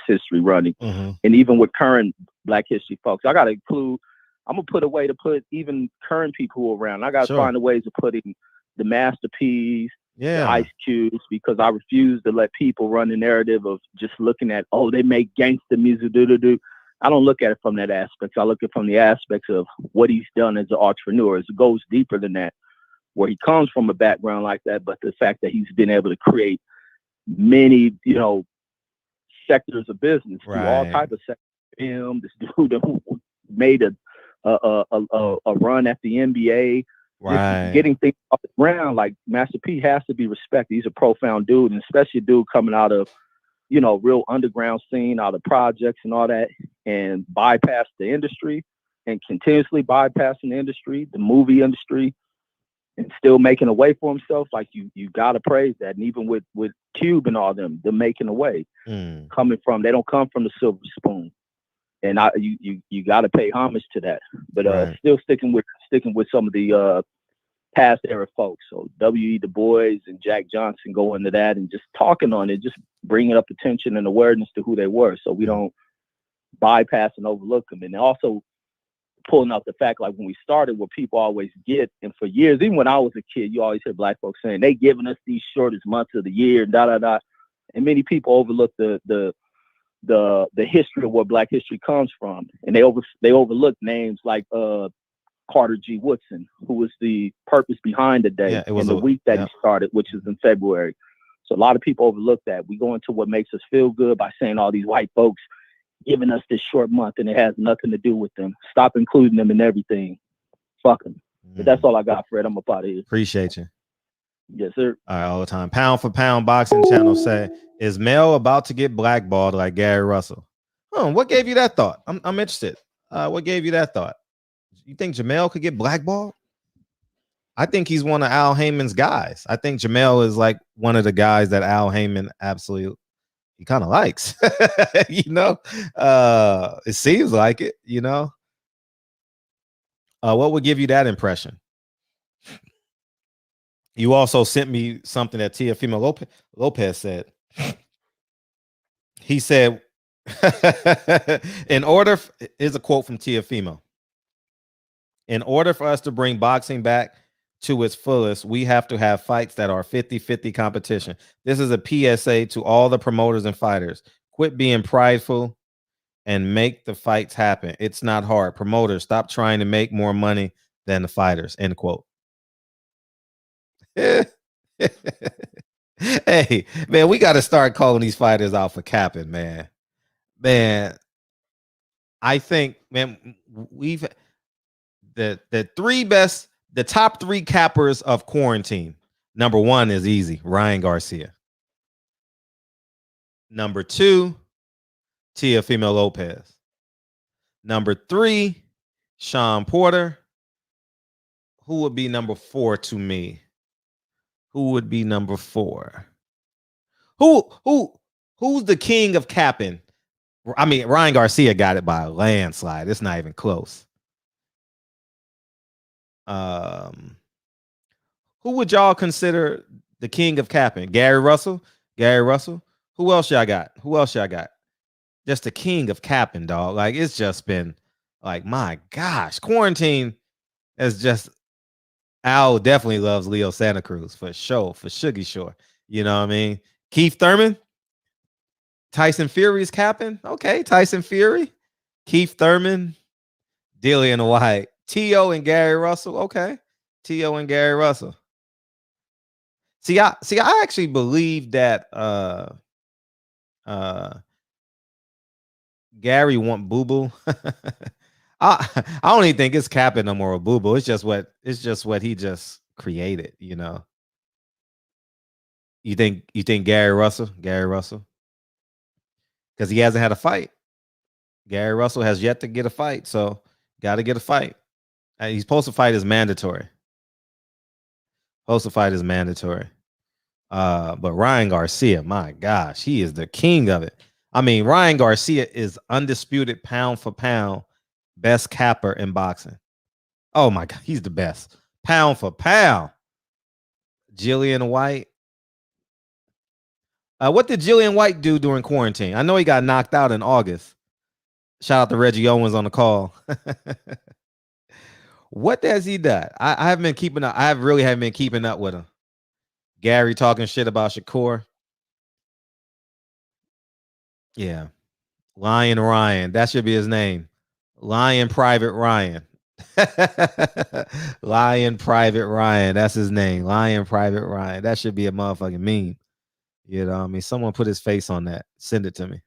history running, Mm-hmm. and even with current Black History folks, I got to include. I'm gonna put a way to put even current people who are around. I got to find a way to put in the Master P's, the Ice Cubes, because I refuse to let people run the narrative of just looking at, oh, they make gangster music, do. I don't look at it from that aspect. I look at it from the aspects of what he's done as an entrepreneur. It goes deeper than that, where he comes from a background like that, but the fact that he's been able to create many, sectors of business through all type of sectors. This dude who made a run at the NBA, getting things off the ground. Like Master P has to be respected. He's a profound dude, and especially a dude coming out of, real underground scene, out of projects and all that, and bypass the industry and continuously bypassing the industry, the movie industry, and still making a way for himself. Like you gotta praise that. And even with Cube and all them, they're making a way. They don't come from the silver spoon. And you gotta pay homage to that. But still sticking with some of the past era folks. So W.E. Du Bois and Jack Johnson go into that and just talking on it, just bringing up attention and awareness to who they were, so we don't bypass and overlook them. And also pulling out the fact, like when we started, what people always get, and for years, even when I was a kid, you always hear Black folks saying they giving us these shortest months of the year, and many people overlook the history of where Black history comes from, and they overlook names like Carter G. Woodson, who was the purpose behind the day and the week that he started, which is in February. So a lot of people overlook that. We go into what makes us feel good by saying all these white folks giving us this short month, and it has nothing to do with them. Stop including them in everything. Fuck them. But that's all I got, Fred. I'm up out of here. Appreciate you. Yes, sir. All right, all the time. Pound for Pound Boxing Channel say, is Mel about to get blackballed like Gary Russell? What gave you that thought? I'm interested. What gave you that thought? You think Jamel could get blackballed? I think he's one of Al Heyman's guys. I think Jamel is like one of the guys that Al Heyman absolutely he kind of likes. It seems like it. What would give you that impression? You also sent me something that Teofimo Lopez said. He said, here's a quote from Teofimo. In order for us to bring boxing back to its fullest, we have to have fights that are 50-50 competition. This is a PSA to all the promoters and fighters. Quit being prideful and make the fights happen. It's not hard. Promoters, stop trying to make more money than the fighters, end quote. Hey, man, we got to start calling these fighters out for capping, man. Man, I think, man, we've the top 3 cappers of quarantine. Number 1 is easy, Ryan Garcia. Number 2, Teofimo Lopez. Number 3, Sean Porter. Who would be number 4 to me? Who would be number 4? Who's the king of capping? I mean, Ryan Garcia got it by a landslide. It's not even close. Who would y'all consider the king of capping? Gary Russell? Gary Russell? Who else y'all got? Just the king of capping, dog. Like, it's just been like, my gosh, quarantine is just. Al definitely loves Leo Santa Cruz for sure, for Sugar Shore. You know what I mean? Keith Thurman, Tyson Fury's capping. Okay, Tyson Fury, Keith Thurman, Dillian White, T.O. and Gary Russell. Okay, T.O. and Gary Russell. See, I actually believe that Gary want Boo Boo. I don't even think it's capping no more with Boo Boo. It's just what he just created, you know. You think Gary Russell? Because he hasn't had a fight. Gary Russell has yet to get a fight, so got to get a fight. He's supposed to fight is mandatory. But Ryan Garcia, my gosh, he is the king of it. I mean, Ryan Garcia is undisputed pound for pound best capper in boxing. Oh my God, he's the best. Pound for pound. Jillian White. What did Jillian White do during quarantine? I know he got knocked out in August. Shout out to Reggie Owens on the call. What has he done? I haven't been keeping up. I really haven't been keeping up with him. Gary talking shit about Shakur. Yeah. Lion Ryan. That should be his name. Lion Private Ryan. Lion Private Ryan. That's his name. Lion Private Ryan. That should be a motherfucking meme. You know what I mean? Someone put his face on that. Send it to me.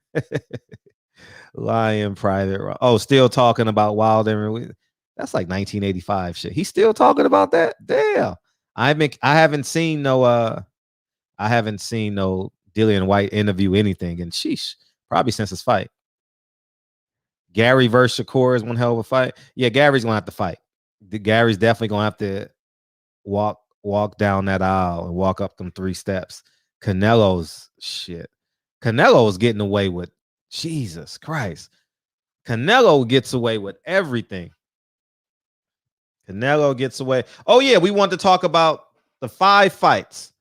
Lion Private Ryan. Oh, still talking about Wilder. That's like 1985 shit. He's still talking about that? Damn. I haven't seen no Dillian White interview anything. And sheesh, probably since his fight. Gary versus Shakur is one hell of a fight. Yeah, Gary's gonna have to fight. Gary's definitely gonna have to walk down that aisle and walk up them 3 steps. Canelo's shit. Canelo's getting away with Jesus Christ. Canelo gets away with everything. Canelo gets away. Oh yeah, we want to talk about the 5 fights.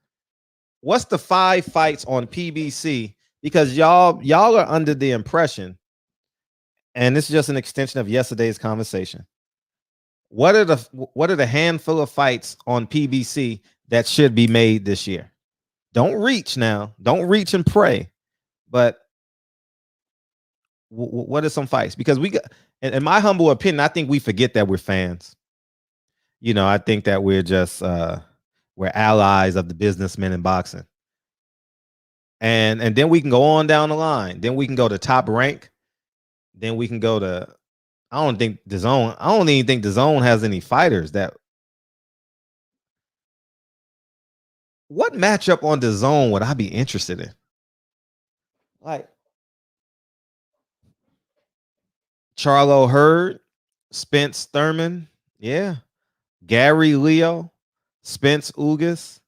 What's the 5 fights on PBC? Because y'all are under the impression. And this is just an extension of yesterday's conversation. What are the handful of fights on PBC that should be made this year? Don't reach now. Don't reach and pray. But what are some fights? Because we got, in my humble opinion, I think we forget that we're fans. You know, I think that we're just we're allies of the businessmen in boxing. And then we can go on down the line. Then we can go to Top Rank. Then we can go to, I don't even think DAZN has any fighters that. What matchup on DAZN would I be interested in? Like Charlo Hurd, Spence Thurman, yeah. Gary Leo, Spence Ugas.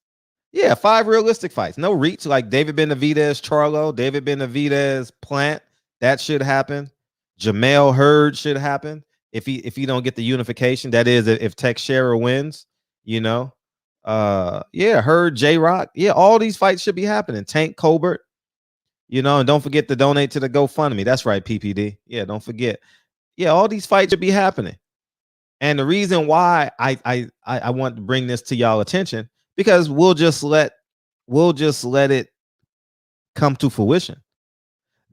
Yeah, 5 realistic fights. No reach, like David Benavidez, Charlo, David Benavidez, Plant. That should happen. Jamel Hurd should happen if he don't get the unification. That is, if Teixeira wins, you know. Yeah, Hurd, J-Rock. Yeah, all these fights should be happening. Tank Colbert, you know, and don't forget to donate to the GoFundMe. That's right, PPD. Yeah, don't forget. Yeah, all these fights should be happening. And the reason why I want to bring this to y'all attention, because we'll just let it come to fruition.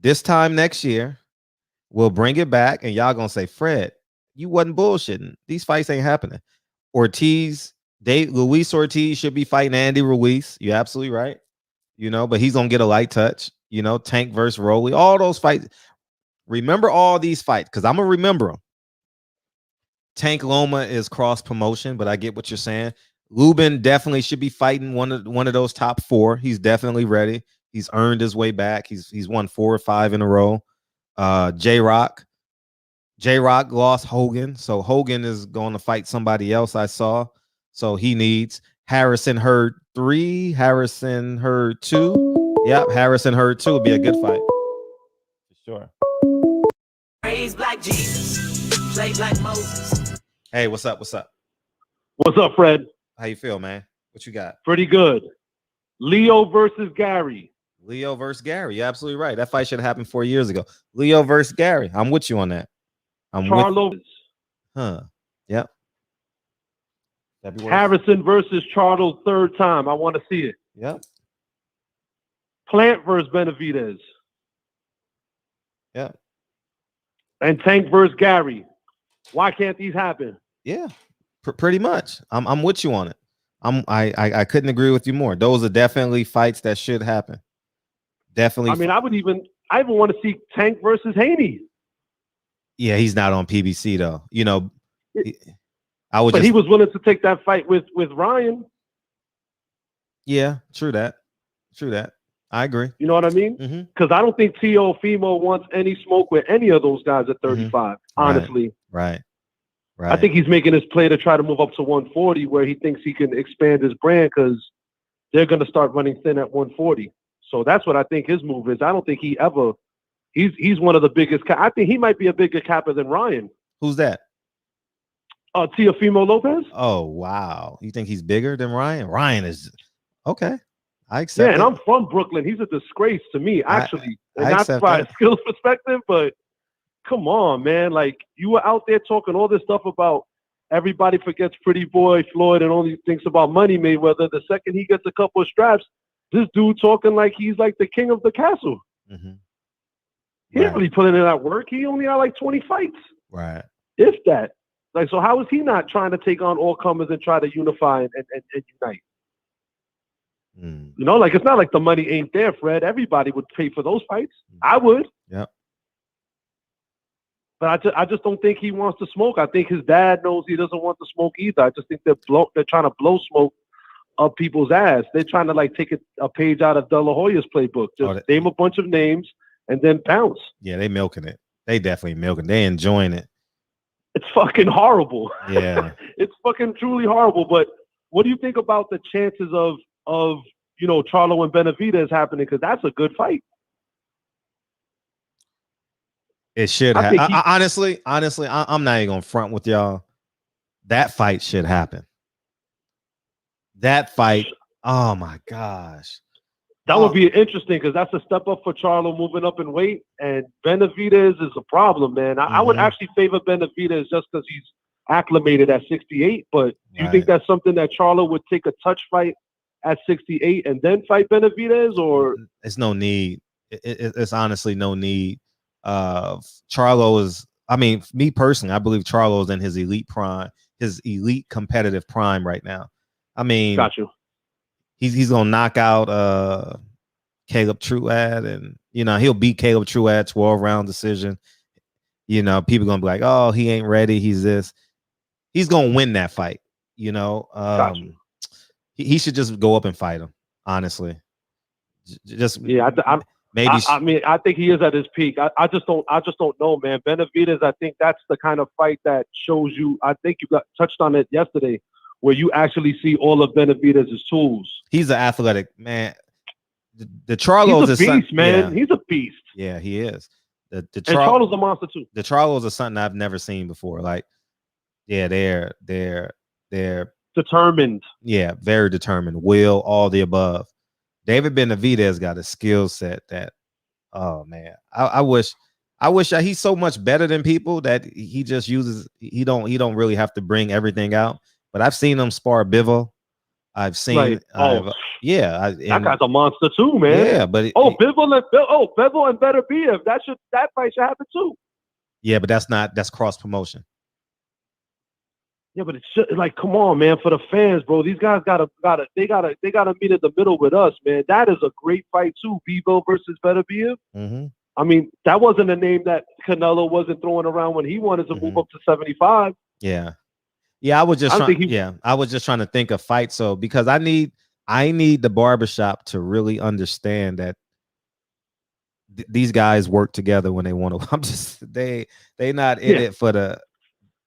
This time next year, we'll bring it back, and y'all gonna say, Fred, you wasn't bullshitting. These fights ain't happening. Ortiz, Luis Ortiz should be fighting Andy Ruiz. You're absolutely right. You know, but he's gonna get a light touch. You know, Tank versus Rolly, all those fights. Remember all these fights because I'm gonna remember them. Tank Loma is cross promotion, but I get what you're saying. Lubin definitely should be fighting one of those top 4. He's definitely ready. He's earned his way back. He's won 4 or 5 in a row. J-Rock lost Hogan, so Hogan is going to fight somebody else. I saw, so he needs Harrison Hurd 3, Harrison Hurd 2. Yep, Harrison Hurd 2 would be a good fight for sure. Raised like Jesus, played like Moses. Hey, what's up? What's up? What's up, Fred? How you feel, man? What you got? Pretty good. Leo versus Gary. Leo versus Gary. You're absolutely right. That fight should have happened 4 years ago. Leo versus Gary. I'm with you on that. Charlo. Yep. Harrison versus Charlo, 3rd time. I want to see it. Yep. Plant versus Benavidez. Yep. And Tank versus Gary. Why can't these happen? Yeah. Pretty much. I'm with you on it. I couldn't agree with you more. Those are definitely fights that should happen. Definitely. I mean, I even want to see Tank versus Haney. Yeah, he's not on PBC though. You know, he was willing to take that fight with Ryan. Yeah, true that. I agree. You know what I mean? Because I don't think Teofimo wants any smoke with any of those guys at 35. Honestly, right. I think he's making his play to try to move up to 140, where he thinks he can expand his brand because they're going to start running thin at 140. So that's what I think his move is. I don't think he's one of the biggest. I think he might be a bigger capper than Ryan. Who's that? Teofimo Lopez. Oh wow, you think he's bigger than Ryan? Ryan is okay. I accept. Yeah, and I'm from Brooklyn. He's a disgrace to me, actually, and not by a skills perspective, but come on, man. Like, you were out there talking all this stuff about everybody forgets Pretty Boy Floyd and only thinks about Money Mayweather. The second he gets a couple of straps, this dude talking like he's like the king of the castle. He didn't really put in that work. He only had like 20 fights. Right. If that. Like, so how is he not trying to take on all comers and try to unify and unite? You know, like, it's not like the money ain't there, Fred. Everybody would pay for those fights. I would. Yep. But I just don't think he wants to smoke. I think his dad knows he doesn't want to smoke either. I just think they're trying to blow smoke up people's ass. They're trying to like take a page out of De La Hoya's playbook. Just name a bunch of names and then pounce. Yeah, they milking it. They definitely milking. They enjoying it. It's fucking horrible. Yeah. It's fucking truly horrible. But what do you think about the chances of you know, Charlo and Benavidez happening? Because that's a good fight. It should happen. Honestly, I'm not even gonna front with y'all. That fight should happen. That fight, oh my gosh. That would be interesting because that's a step up for Charlo moving up in weight, and Benavidez is a problem, man. I would actually favor Benavidez just because he's acclimated at 68. But do you think that's something that Charlo would take a touch fight at 68 and then fight Benavidez, or it's no need? It's honestly no need. Charlo is, I mean, me personally, I believe Charlo is in his elite prime, his elite competitive prime right now. I mean, got you. He's gonna knock out Caleb Truad, and you know he'll beat Caleb Truad 12-round decision. You know, people gonna be like, "Oh, he ain't ready. He's this." He's gonna win that fight. You know, he should just go up and fight him. Honestly, just maybe. I mean, I think he is at his peak. I just don't know, man. Benavidez, I think that's the kind of fight that shows you. I think you touched on it yesterday, where you actually see all of Benavidez's tools. He's an athletic man. The Charlo's a beast, man. Yeah. He's a beast. Yeah, he is. And Charlo's a monster too. The Charlos are something I've never seen before. Like, yeah, they're determined. Yeah, very determined. Will, all the above. David Benavidez got a skill set that, oh man, I wish he's so much better than people that he just uses. He don't really have to bring everything out. But I've seen him spar Bivol. I've seen, that guy's a monster too, man. Yeah, but Bivol and Better Biev. That fight should happen too. Yeah, but that's cross promotion. Yeah, but it's just, like, come on, man, for the fans, bro. These guys gotta meet in the middle with us, man. That is a great fight too. Bivol versus Beterbiev. Mm-hmm. I mean, that wasn't a name that Canelo wasn't throwing around when he wanted to move up to 75. Yeah. I was just trying to think of fights. So because I need the barbershop to really understand that these guys work together when they want to. I'm just they not in it for the.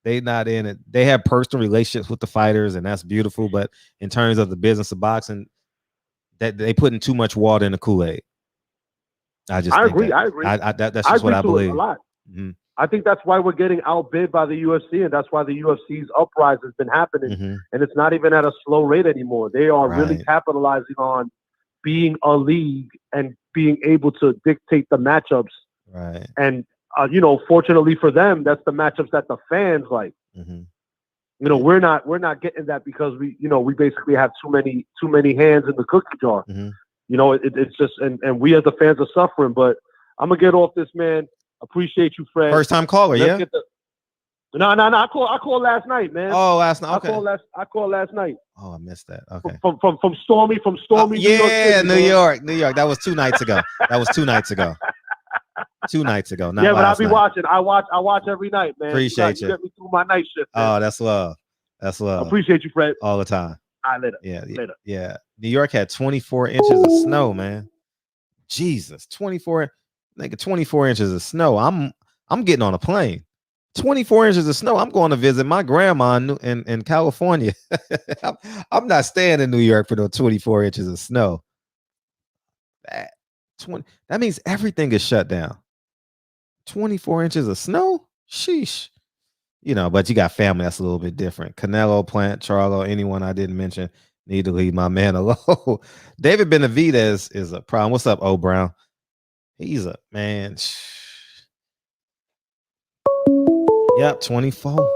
They not in it. They have personal relationships with the fighters, and that's beautiful. But in terms of the business of boxing, that they putting too much water in the Kool-Aid. I agree. That's just what I believe. A lot. Mm-hmm. I think that's why we're getting outbid by the UFC, and that's why the UFC's uprise has been happening. Mm-hmm. And it's not even at a slow rate anymore. They are really capitalizing on being a league and being able to dictate the matchups. Right. And fortunately for them, that's the matchups that the fans like. Mm-hmm. We're not getting that because we basically have too many hands in the cookie jar. Mm-hmm. It's just and we as the fans are suffering. But I'm gonna get off this, man. Appreciate you, Fred. First time caller, No. I called last night, man. Oh, last night. Okay. I called last night. Oh, I missed that. Okay. From Stormy. Yeah, New York. That was 2 nights ago. 2 nights ago. Not but I'll be night. watching. I watch every night, man. Appreciate you. Get me through my night shift. Man. Oh, that's love. Appreciate you, Fred. All the time. All right, later. Yeah. Later. Yeah. New York had 24 inches of snow, man. Jesus, 24 inches of snow. I'm getting on a plane. 24 inches of snow. I'm going to visit my grandma in California. I'm not staying in New York for those 24 inches of snow. That means everything is shut down. 24 inches of snow? Sheesh. But you got family that's a little bit different. Canelo, Plant, Charlo, anyone I didn't mention, need to leave my man alone. David Benavidez is a problem. What's up, O Brown? He's a man. Yep, 24.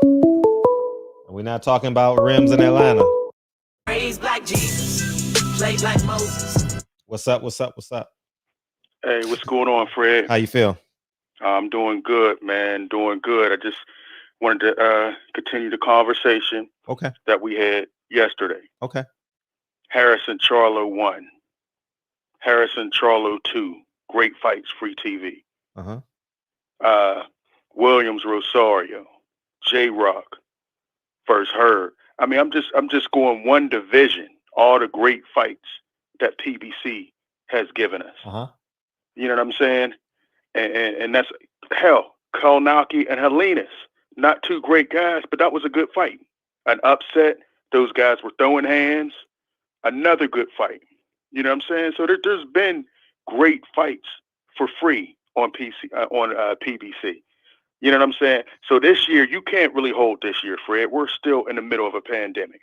We're not talking about rims in Atlanta. Praise Black Jesus. Play Black Moses. What's up? Hey, what's going on, Fred? How you feel? I'm doing good, man. Doing good. I just wanted to continue the conversation that we had yesterday. Okay. Harrison Charlo 1. Harrison Charlo 2. Great fights, free TV. Williams Rosario. J-Rock versus Hurd. I mean, I'm just going one division. All the great fights that PBC has given us. You know what I'm saying? And that's hell. Kolnacki and Helenas. Not two great guys, but that was a good fight. An upset. Those guys were throwing hands. Another good fight. You know what I'm saying? So there's been great fights for free on PBC. You know what I'm saying? So this year, you can't really hold this year, Fred. We're still in the middle of a pandemic.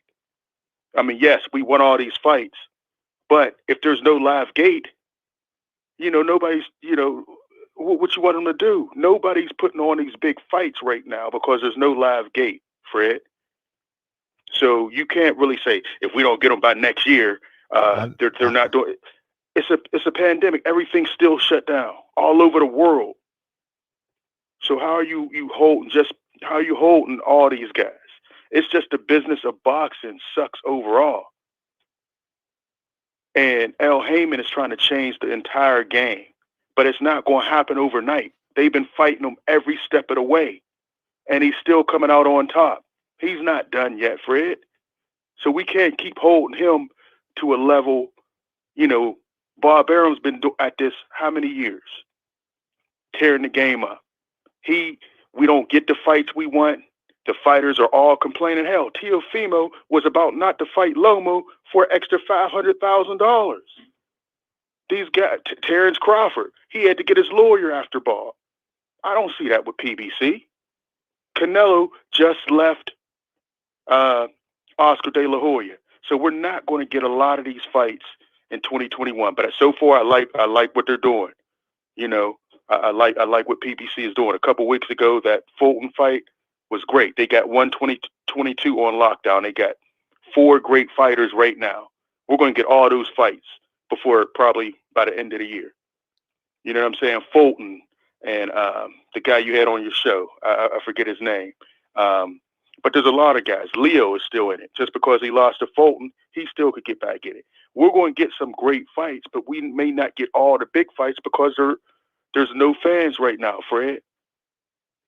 I mean, yes, we won all these fights, but if there's no live gate, nobody's, what you want them to do? Nobody's putting on these big fights right now because there's no live gate, Fred. So you can't really say if we don't get them by next year, they're not doing it. It's a pandemic. Everything's still shut down all over the world. So how are you holding all these guys? It's just the business of boxing sucks overall. And Haymon is trying to change the entire game, but it's not going to happen overnight. They've been fighting him every step of the way, and he's still coming out on top. He's not done yet, Fred. So we can't keep holding him to a level, Bob Arum's been at this how many years? Tearing the game up. We don't get the fights we want. The fighters are all complaining. Hell, Teofimo was about not to fight Lomo for an extra $500,000. These guys, Terrence Crawford, he had to get his lawyer after Bob. I don't see that with PBC. Canelo just left Oscar De La Hoya. So we're not going to get a lot of these fights in 2021. But so far, I like what they're doing. I like what PBC is doing. A couple weeks ago, that Fulton fight was great. They got 122 on lockdown. They got 4 great fighters right now. We're going to get all those fights before probably by the end of the year. You know what I'm saying? Fulton and the guy you had on your show, I forget his name. But there's a lot of guys. Leo is still in it. Just because he lost to Fulton, he still could get back in it. We're going to get some great fights, but we may not get all the big fights because there's no fans right now, Fred.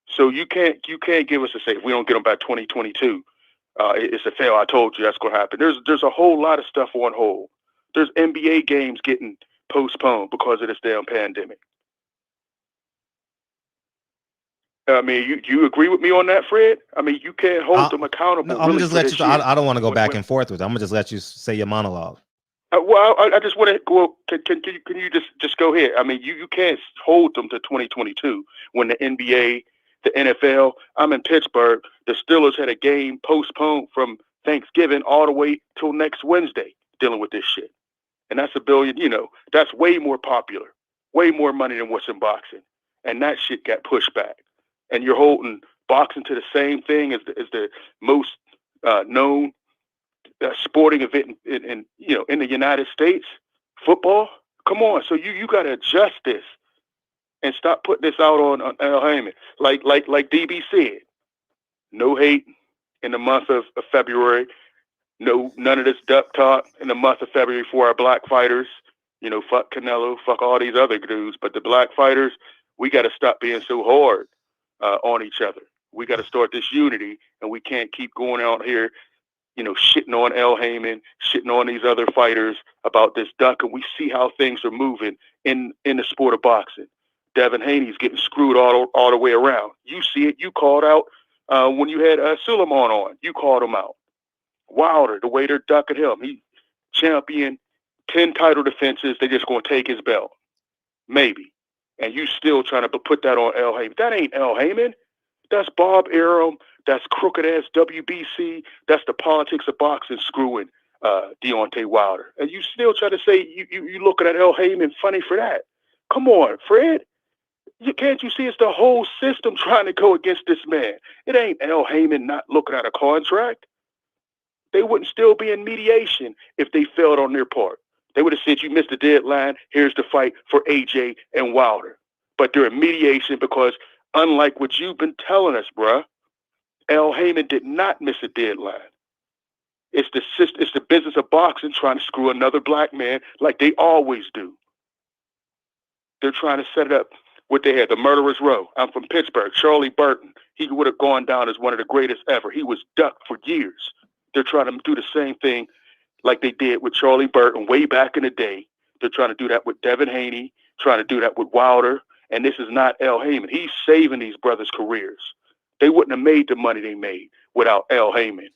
So you can't give us a say if we don't get them by 2022. It's a fail. I told you that's going to happen. There's a whole lot of stuff on hold. There's NBA games getting postponed because of this damn pandemic. I mean, you agree with me on that, Fred? I mean, you can't hold them accountable. No, I'm gonna just let you. I don't want to go back and forth with it. I'm gonna just let you say your monologue. Well, I just want to go. Can you just go ahead? I mean, you can't hold them to 2022 when the NBA, the NFL. I'm in Pittsburgh. The Steelers had a game postponed from Thanksgiving all the way till next Wednesday, dealing with this shit. And that's $1 billion. You know, that's way more popular, way more money than what's in boxing. And that shit got pushed back. And you're holding boxing to the same thing as the most known sporting event in the United States, football. Come on, so you got to adjust this and stop putting this out on Al Haymon. Like DB said, no hate in the month of February. None of this duck talk in the month of February for our black fighters. You know, fuck Canelo, fuck all these other dudes, but the black fighters, we got to stop being so hard on each other. We got to start this unity, and we can't keep going out here, you know, shitting on Al Haymon, shitting on these other fighters about this duck, and we see how things are moving in the sport of boxing. Devin Haney's getting screwed all the way around. You see it. You called out when you had Suleiman on. You called him out. Wilder, the way they're ducking him. He champion 10 title defenses. They're just going to take his belt. Maybe. And you still trying to put that on Al Haymon. That ain't Al Haymon. That's Bob Arum. That's crooked-ass WBC. That's the politics of boxing screwing Deontay Wilder. And you still try to say you looking at Al Haymon funny for that. Come on, Fred. Can't you see it's the whole system trying to go against this man? It ain't Al Haymon not looking at a contract. They wouldn't still be in mediation if they failed on their part. They would have said, you missed the deadline. Here's the fight for AJ and Wilder. But they're in mediation because, unlike what you've been telling us, bruh, Al Haymon did not miss a deadline. It's the business of boxing trying to screw another black man like they always do. They're trying to set it up what they had, the murderer's row. I'm from Pittsburgh. Charlie Burton, he would have gone down as one of the greatest ever. He was ducked for years. They're trying to do the same thing like they did with Charlie Burton way back in the day. They're trying to do that with Devin Haney, trying to do that with Wilder. And this is not Al Haymon. He's saving these brothers' careers. They wouldn't have made the money they made without Al Haymon.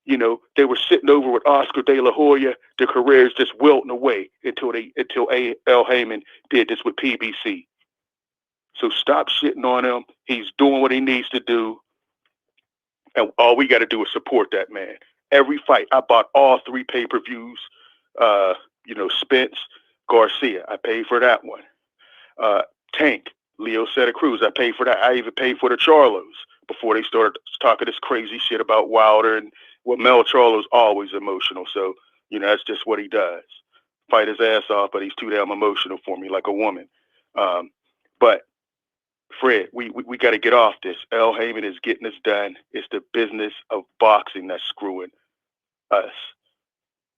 You know, they were sitting over with Oscar De La Hoya. Their careers just wilting away until Al Haymon did this with PBC. So stop shitting on him. He's doing what he needs to do. And all we got to do is support that man. Every fight, I bought all 3 pay-per-views. Spence, Garcia, I paid for that one. Tank, Leo Santa Cruz, I paid for that. I even paid for the Charlos before they started talking this crazy shit about Wilder. And Mel Charlo's always emotional. So, that's just what he does. Fight his ass off, but he's too damn emotional for me, like a woman. But Fred, we got to get off this. Al Haymon is getting this done. It's the business of boxing that's screwing us.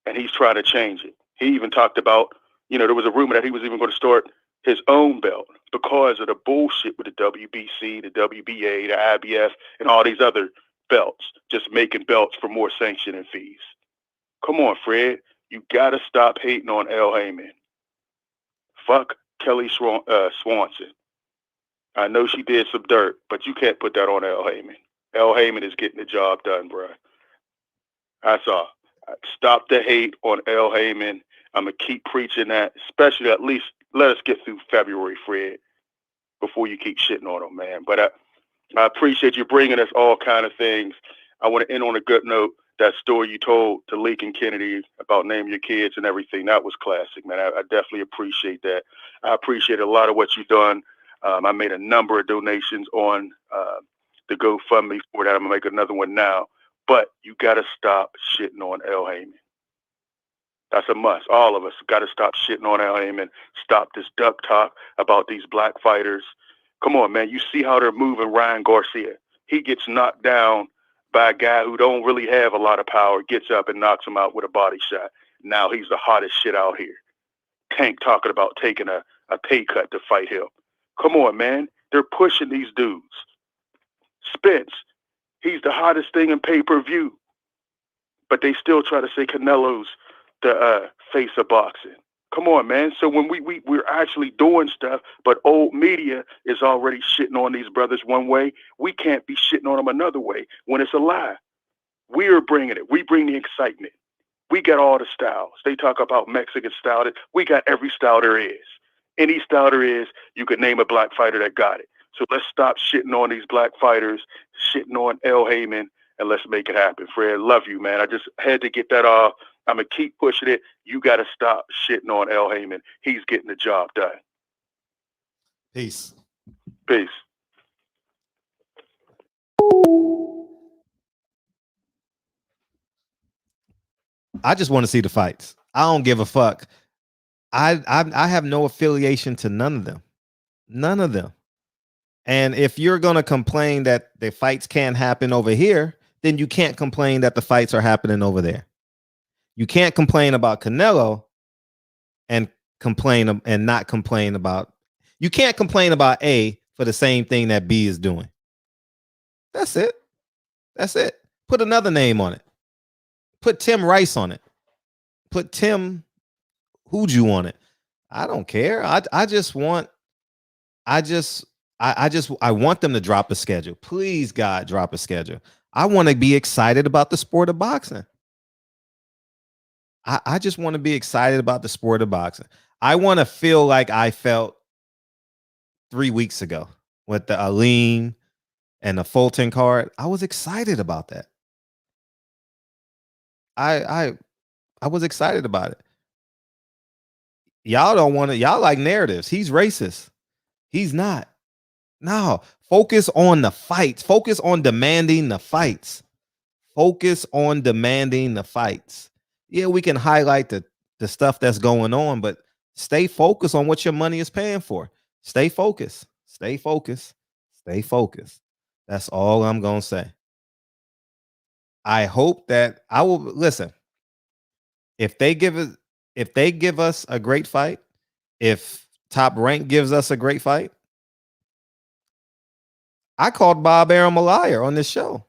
And he's trying to change it. He even talked about, there was a rumor that he was even going to start his own belt because of the bullshit with the WBC, the WBA, the IBF, and all these other belts, just making belts for more sanctioning fees. Come on, Fred. You got to stop hating on Al Haymon. Fuck Kelly Swanson. I know she did some dirt, but you can't put that on Al Haymon. Al Haymon is getting the job done, bro. That's all. Stop the hate on Al Haymon. I'm going to keep preaching that, especially at least let us get through February, Fred, before you keep shitting on him, man. But I appreciate you bringing us all kind of things. I want to end on a good note. That story you told to Leak and Kennedy about naming your kids and everything, that was classic, man. I definitely appreciate that. I appreciate a lot of what you've done. I made a number of donations on the GoFundMe for that. I'm going to make another one now. But you got to stop shitting on Al Haymon. That's a must. All of us got to stop shitting on Al Haymon. Stop this duck talk about these black fighters. Come on, man. You see how they're moving Ryan Garcia. He gets knocked down by a guy who don't really have a lot of power, gets up and knocks him out with a body shot. Now he's the hottest shit out here. Tank talking about taking a pay cut to fight him. Come on, man. They're pushing these dudes. Spence, he's the hottest thing in pay-per-view. But they still try to say Canelo's the face of boxing. Come on, man. So when we're actually doing stuff, but old media is already shitting on these brothers one way, we can't be shitting on them another way when it's a lie. We're bringing it. We bring the excitement. We got all the styles. They talk about Mexican style. We got every style there is. Any style there is, you could name a black fighter that got it. So let's stop shitting on these black fighters, shitting on Haymon, and let's make it happen. Fred, love you, man. I just had to get that off. I'm going to keep pushing it. You got to stop shitting on Haymon. He's getting the job done. Peace. Peace. I just want to see the fights. I don't give a fuck. I have no affiliation to none of them. None of them. And if you're going to complain that the fights can't happen over here, then you can't complain that the fights are happening over there. You can't complain about Canelo and complain and not complain about. You can't complain about A for the same thing that B is doing. That's it. That's it. Put another name on it. Put Tim Rice on it. Put Tim Huju on it. I don't care. I want them to drop a schedule. Please, God, drop a schedule. I want to be excited about the sport of boxing. I just want to be excited about the sport of boxing. I want to feel like I felt 3 weeks ago with the Aleem and the Fulton card. I was excited about that. I was excited about it. Y'all don't want to. Y'all like narratives. He's racist. He's not. No, focus on the fights. Focus on demanding the fights. Focus on demanding the fights. Yeah, we can highlight the stuff that's going on, but stay focused on what your money is paying for. Stay focused. Stay focused. Stay focused. That's all I'm going to say. I hope that I will listen. If they give us a great fight, if Top Rank gives us a great fight, I called Bob Arum a liar on this show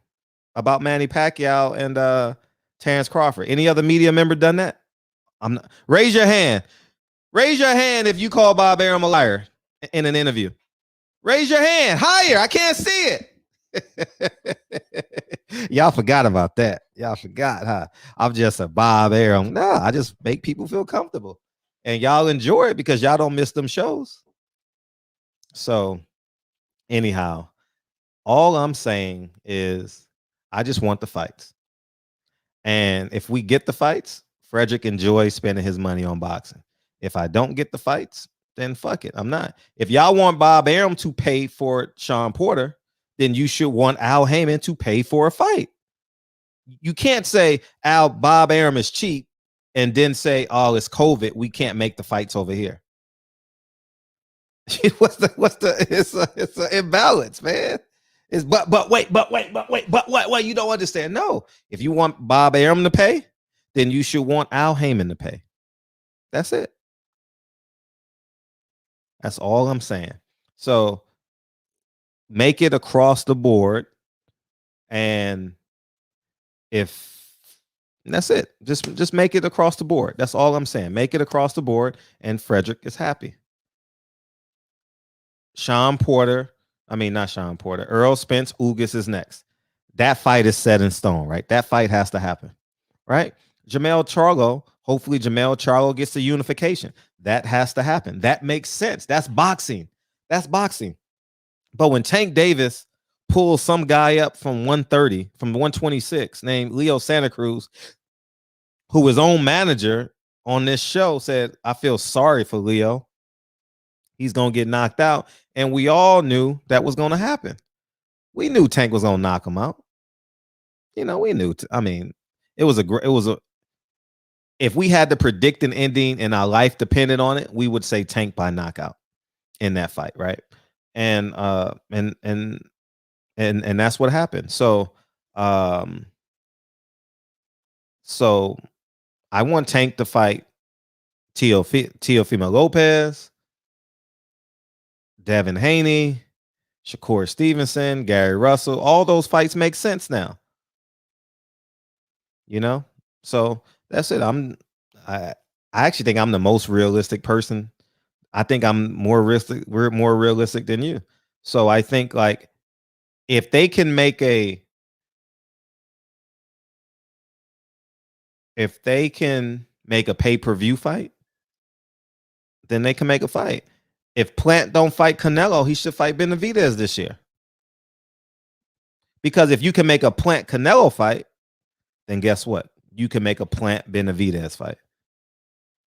about Manny Pacquiao and Terrence Crawford. Any other media member done that? I'm not. Raise your hand. Raise your hand if you call Bob Arum a liar in an interview. Raise your hand higher. I can't see it. Y'all forgot about that. Y'all forgot, huh? I'm just a Bob Arum. No, I just make people feel comfortable. And y'all enjoy it because y'all don't miss them shows. So, anyhow, all I'm saying is I just want the fights. And if we get the fights, Frederic enjoys spending his money on boxing. If I don't get the fights, then fuck it. I'm not. If y'all want Bob Arum to pay for Sean Porter, then you should want Al Haymon to pay for a fight. You can't say Bob Arum is cheap and then say, oh, it's COVID. We can't make the fights over here. It's an imbalance, man. But wait, you don't understand. No, if you want Bob Arum to pay, then you should want Al Haymon to pay. That's it. That's all I'm saying. So make it across the board. And that's it. Just make it across the board. That's all I'm saying. Make it across the board, and Frederic is happy. Not Sean Porter. Earl Spence Ugas is next. That fight is set in stone, right? That fight has to happen, right? Jamel Charlo. Hopefully Jamel Charlo gets the unification. That has to happen. That makes sense. That's boxing. That's boxing. But when Tank Davis pulls some guy up from 130, from 126, named Leo Santa Cruz, who his own manager on this show said, I feel sorry for Leo. He's going to get knocked out. And we all knew that was going to happen. We knew Tank was going to knock him out. We knew. If we had to predict an ending and our life depended on it, we would say Tank by knockout in that fight, right? And that's what happened. So So I want Tank to fight Teofimo Lopez, Devin Haney, Shakur Stevenson, Gary Russell. All those fights make sense now. You know? So that's it. I actually think I'm the most realistic person. I think I'm more realistic. We're more realistic than you. So I think like if they can make a pay-per-view fight, then they can make a fight. If Plant don't fight Canelo, he should fight Benavidez this year. Because if you can make a Plant Canelo fight, then guess what? You can make a Plant Benavidez fight.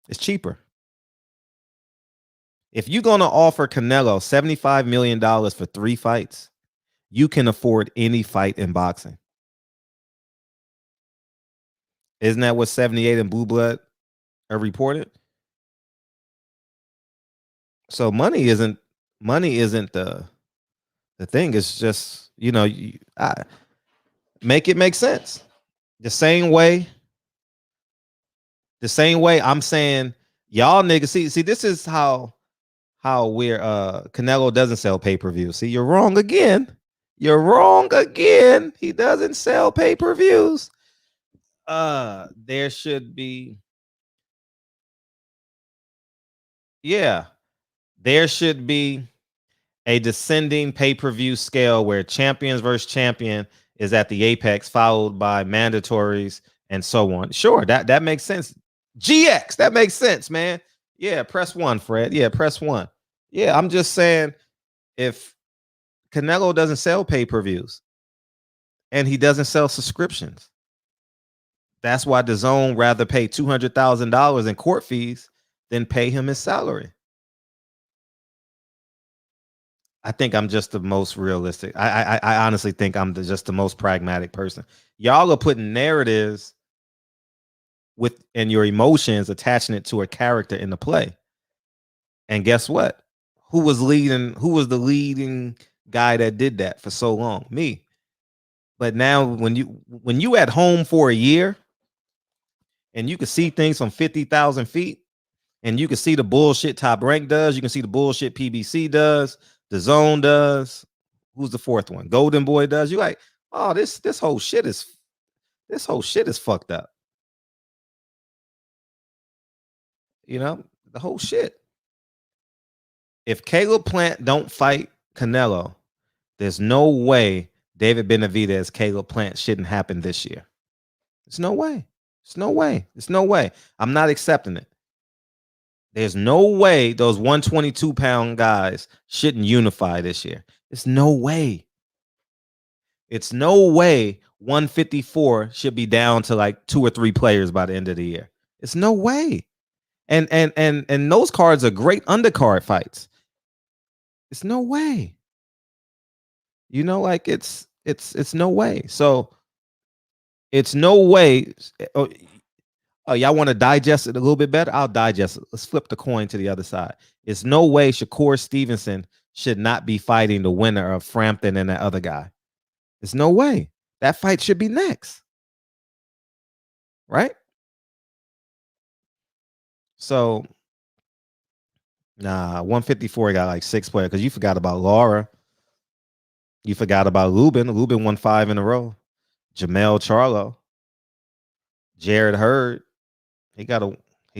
It's cheaper. If you're going to offer Canelo $75 million for 3 fights, you can afford any fight in boxing. Isn't that what 78 and Blue Blood are reported? So money isn't the thing. It's just, make it make sense. The same way I'm saying y'all niggas see this is how we're Canelo doesn't sell pay-per-view. See, you're wrong again. He doesn't sell pay-per-views. There should be a descending pay-per-view scale where champions versus champion is at the apex, followed by mandatories and so on. Sure, that makes sense. GX, that makes sense, man. Yeah, press 1, Fred. Yeah, press 1. Yeah, I'm just saying if Canelo doesn't sell pay-per-views and he doesn't sell subscriptions, that's why DAZN rather pay $200,000 in court fees than pay him his salary. I think I'm just the most realistic. I honestly think I'm just the most pragmatic person. Y'all are putting narratives and your emotions, attaching it to a character in the play. And guess what? Who was the leading guy that did that for so long? Me. But now when you at home for a year and you can see things from 50,000 feet and you can see the bullshit Top Rank does, you can see the bullshit PBC does, DAZN does, who's the 4th one? Golden Boy does. You're like, oh, this whole shit is fucked up. The whole shit. If Caleb Plant don't fight Canelo, there's no way David Benavidez, Caleb Plant shouldn't happen this year. There's no way. I'm not accepting it. There's no way those 122-pound guys shouldn't unify this year. It's no way. 154 should be down to like 2 or 3 players by the end of the year. It's no way. And those cards are great undercard fights. It's no way. It's no way. So it's no way. Oh, y'all want to digest it a little bit better? I'll digest it. Let's flip the coin to the other side. It's no way Shakur Stevenson should not be fighting the winner of Frampton and that other guy. There's no way. That fight should be next. Right? So, 154 got like 6 players because you forgot about Laura. You forgot about Lubin. Lubin won 5 in a row. Jamel Charlo. Jared Hurd. He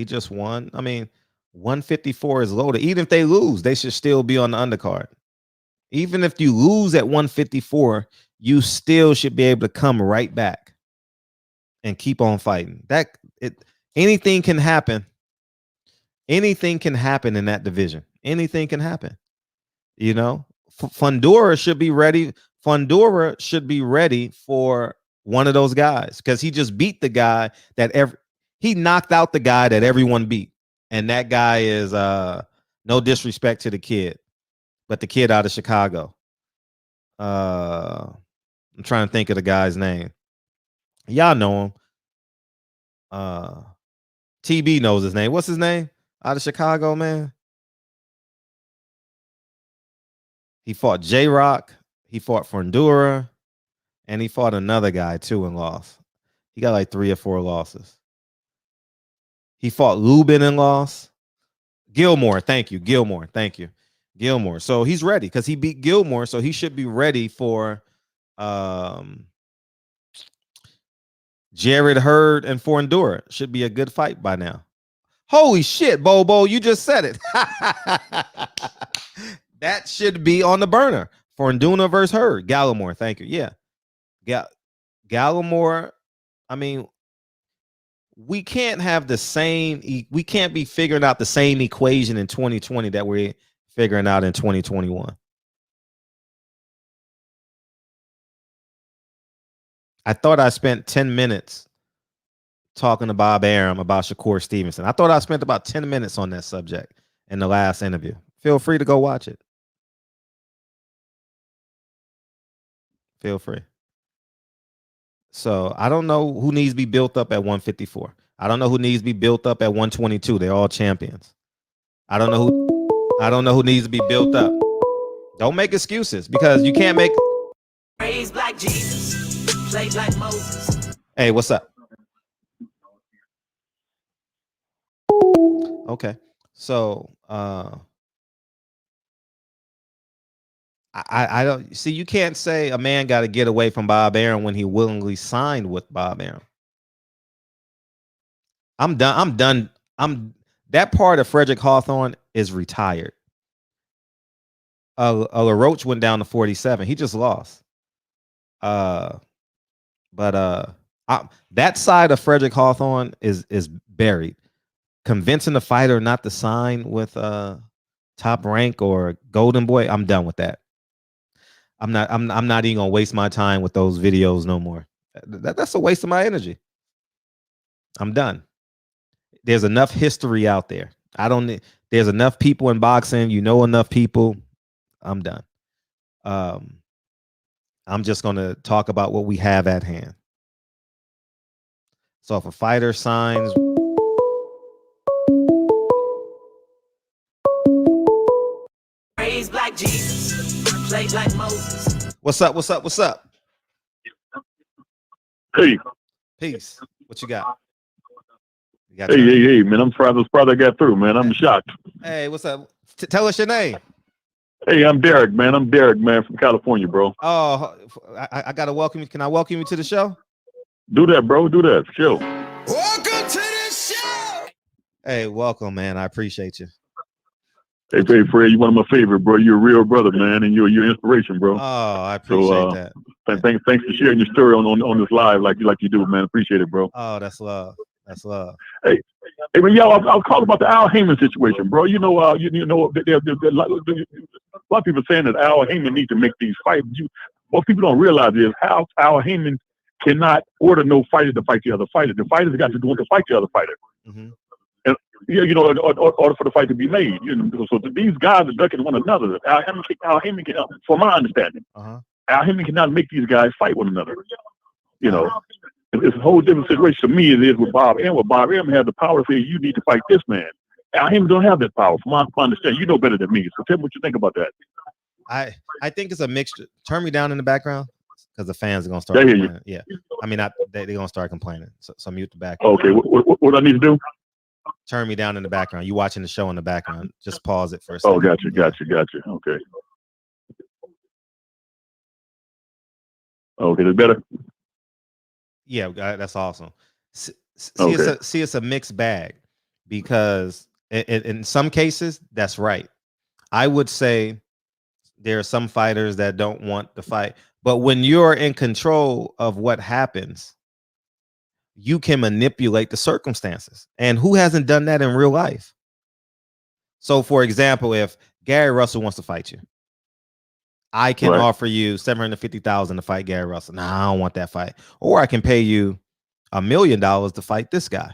just won. I mean, 154 is loaded. Even if they lose, they should still be on the undercard. Even if you lose at 154, you still should be able to come right back and keep on fighting. Anything can happen. Anything can happen in that division. Anything can happen. Fundora should be ready. Fundora should be ready for one of those guys because he just beat the guy he knocked out the guy that everyone beat. And that guy is no disrespect to the kid, but the kid out of Chicago. I'm trying to think of the guy's name. Y'all know him. TB knows his name. What's his name? Out of Chicago, man. He fought J-Rock. He fought Fundora. And he fought another guy too and lost. He got like 3 or 4 losses. He fought Lubin and lost. Gilmore, thank you. Gilmore, thank you. Gilmore. So he's ready because he beat Gilmore, so he should be ready for Jared Hurd and for Endura. Should be a good fight by now. Holy shit, Bobo, you just said it. That should be on the burner for Enduna versus Hurd. Gallimore, thank you. Yeah. Gallimore, I mean, we can't have the same, we can't be figuring out the same equation in 2020 that we're figuring out in 2021. I thought I spent 10 minutes talking to Bob Arum about Shakur Stevenson. I thought I spent about 10 minutes on that subject in the last interview. Feel free to go watch it. Feel free. So I don't know who needs to be built up at 154. I don't know who needs to be built up at 122. They're all champions. I don't know who needs to be built up. Don't make excuses because you can't make. Raised like Jesus, played like Moses. Hey, what's up? Okay, so I don't see. You can't say a man got to get away from Bob Arum when he willingly signed with Bob Arum. I'm done. That part of Frederic Hawthorne is retired. LaRoche went down to 47. He just lost. But that side of Frederic Hawthorne is buried. Convincing the fighter not to sign with Top Rank or Golden Boy, I'm done with that. I'm not even gonna waste my time with those videos no more. That's a waste of my energy. I'm done. There's enough history out there. There's enough people in boxing. You know enough people. I'm done. I'm just gonna talk about what we have at hand. So if a fighter signs. Raised like Jesus, played like Moses. What's up? Hey. Peace. What you got? Hey, man. I'm surprised I got through, man. I'm shocked. Hey, what's up? Tell us your name. Hey, I'm Derek, man. I'm Derek, man, from California, bro. Oh, I gotta welcome you. Can I welcome you to the show? Do that, bro. Do that. Sure. Welcome to the show. Hey, welcome, man. I appreciate you. Hey, Fred, you're one of my favorite, bro. You're a real brother, man, and you're inspiration, bro. Oh, I appreciate that. Thanks for sharing your story on this live like you do, man. Appreciate it, bro. Oh, that's love. That's love. Hey, man, y'all, I was calling about the Al Haymon situation, bro. You know, a lot of people saying that Al Haymon needs to make these fights. What people don't realize is how Al Haymon cannot order no fighter to fight the other fighter. The fighters got to do it to fight the other fighter. Mm-hmm. And in order for the fight to be made, so these guys are ducking one another. Al Haymon can, from my understanding, Al Haymon cannot make these guys fight one another. It's a whole different situation to me it is with Bob Arum. With Bob Arum has the power to say you need to fight this man. Al Haymon don't have that power. From my understanding, you know better than me. So tell me what you think about that. I think it's a mixture. Turn me down in the background because the fans are gonna start. Complaining. Yeah, I mean, they're gonna start complaining. So mute the background. Okay, what I need to do? Turn me down in the background. You watching the show in the background? Just pause it for a second. Oh, gotcha. Okay. Okay, that's better. Yeah, that's awesome. See, okay. It's a mixed bag because in some cases that's right. I would say there are some fighters that don't want to fight, but when you're in control of what happens, you can manipulate the circumstances. And who hasn't done that in real life? So, for example, if Gary Russell wants to fight you, I can offer you $750,000 to fight Gary Russell. Nah, I don't want that fight. Or I can pay you $1 million to fight this guy.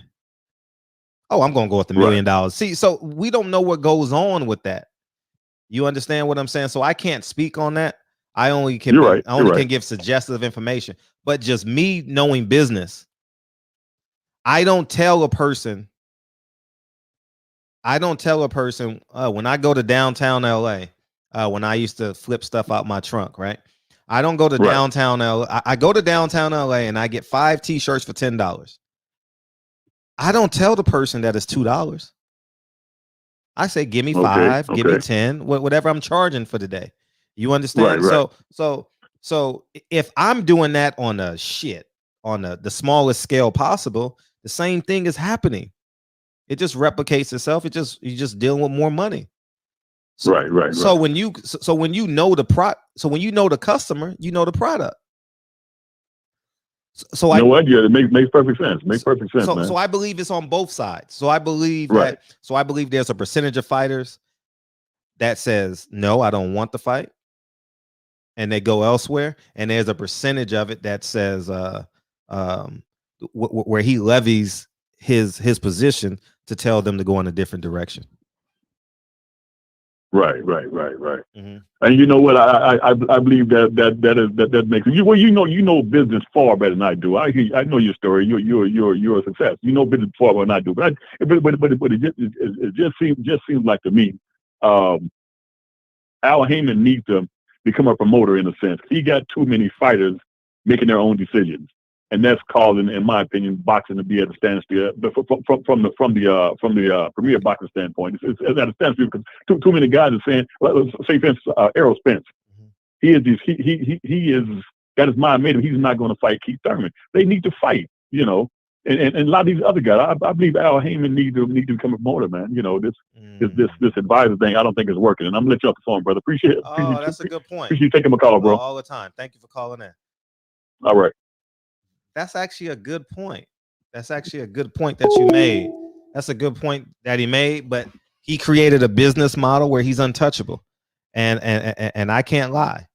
Oh, I'm gonna go with $1 million. See, so we don't know what goes on with that. You understand what I'm saying? So I can't speak on that. I only can can give suggestive information. But just me knowing business, I don't tell a person when I go to downtown LA, when I used to flip stuff out my trunk, right? I don't go to Right. downtown LA. I go to downtown LA and I get 5 t-shirts for $10. I don't tell the person that it's $2. I say, give me 5, give me 10, whatever I'm charging for the day. You understand? Right. So if I'm doing that on the smallest scale possible, the same thing is happening. It just replicates itself. You're just dealing with more money. So, Right. So when you know the customer, you know the product. So you know what? Yeah, it makes perfect sense. Makes perfect sense, man. So I believe it's on both sides. So I believe Right. I believe there's a percentage of fighters that says, no, I don't want the fight, and they go elsewhere. And there's a percentage of it that says where he levies his position to tell them to go in a different direction. Right. Mm-hmm. And you know what? I believe that makes you well. You know business far better than I do. I know your story. You're a success. You know business far better than I do. But it just seems like to me, Al Haymon needs to become a promoter in a sense. He got too many fighters making their own decisions, and that's causing, in my opinion, boxing to be at a standstill. But from the premier boxing standpoint, it's at a standstill because too many guys are saying, say for instance, Errol Spence, he is got his mind made up. He's not going to fight Keith Thurman. They need to fight, you know. And a lot of these other guys, I believe Al Haymon need to become a promoter, man. You know, this advisor thing, I don't think is working. And I'm gonna let you off the phone, brother. Appreciate it. Oh, that's a good point. Appreciate you taking my call, bro. All the time. Thank you for calling in. All right. That's actually a good point. That's actually a good point that you made. That's a good point that he made, but he created a business model where he's untouchable. And I can't lie.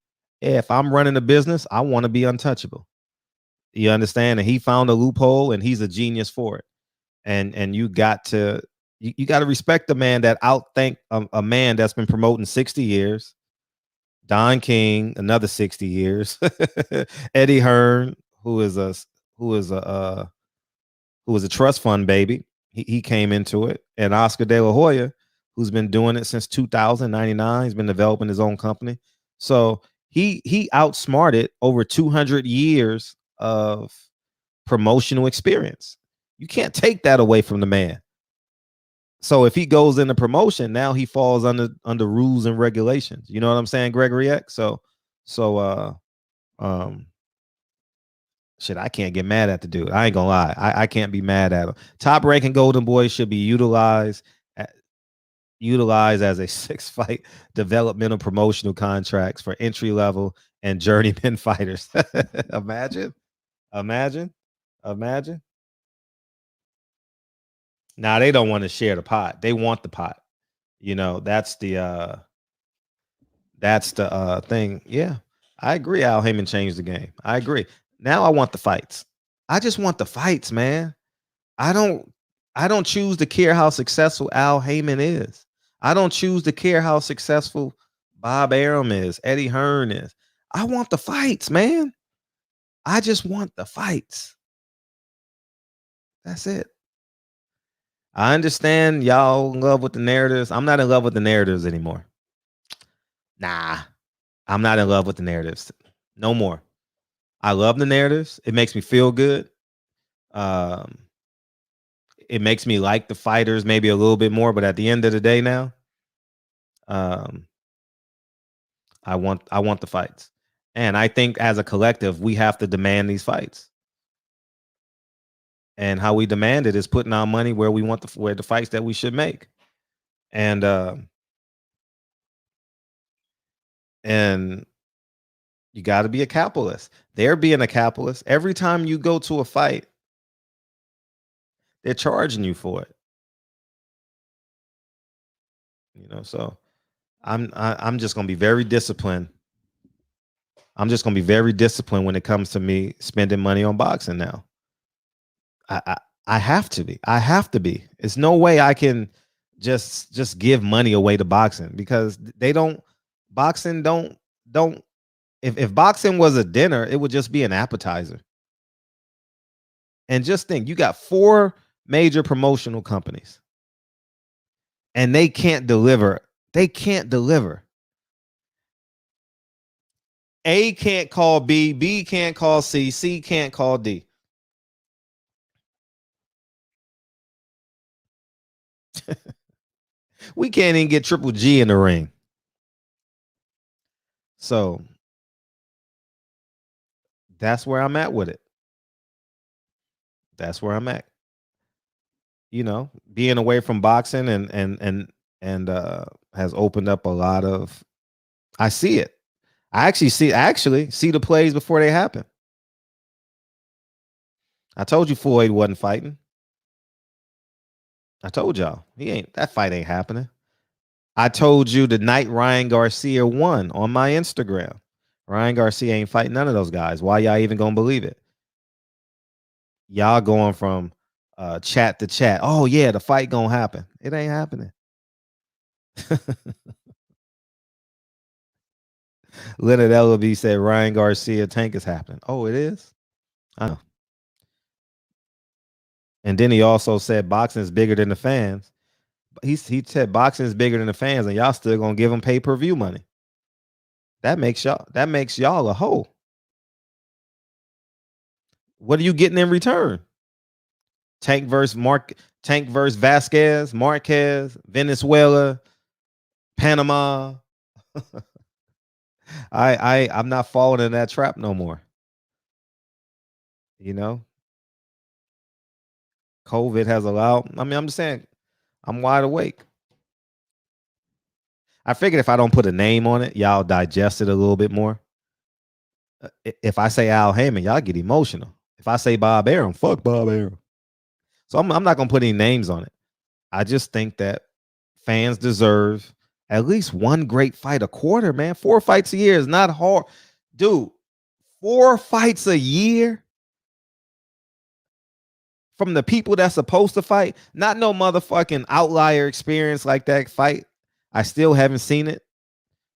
If I'm running a business, I want to be untouchable. You understand? And he found a loophole, and he's a genius for it. And you got to respect the man that outthink a man that's been promoting 60 years. Don King, another 60 years. Eddie Hearn, who is a trust fund baby. He came into it. And Oscar De La Hoya, who's been doing it since 2099. He's been developing his own company. So he outsmarted over 200 years of promotional experience. You can't take that away from the man. So if he goes into promotion, now he falls under rules and regulations. You know what I'm saying, Gregory X? So shit, I can't get mad at the dude. I ain't gonna lie. I can't be mad at him. Top ranking Golden Boy should be utilized as a 6-fight developmental promotional contracts for entry level and journeyman fighters. Imagine. Now they don't want to share the pot. They want the pot. You know, that's the thing. Yeah, I agree. Al Haymon changed the game. I agree. Now I want the fights. I just want the fights, man. I don't choose to care how successful Al Haymon is. I don't choose to care how successful Bob Arum is, Eddie Hearn is. I want the fights, man. I just want the fights. That's it. I understand y'all in love with the narratives. I'm not in love with the narratives anymore. Nah, I'm not in love with the narratives. No more. I love the narratives. It makes me feel good. It makes me like the fighters maybe a little bit more, but at the end of the day now, I want the fights. And I think as a collective, we have to demand these fights. And how we demand it is putting our money where we want where the fights that we should make. And you got to be a capitalist. They're being a capitalist. Every time you go to a fight, they're charging you for it. You know, so I'm just gonna be very disciplined. I'm just gonna be very disciplined when it comes to me spending money on boxing now. I have to be. I have to be. It's no way I can just give money away to boxing, because boxing don't if boxing was a dinner, it would just be an appetizer. And just think, you got 4 major promotional companies and they can't deliver. They can't deliver. A can't call B, B can't call C, C can't call D. We can't even get Triple G in the ring. So that's where I'm at with it. That's where I'm at. You know, being away from boxing and has opened up a lot of. I see it. I actually see the plays before they happen. I told you Floyd wasn't fighting. I told y'all that fight ain't happening. I told you the night Ryan Garcia won on my Instagram. Ryan Garcia ain't fighting none of those guys. Why y'all even gonna believe it? Y'all going from chat to chat. Oh yeah, the fight gonna happen. It ain't happening. Leonard Ellaby said Ryan Garcia Tank is happening. Oh, it is? I know. And then he also said boxing is bigger than the fans. He said boxing is bigger than the fans, and y'all still gonna give him pay-per-view money. That makes y'all a hoe. What are you getting in return? Tank versus Vasquez, Marquez, Venezuela, Panama. I'm not falling in that trap no more. You know, COVID has allowed. I mean, I'm just saying, I'm wide awake. I figured if I don't put a name on it, y'all digest it a little bit more. If I say Al Haymon, y'all get emotional. If I say Bob Arum, fuck Bob Arum. So I'm not gonna put any names on it. I just think that fans deserve at least one great fight a quarter, man. 4 fights a year is not hard. Dude, 4 fights a year from the people that's supposed to fight. Not no motherfucking outlier experience like that fight. I still haven't seen it.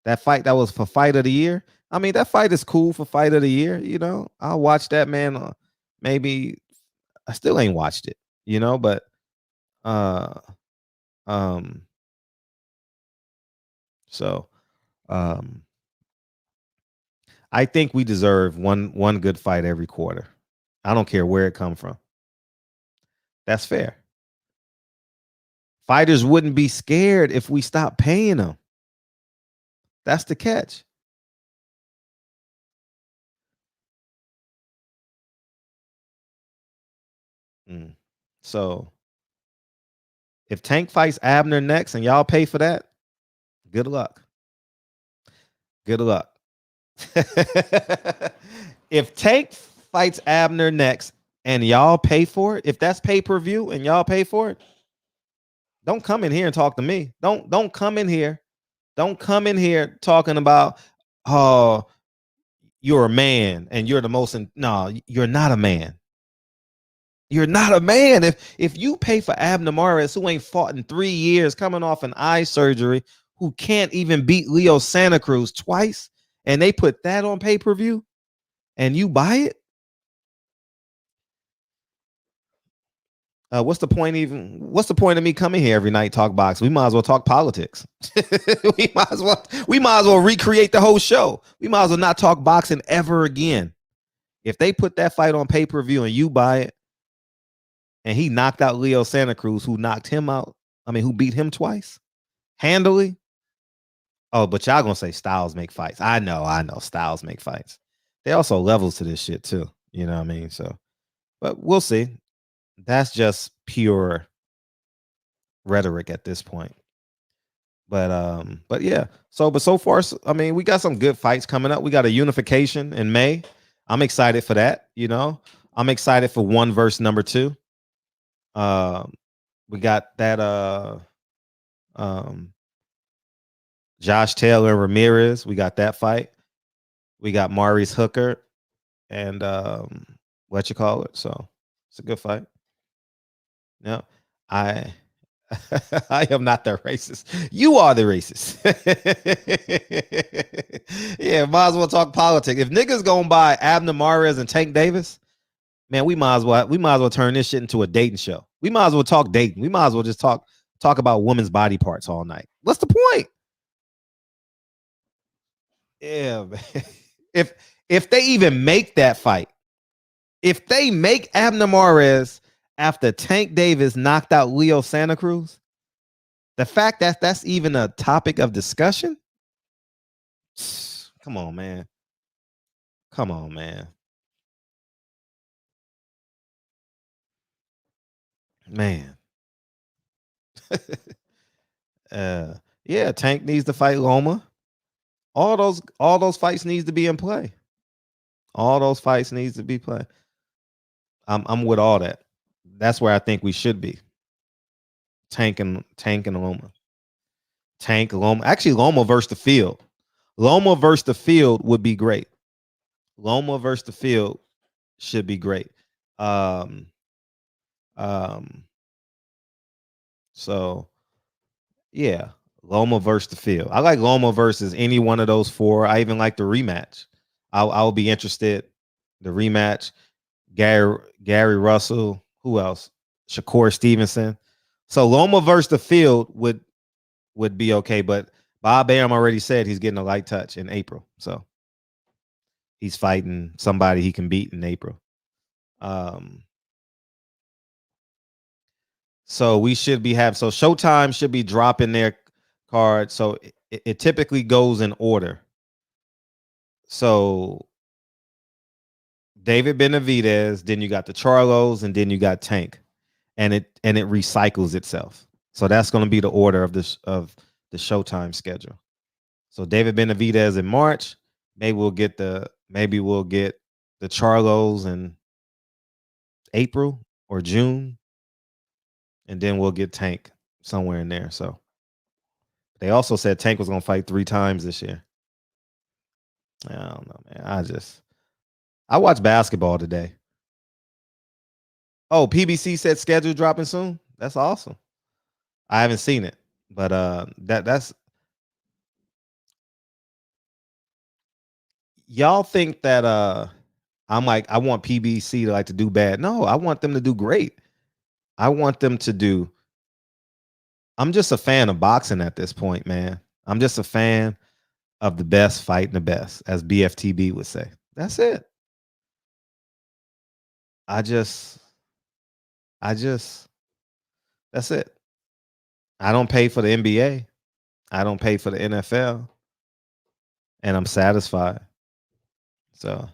That fight that was for fight of the year. I mean, that fight is cool for fight of the year. You know, I'll watch that, man. Maybe I still ain't watched it, you know, but so I think we deserve one good fight every quarter. I don't care where it come from. That's fair. Fighters wouldn't be scared if we stopped paying them. That's the catch. So if Tank fights Abner next and y'all pay for that, good luck. Good luck. If Tank fights Abner next and y'all pay for it, if that's pay-per-view and y'all pay for it, don't come in here and talk to me. Don't come in here. Don't come in here talking about, oh, you're a man and you're the most. No, you're not a man. You're not a man. If you pay for Abner Mares, who ain't fought in 3 years, coming off an eye surgery, who can't even beat Leo Santa Cruz twice, and they put that on pay-per-view, and you buy it, what's the point of me coming here every night talk box? We might as well talk politics. we might as well recreate the whole show. We might as well not talk boxing ever again. If they put that fight on pay-per-view and you buy it, and he knocked out Leo Santa Cruz, who knocked him out, who beat him twice handily. Oh, but y'all gonna say styles make fights. I know styles make fights. They also levels to this shit too. You know what I mean? So, but we'll see. That's just pure rhetoric at this point. But yeah. So far, we got some good fights coming up. We got a unification in May. I'm excited for that. You know, I'm excited for 1 versus number 2. We got that Josh Taylor and Ramirez. We got that fight. We got Maurice Hooker and what you call it. So it's a good fight. Yeah, I am not the racist. You are the racist. Yeah, might as well talk politics. If niggas gonna buy Abner Mares and Tank Davis, man, we might as well turn this shit into a dating show. We might as well talk dating. We might as well just talk about women's body parts all night. What's the point? Yeah, man. If they even make that fight, if they make Abner Mares after Tank Davis knocked out Leo Santa Cruz, the fact that that's even a topic of discussion, come on, man. Come on, man. Man. Yeah, Tank needs to fight Loma. All those fights needs to be in play. All those fights needs to be play. I'm with all that. That's where I think we should be. Tank and Loma. Tank, Loma. Actually, Loma versus the field. Loma versus the field would be great. Loma versus the field should be great. So yeah, Loma versus the field. I like Loma versus any one of those four. I even like the rematch. I'll be interested. The rematch. Gary Russell. Who else? Shakur Stevenson. So Loma versus the field would be okay, but Bob Arum already said he's getting a light touch in April. So he's fighting somebody he can beat in April. So we should be so Showtime should be dropping their card. So it typically goes in order. So David Benavidez, then you got the Charlos, and then you got Tank, and it recycles itself. So that's going to be the order of the Showtime schedule. So David Benavidez in March. Maybe we'll get the Charlos in April or June, and then we'll get Tank somewhere in there. So they also said Tank was going to fight 3 times this year. I don't know, man. I watched basketball today. Oh, PBC said schedule dropping soon. That's awesome. I haven't seen it, but that's y'all think that I'm like, I want PBC to do bad. No, I want them to do great. I want them to do. I'm just a fan of boxing at this point, man. I'm just a fan of the best fighting the best, as BFTB would say. That's it. That's it. I don't pay for the NBA. I don't pay for the NFL. And I'm satisfied. So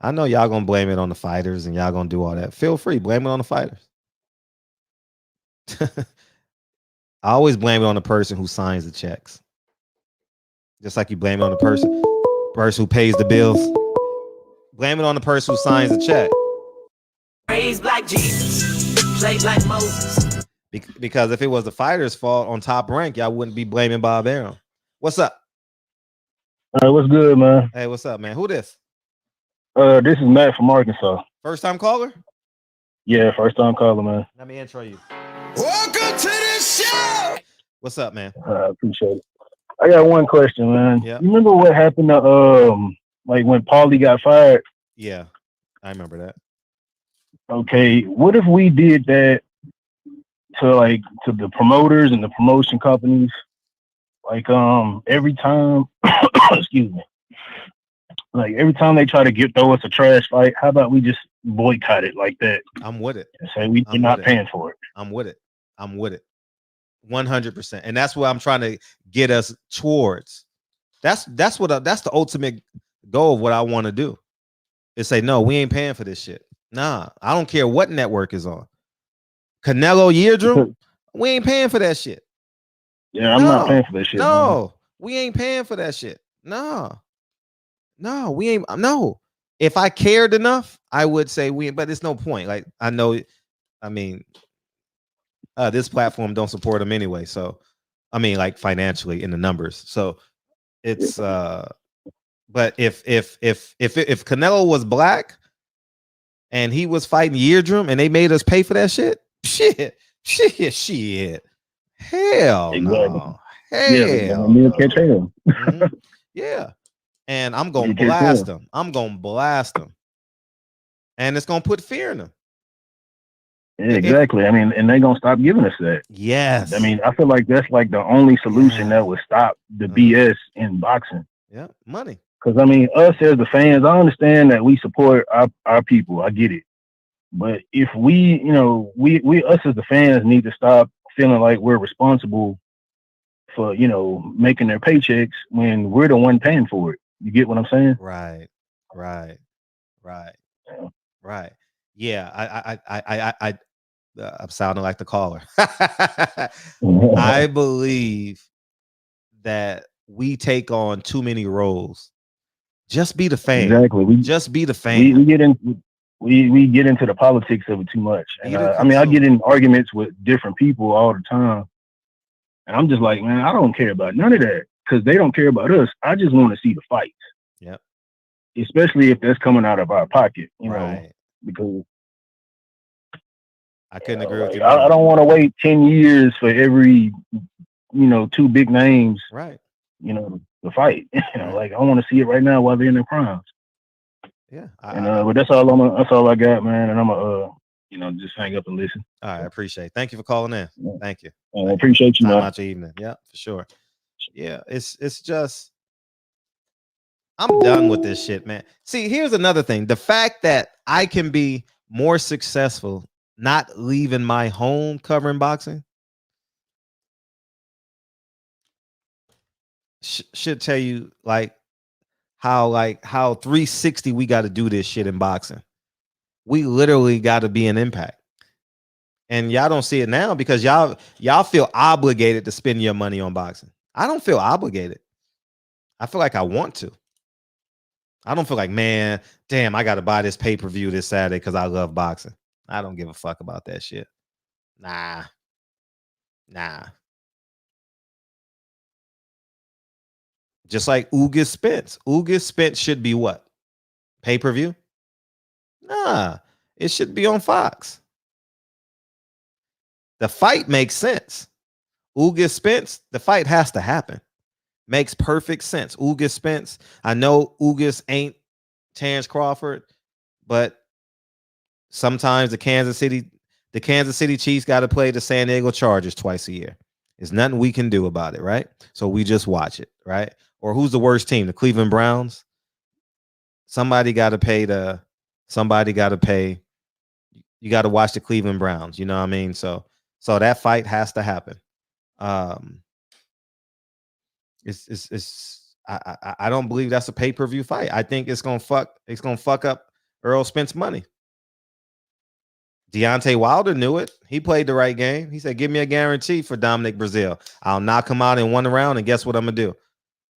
I know y'all gonna blame it on the fighters and y'all gonna do all that. Feel free, blame it on the fighters. I always blame it on the person who signs the checks. Just like you blame it on the person who pays the bills. Blame it on the person who signs the check. Raised like Jesus, played like Moses. Because if it was the fighter's fault on Top Rank, y'all wouldn't be blaming Bob Arum. What's up? What's good, man? Hey, what's up, man? Who this? This is Matt from Arkansas. First time caller? Yeah, first time caller, man. Let me intro you. Welcome to the show. What's up, man? I appreciate it. I got one question, man. Yeah. You remember what happened to like when Paulie got fired? Yeah, I remember that. Okay, what if we did that to the promoters and the promotion companies? Like every time, excuse me. Like every time they try to throw us a trash fight, how about we just boycott it like that? I'm with it. And say we're not paying for it. I'm with it. 100%. And that's what I'm trying to get us towards. That's the ultimate goal of what I want to do. Is say, no, we ain't paying for this shit. Nah, I don't care what network is on. Canelo Yeardrum, we ain't paying for that shit. Yeah, I'm not paying for that shit. No, man. We ain't paying for that shit. No, we ain't. No, if I cared enough, I would say but it's no point. Like I know, I mean, this platform don't support them anyway. So, I mean, like financially in the numbers. So it's but if Canelo was black and he was fighting Yeardrum and they made us pay for that shit, shit. Hell no. Hell no. Catch him. Yeah. And I'm gonna blast them. And it's gonna put fear in them. Yeah, exactly. I mean, and they're gonna stop giving us that. Yes. I mean, I feel like that's like the only solution that would stop the BS in boxing. Yeah, money. Because I mean, us as the fans, I understand that we support our people. I get it. But if we, we us as the fans need to stop feeling like we're responsible for, making their paychecks when we're the one paying for it. You get what I'm saying? Right. Yeah, I'm sounding like the caller. I believe that we take on too many roles. Just be the fan. Exactly. Just be the fan. We get into the politics of it too much. And I get in arguments with different people all the time. And I'm just like, man, I don't care about none of that because they don't care about us. I just want to see the fights. Yep. Especially if that's coming out of our pocket, know, because I couldn't agree with you. I don't want to wait 10 years for every, two big names, right? The fight. Like I want to see it right now while they're in their primes. Yeah. But that's all I got, man. And I'm gonna, just hang up and listen. All right, I appreciate it. Thank you for calling in. Thank you. I appreciate you, man. Time out your evening. Yeah, for sure. Yeah, it's just I'm done with this shit, man. See, here's another thing. The fact that I can be more successful not leaving my home covering boxing should tell you how 360 we got to do this shit in boxing. We literally got to be an impact. And y'all don't see it now because y'all feel obligated to spend your money on boxing. I don't feel obligated. I feel like I want to. I don't feel like, man, damn, I got to buy this pay-per-view this Saturday because I love boxing. I don't give a fuck about that shit. Nah. Just like Ugas Spence. Ugas Spence should be what? Pay-per-view? Nah, it should be on Fox. The fight makes sense. Ugas Spence, the fight has to happen. Makes perfect sense. Ugas Spence. I know Ugas ain't Terrence Crawford, but sometimes the Kansas City Chiefs got to play the San Diego Chargers twice a year. There's nothing we can do about it, right? So we just watch it, right? Or who's the worst team? The Cleveland Browns. Somebody got to pay. You got to watch the Cleveland Browns. You know what I mean? So that fight has to happen. I don't believe that's a pay-per-view fight. I think it's gonna fuck up Earl Spence money. Deontay Wilder knew it. He played the right game. He said, give me a guarantee for Dominic Brazil. I'll knock him out in one round, and guess what I'm gonna do?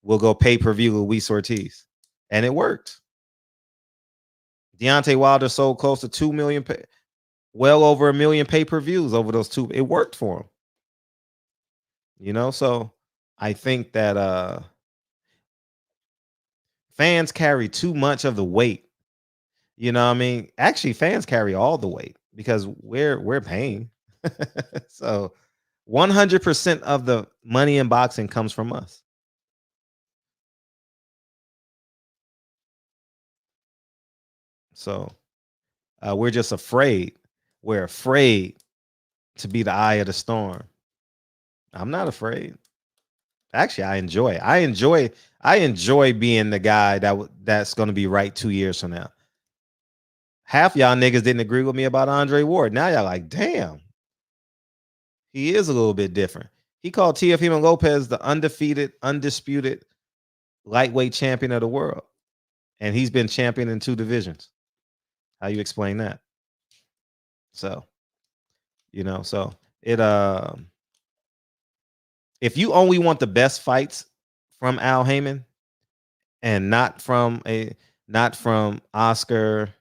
We'll go pay-per-view Luis Ortiz. And it worked. Deontay Wilder sold close to 2 million, well over 1 million pay-per-views over those two. It worked for him. So I think that fans carry too much of the weight. You know what I mean? Actually, fans carry all the weight because we're paying. So 100% of the money in boxing comes from us. So we're just afraid. We're afraid to be the eye of the storm. I'm not afraid. Actually, I enjoy being the guy that's going to be right 2 years from now. Half y'all niggas didn't agree with me about Andre Ward. Now y'all like, damn, he is a little bit different. He called Teofimo Lopez the undisputed lightweight champion of the world. And he's been champion in 2 divisions. How you explain that? So, if you only want the best fights from Al Haymon and not from Oscar,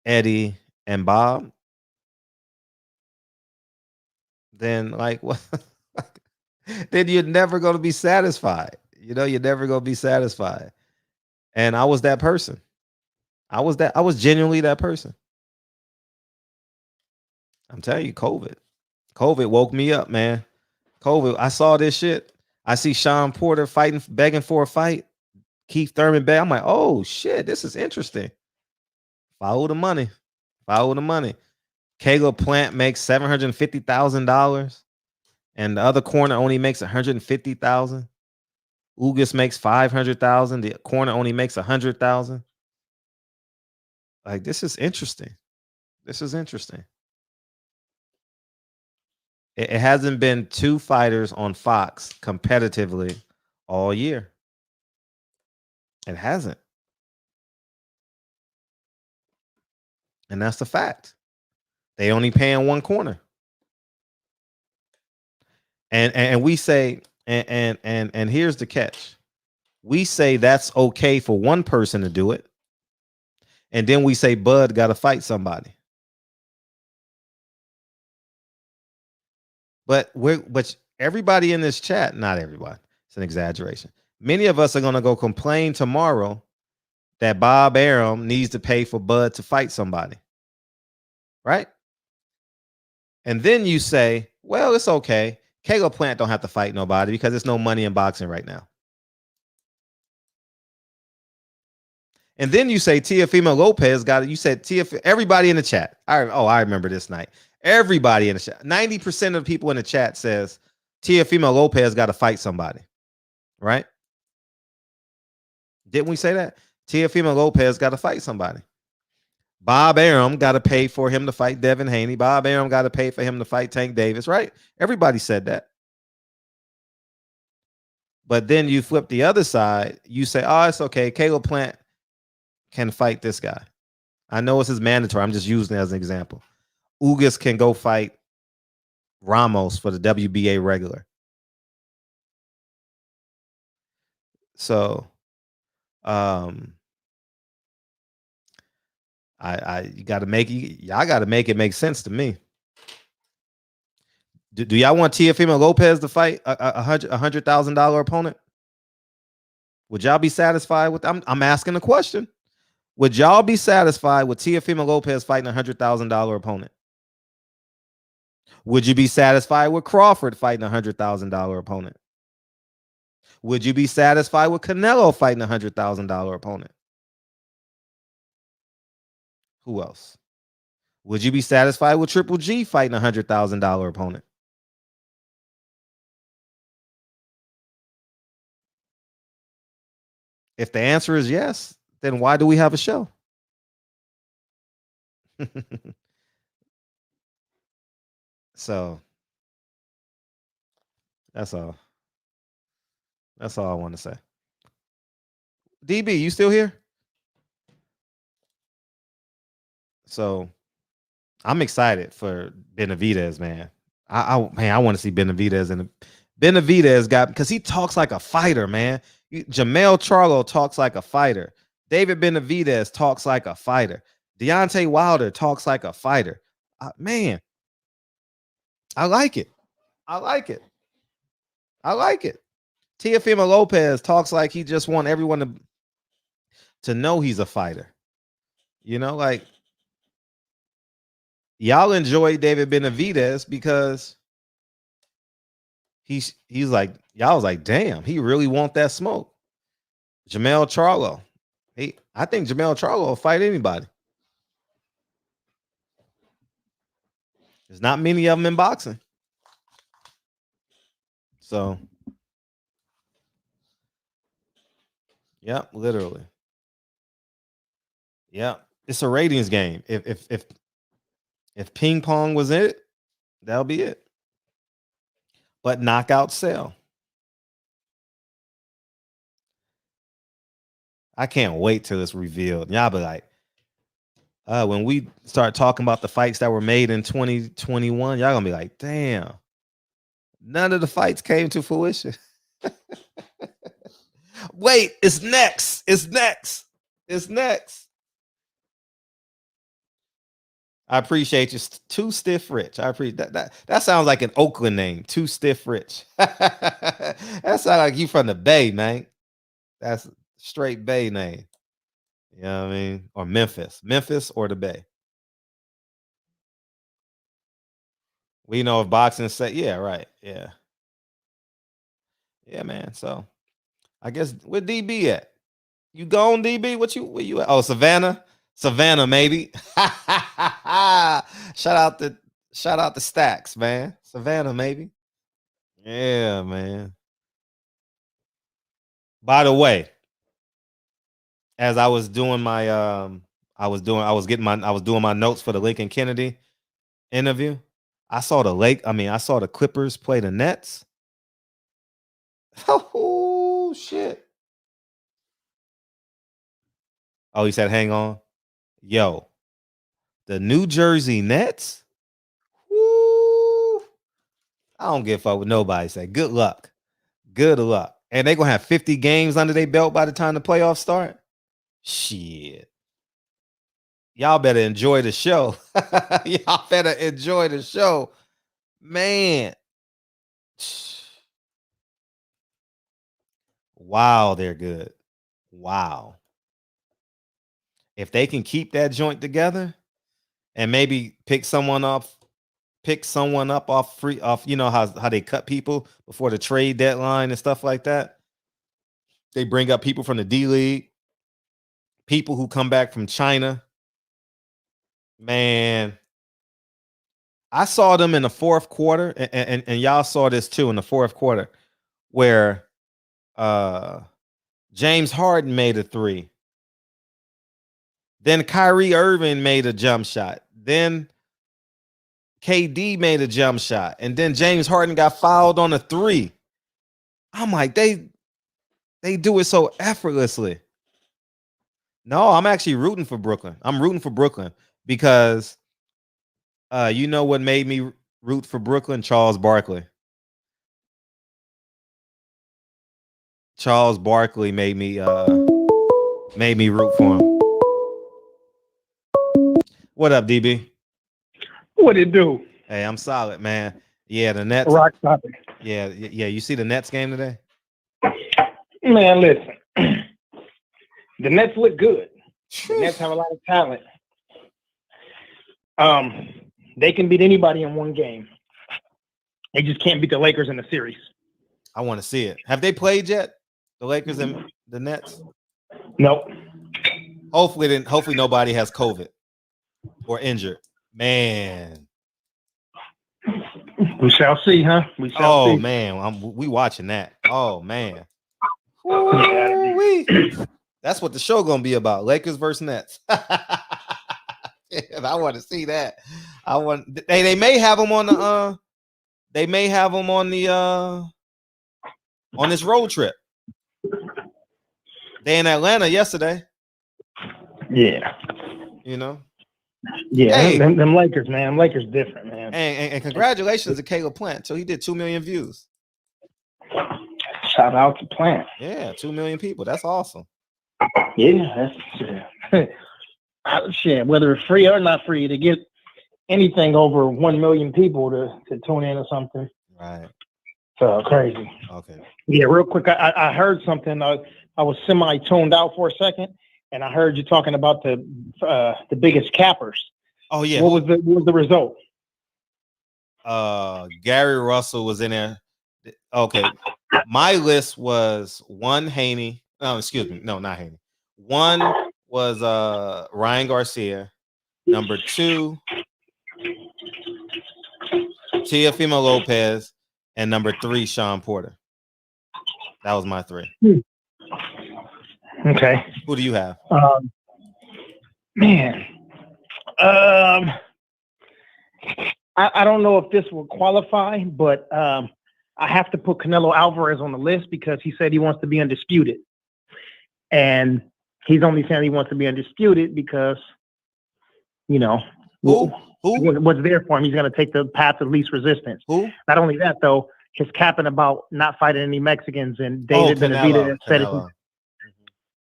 Eddie, and Bob, then what? Then you're never going to be satisfied. You're never going to be satisfied. And I was that person. I was genuinely that person. I'm telling you, COVID woke me up, man. COVID, I saw this shit. I see Sean Porter begging for a fight. Keith Thurman begging. I'm like, oh shit, this is interesting. Follow the money. Caleb Plant makes $750,000, and the other corner only makes $150,000. Ugas makes 500,000. The corner only makes 100,000. Like, this is interesting. This is interesting. It hasn't been two fighters on Fox competitively all year. It hasn't. And that's the fact. They only paying one corner. And we say, and here's the catch. We say that's okay for one person to do it. And then we say Bud got to fight somebody. But everybody in this chat, not everybody, it's an exaggeration. Many of us are going to go complain tomorrow that Bob Arum needs to pay for Bud to fight somebody. Right? And then you say, well, it's okay. Caleb Plant don't have to fight nobody because there's no money in boxing right now. And then you say Teofimo Lopez got it. You said everybody in the chat. I remember this night. Everybody in the chat. 90% of the people in the chat says Teofimo Lopez got to fight somebody. Right? Didn't we say that? Teofimo Lopez got to fight somebody. Bob Arum got to pay for him to fight Devin Haney. Bob Arum got to pay for him to fight Tank Davis, right? Everybody said that. But then you flip the other side. You say, oh, it's okay. Caleb Plant can fight this guy. I know this is mandatory. I'm just using it as an example. Ugas can go fight Ramos for the WBA regular. So, you got to make y'all got to make it make sense to me. Do y'all want Teofimo Lopez to fight a $100,000 opponent? Would y'all be satisfied with? I'm asking a question. Would y'all be satisfied with Teofimo Lopez fighting a $100,000 opponent? Would you be satisfied with Crawford fighting a $100,000 opponent? Would you be satisfied with Canelo fighting a $100,000 opponent? Who else? Would you be satisfied with Triple G fighting a $100,000 opponent? If the answer is yes, then why do we have a show? So that's all. That's all I want to say. DB, you still here? So I'm excited for Benavidez, man. I want to see Benavidez, and Benavidez got, because he talks like a fighter, man. Jamel Charlo talks like a fighter. David Benavidez talks like a fighter. Deontay Wilder talks like a fighter. Man, I like it. I like it. I like it. Teofimo Lopez talks like he just want everyone to know he's a fighter. You know, like, y'all enjoy David Benavidez because he's like, y'all was like, damn, he really want that smoke. Jamel Charlo. I think Jamel Charlo will fight anybody. There's not many of them in boxing. So, yeah, literally. Yeah, it's a ratings game. If ping pong was it, that'll be it. But knockouts sell. I can't wait till it's revealed. Y'all be like, when we start talking about the fights that were made in 2021, y'all gonna be like, damn, none of the fights came to fruition. Wait, it's next. It's next. It's next. I appreciate you. Too Stiff Rich. I appreciate that. That sounds like an Oakland name. Too Stiff Rich. That sounds like you from the Bay, man. That's straight Bay name. You know what I mean? Or Memphis. Memphis or the Bay. We know if boxing say, yeah, right. Yeah. Yeah, man. So I guess where DB at? You gone, DB? Where you at? Oh, Savannah. Savannah, maybe. Shout out to Stacks, man. Savannah, maybe. Yeah, man. By the way, as I was doing my I was doing my notes for the Lincoln Kennedy interview, I saw the Clippers play the Nets. Oh shit. Oh, he said hang on. Yo, the New Jersey Nets? Woo. I don't give a fuck what nobody say. Good luck. Good luck. And they're gonna have 50 games under their belt by the time the playoffs start. Shit. Y'all better enjoy the show. Y'all better enjoy the show. Man. Wow, they're good. Wow. If they can keep that joint together and maybe pick someone up off, you know how they cut people before the trade deadline and stuff like that. They bring up people from the D League, people who come back from China. Man, I saw them in the fourth quarter, and y'all saw this too in the fourth quarter, where James Harden made a three. Then Kyrie Irving made a jump shot. Then KD made a jump shot. And then James Harden got fouled on a three. I'm like, they do it so effortlessly. No, I'm actually rooting for Brooklyn. I'm rooting for Brooklyn because you know what made me root for Brooklyn? Charles Barkley. Charles Barkley made me root for him. What up, DB? What it do? Hey, I'm solid, man. Yeah, the Nets. Rock solid. Yeah. You see the Nets game today? Man, listen. The Nets look good. The Nets have a lot of talent. They can beat anybody in one game. They just can't beat the Lakers in the series. I want to see it. Have they played yet? The Lakers and the Nets? Nope. Hopefully nobody has COVID or injured. Man. We shall see, huh? We shall see. Oh man, we watching that. Oh man. That's what the show gonna be about. Lakers versus Nets. I want to see that. They may have them on the on this road trip. They in Atlanta yesterday. Yeah. You know? Yeah, hey, them Lakers, man. Them Lakers different, man. And congratulations to Caleb Plant. So he did 2 million views. Shout out to Plant. Yeah, 2 million people. That's awesome. Yeah, that's shit. Whether it's free or not free, to get anything over 1 million people to tune in or something. Right. So crazy. Okay. Yeah, real quick. I heard something. I was semi-tuned out for a second, and I heard you talking about the biggest cappers. Oh yeah. What was the result? Gary Russell was in there. Okay. My list was one Haney. Oh, excuse me. No, not Haney. One was Ryan Garcia. Number 2, Teofimo Lopez. And number 3, Sean Porter. That was my 3. Okay. Who do you have? Man. I don't know if this will qualify, but I have to put Canelo Alvarez on the list because he said he wants to be undisputed. And he's only saying he wants to be undisputed because, you know, what's there for him. He's going to take the path of least resistance. Who? Not only that, though, his capping about not fighting any Mexicans, and David Benavidez said it.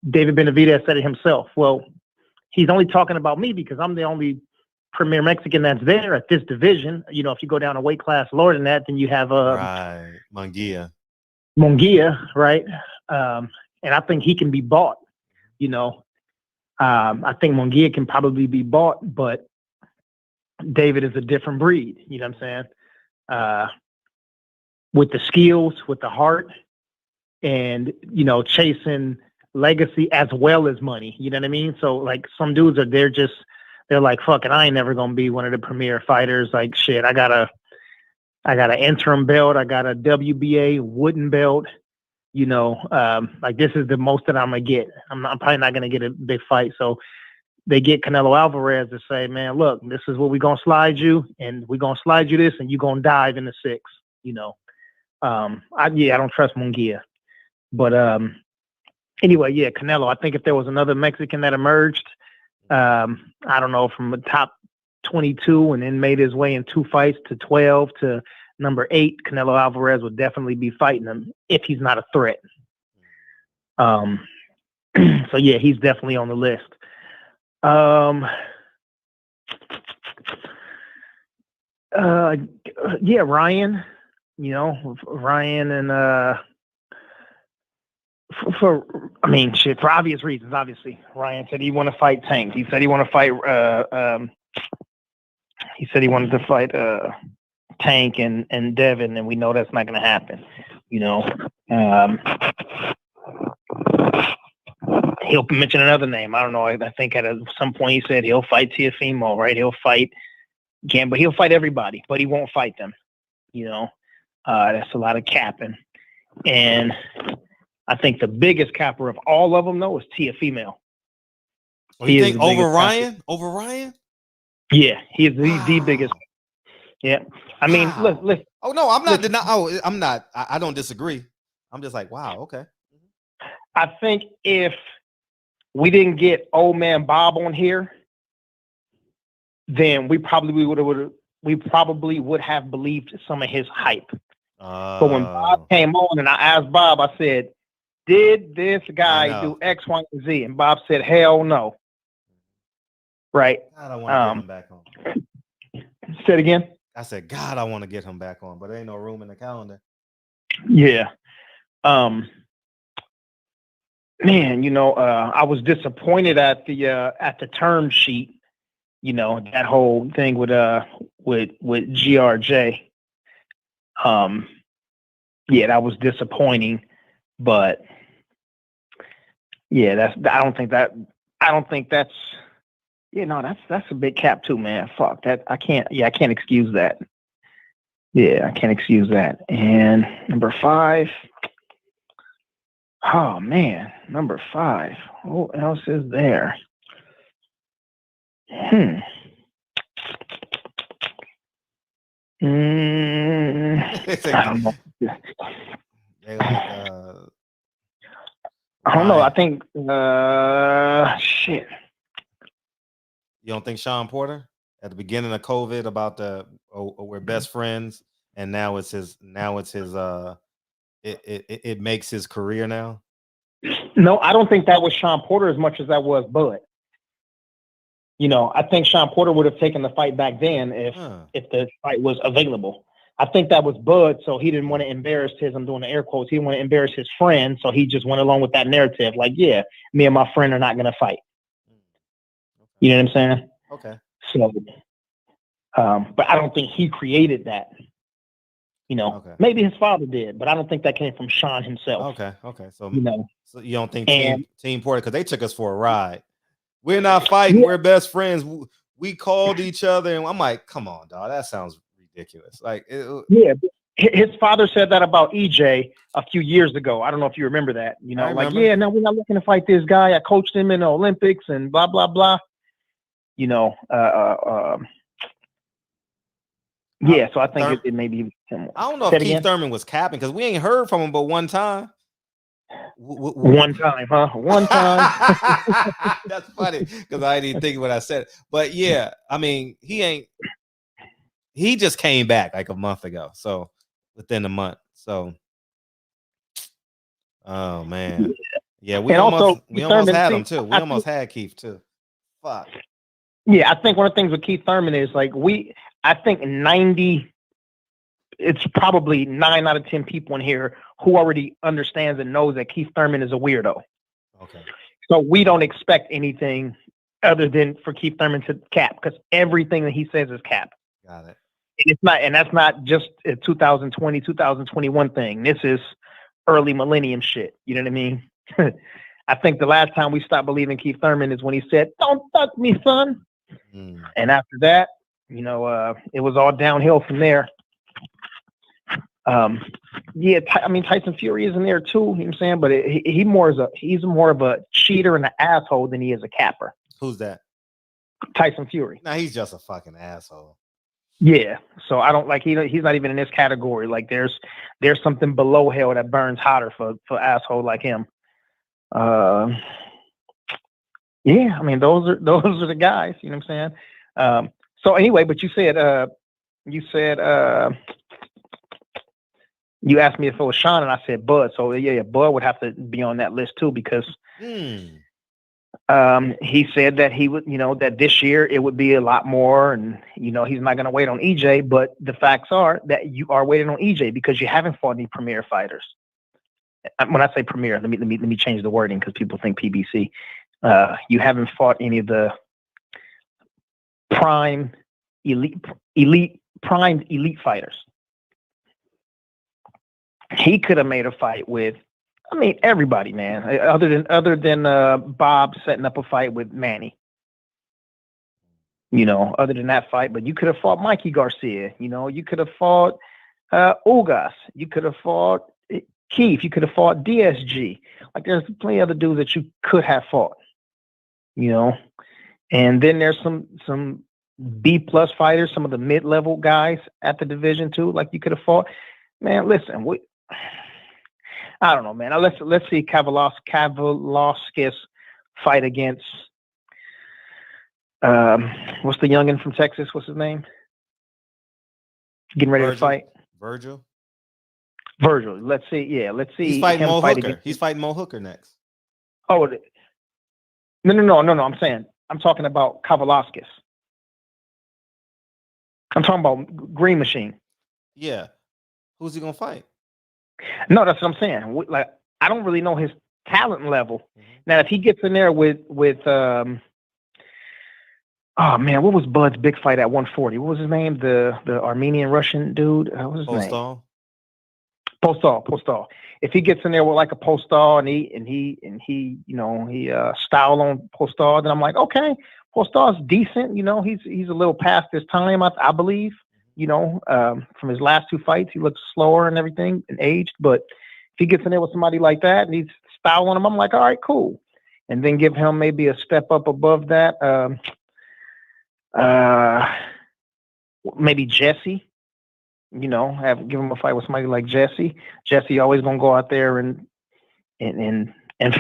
David Benavidez said it himself. Well, he's only talking about me because I'm the only premier Mexican that's there at this division. You know, if you go down a weight class lower than that, then you have right. Munguia, right? And I think he can be bought. You know, I think Munguia can probably be bought, but David is a different breed. You know what I'm saying? With the skills, with the heart, and, you know, chasing legacy as well as money. You know what I mean? So, like, some dudes are there they're like, fuck it, I ain't never gonna be one of the premier fighters. Like, shit, I got an interim belt, I got a WBA wooden belt, You know, like this is the most that I'm gonna get. I'm probably not gonna get a big fight. So they get Canelo Alvarez to say, man, look, this is what we're gonna slide you, and we're gonna slide you this, and you're gonna dive in the 6. You know, I don't trust Munguia, but anyway, yeah, Canelo. I think if there was another Mexican that emerged, I don't know, from the top 22 and then made his way in 2 fights to 12 to number 8, Canelo Alvarez would definitely be fighting him if he's not a threat. So yeah, he's definitely on the list. Yeah, Ryan, you know, Ryan and for obvious reasons, obviously. Ryan said he want to fight Tank. He said he want to fight he said he wanted to fight Tank and Devin, and we know that's not going to happen. You know, he'll mention another name. I don't know. I think at some point he said he'll fight Teofimo, right? He'll fight Gamba. He'll fight everybody, but he won't fight them. You know, that's a lot of capping. And I think the biggest capper of all of them, though, is Teofimo. Oh, you think over Ryan? Capper. Over Ryan? Yeah, he's the biggest. Yeah, I mean, listen. Oh no, I'm not denying. Oh, I'm not. I don't disagree. I'm just like, wow, okay. I think if we didn't get old man Bob on here, then we probably would have believed some of his hype. But when Bob came on and I asked Bob, I said, "Did this guy do X, Y, and Z?" And Bob said, "Hell no." Right. I don't want to get him back on. Say it again. I said, God, I want to get him back on, but there ain't no room in the calendar. Yeah. Man, you know, I was disappointed at the term sheet. You know, that whole thing with GRJ. Yeah, that was disappointing, but yeah, I don't think that's. Yeah, no, that's a big cap too, man. Fuck that. I can't excuse that. Yeah, I can't excuse that. And number 5. Oh man, number 5. Who else is there? I don't know. I don't know. I think shit. You don't think Sean Porter at the beginning of COVID about we're best friends, and now it's his it makes his career now? No, I don't think that was Sean Porter as much as that was Bud. You know, I think Sean Porter would have taken the fight back then if the fight was available. I think that was Bud, so he didn't want to embarrass I'm doing the air quotes, he didn't want to embarrass his friend, so he just went along with that narrative. Like, yeah, me and my friend are not going to fight. You know what I'm saying? Okay. So, but I don't think he created that. You know, maybe his father did, but I don't think that came from Sean himself. Okay. So, you know, so you don't think Team Porter, because they took us for a ride. We're not fighting. We're best friends. We called each other, and I'm like, come on, dog. That sounds ridiculous. Like, yeah. His father said that about EJ a few years ago. I don't know if you remember that. You know, like, yeah, no, we're not looking to fight this guy. I coached him in the Olympics and blah blah blah. You know, yeah. So I think it may be. I don't know if Keith Thurman was capping, because we ain't heard from him but one time. One time, huh? One time. That's funny, because I didn't even think what I said. But yeah, I mean, he just came back like a month ago. So within a month. So, oh man, yeah. We almost had him too. We almost had Keith too. Fuck. Yeah, I think one of the things with Keith Thurman is like I think it's probably 9 out of 10 people in here who already understands and knows that Keith Thurman is a weirdo. Okay. So we don't expect anything other than for Keith Thurman to cap, because everything that he says is cap. Got it. And that's not just a 2020, 2021 thing. This is early millennium shit. You know what I mean? I think the last time we stopped believing Keith Thurman is when he said, "Don't fuck me, son." And after that, you know, it was all downhill from there. Yeah, I mean Tyson Fury is in there too. You know what I'm saying, but he's more of a cheater and an asshole than he is a capper. Who's that? Tyson Fury. Nah, he's just a fucking asshole. Yeah, so I don't like he's not even in this category. Like there's something below hell that burns hotter for asshole like him. Yeah, I mean those are the guys. You know what I'm saying? So anyway, but you said you asked me if it was Sean, and I said Bud. So yeah, Bud would have to be on that list too because he said that he would, that this year it would be a lot more, and he's not going to wait on EJ. But the facts are that you are waiting on EJ because you haven't fought any premier fighters. When I say premier, let me change the wording because people think PBC. You haven't fought any of the primed elite fighters. He could have made a fight with, everybody, man. Other than Bob setting up a fight with Manny. Other than that fight, but you could have fought Mikey Garcia. You could have fought Ugas. You could have fought Keith. You could have fought DSG. Like there's plenty of other dudes that you could have fought. And then there's some B+ fighters, some of the mid-level guys at the division too. Like you could have fought. Man, listen, I don't know, man. Let's see Kavalauskas fight against what's the youngin from Texas? What's his name? Getting ready to fight. Virgil. Let's see. Yeah, let's see. He's fighting Mo Hooker. He's fighting Mo Hooker next. Oh no. I'm talking about Kavalauskas. I'm talking about Green Machine. Yeah. Who's he gonna fight? No, that's what I'm saying. I don't really know his talent level. Mm-hmm. Now, if he gets in there with oh man, what was Bud's big fight at 140? What was his name? The Armenian Russian dude. What was his name? Postal. If he gets in there with like a Postal and he style on Postal, then I'm like, okay, Postal's decent. He's a little past his time, I believe. From his last two fights, he looks slower and everything and aged. But if he gets in there with somebody like that and he's style on him, I'm like, all right, cool. And then give him maybe a step up above that. Maybe Jesse. Give him a fight with somebody like Jesse. Jesse always gonna go out there and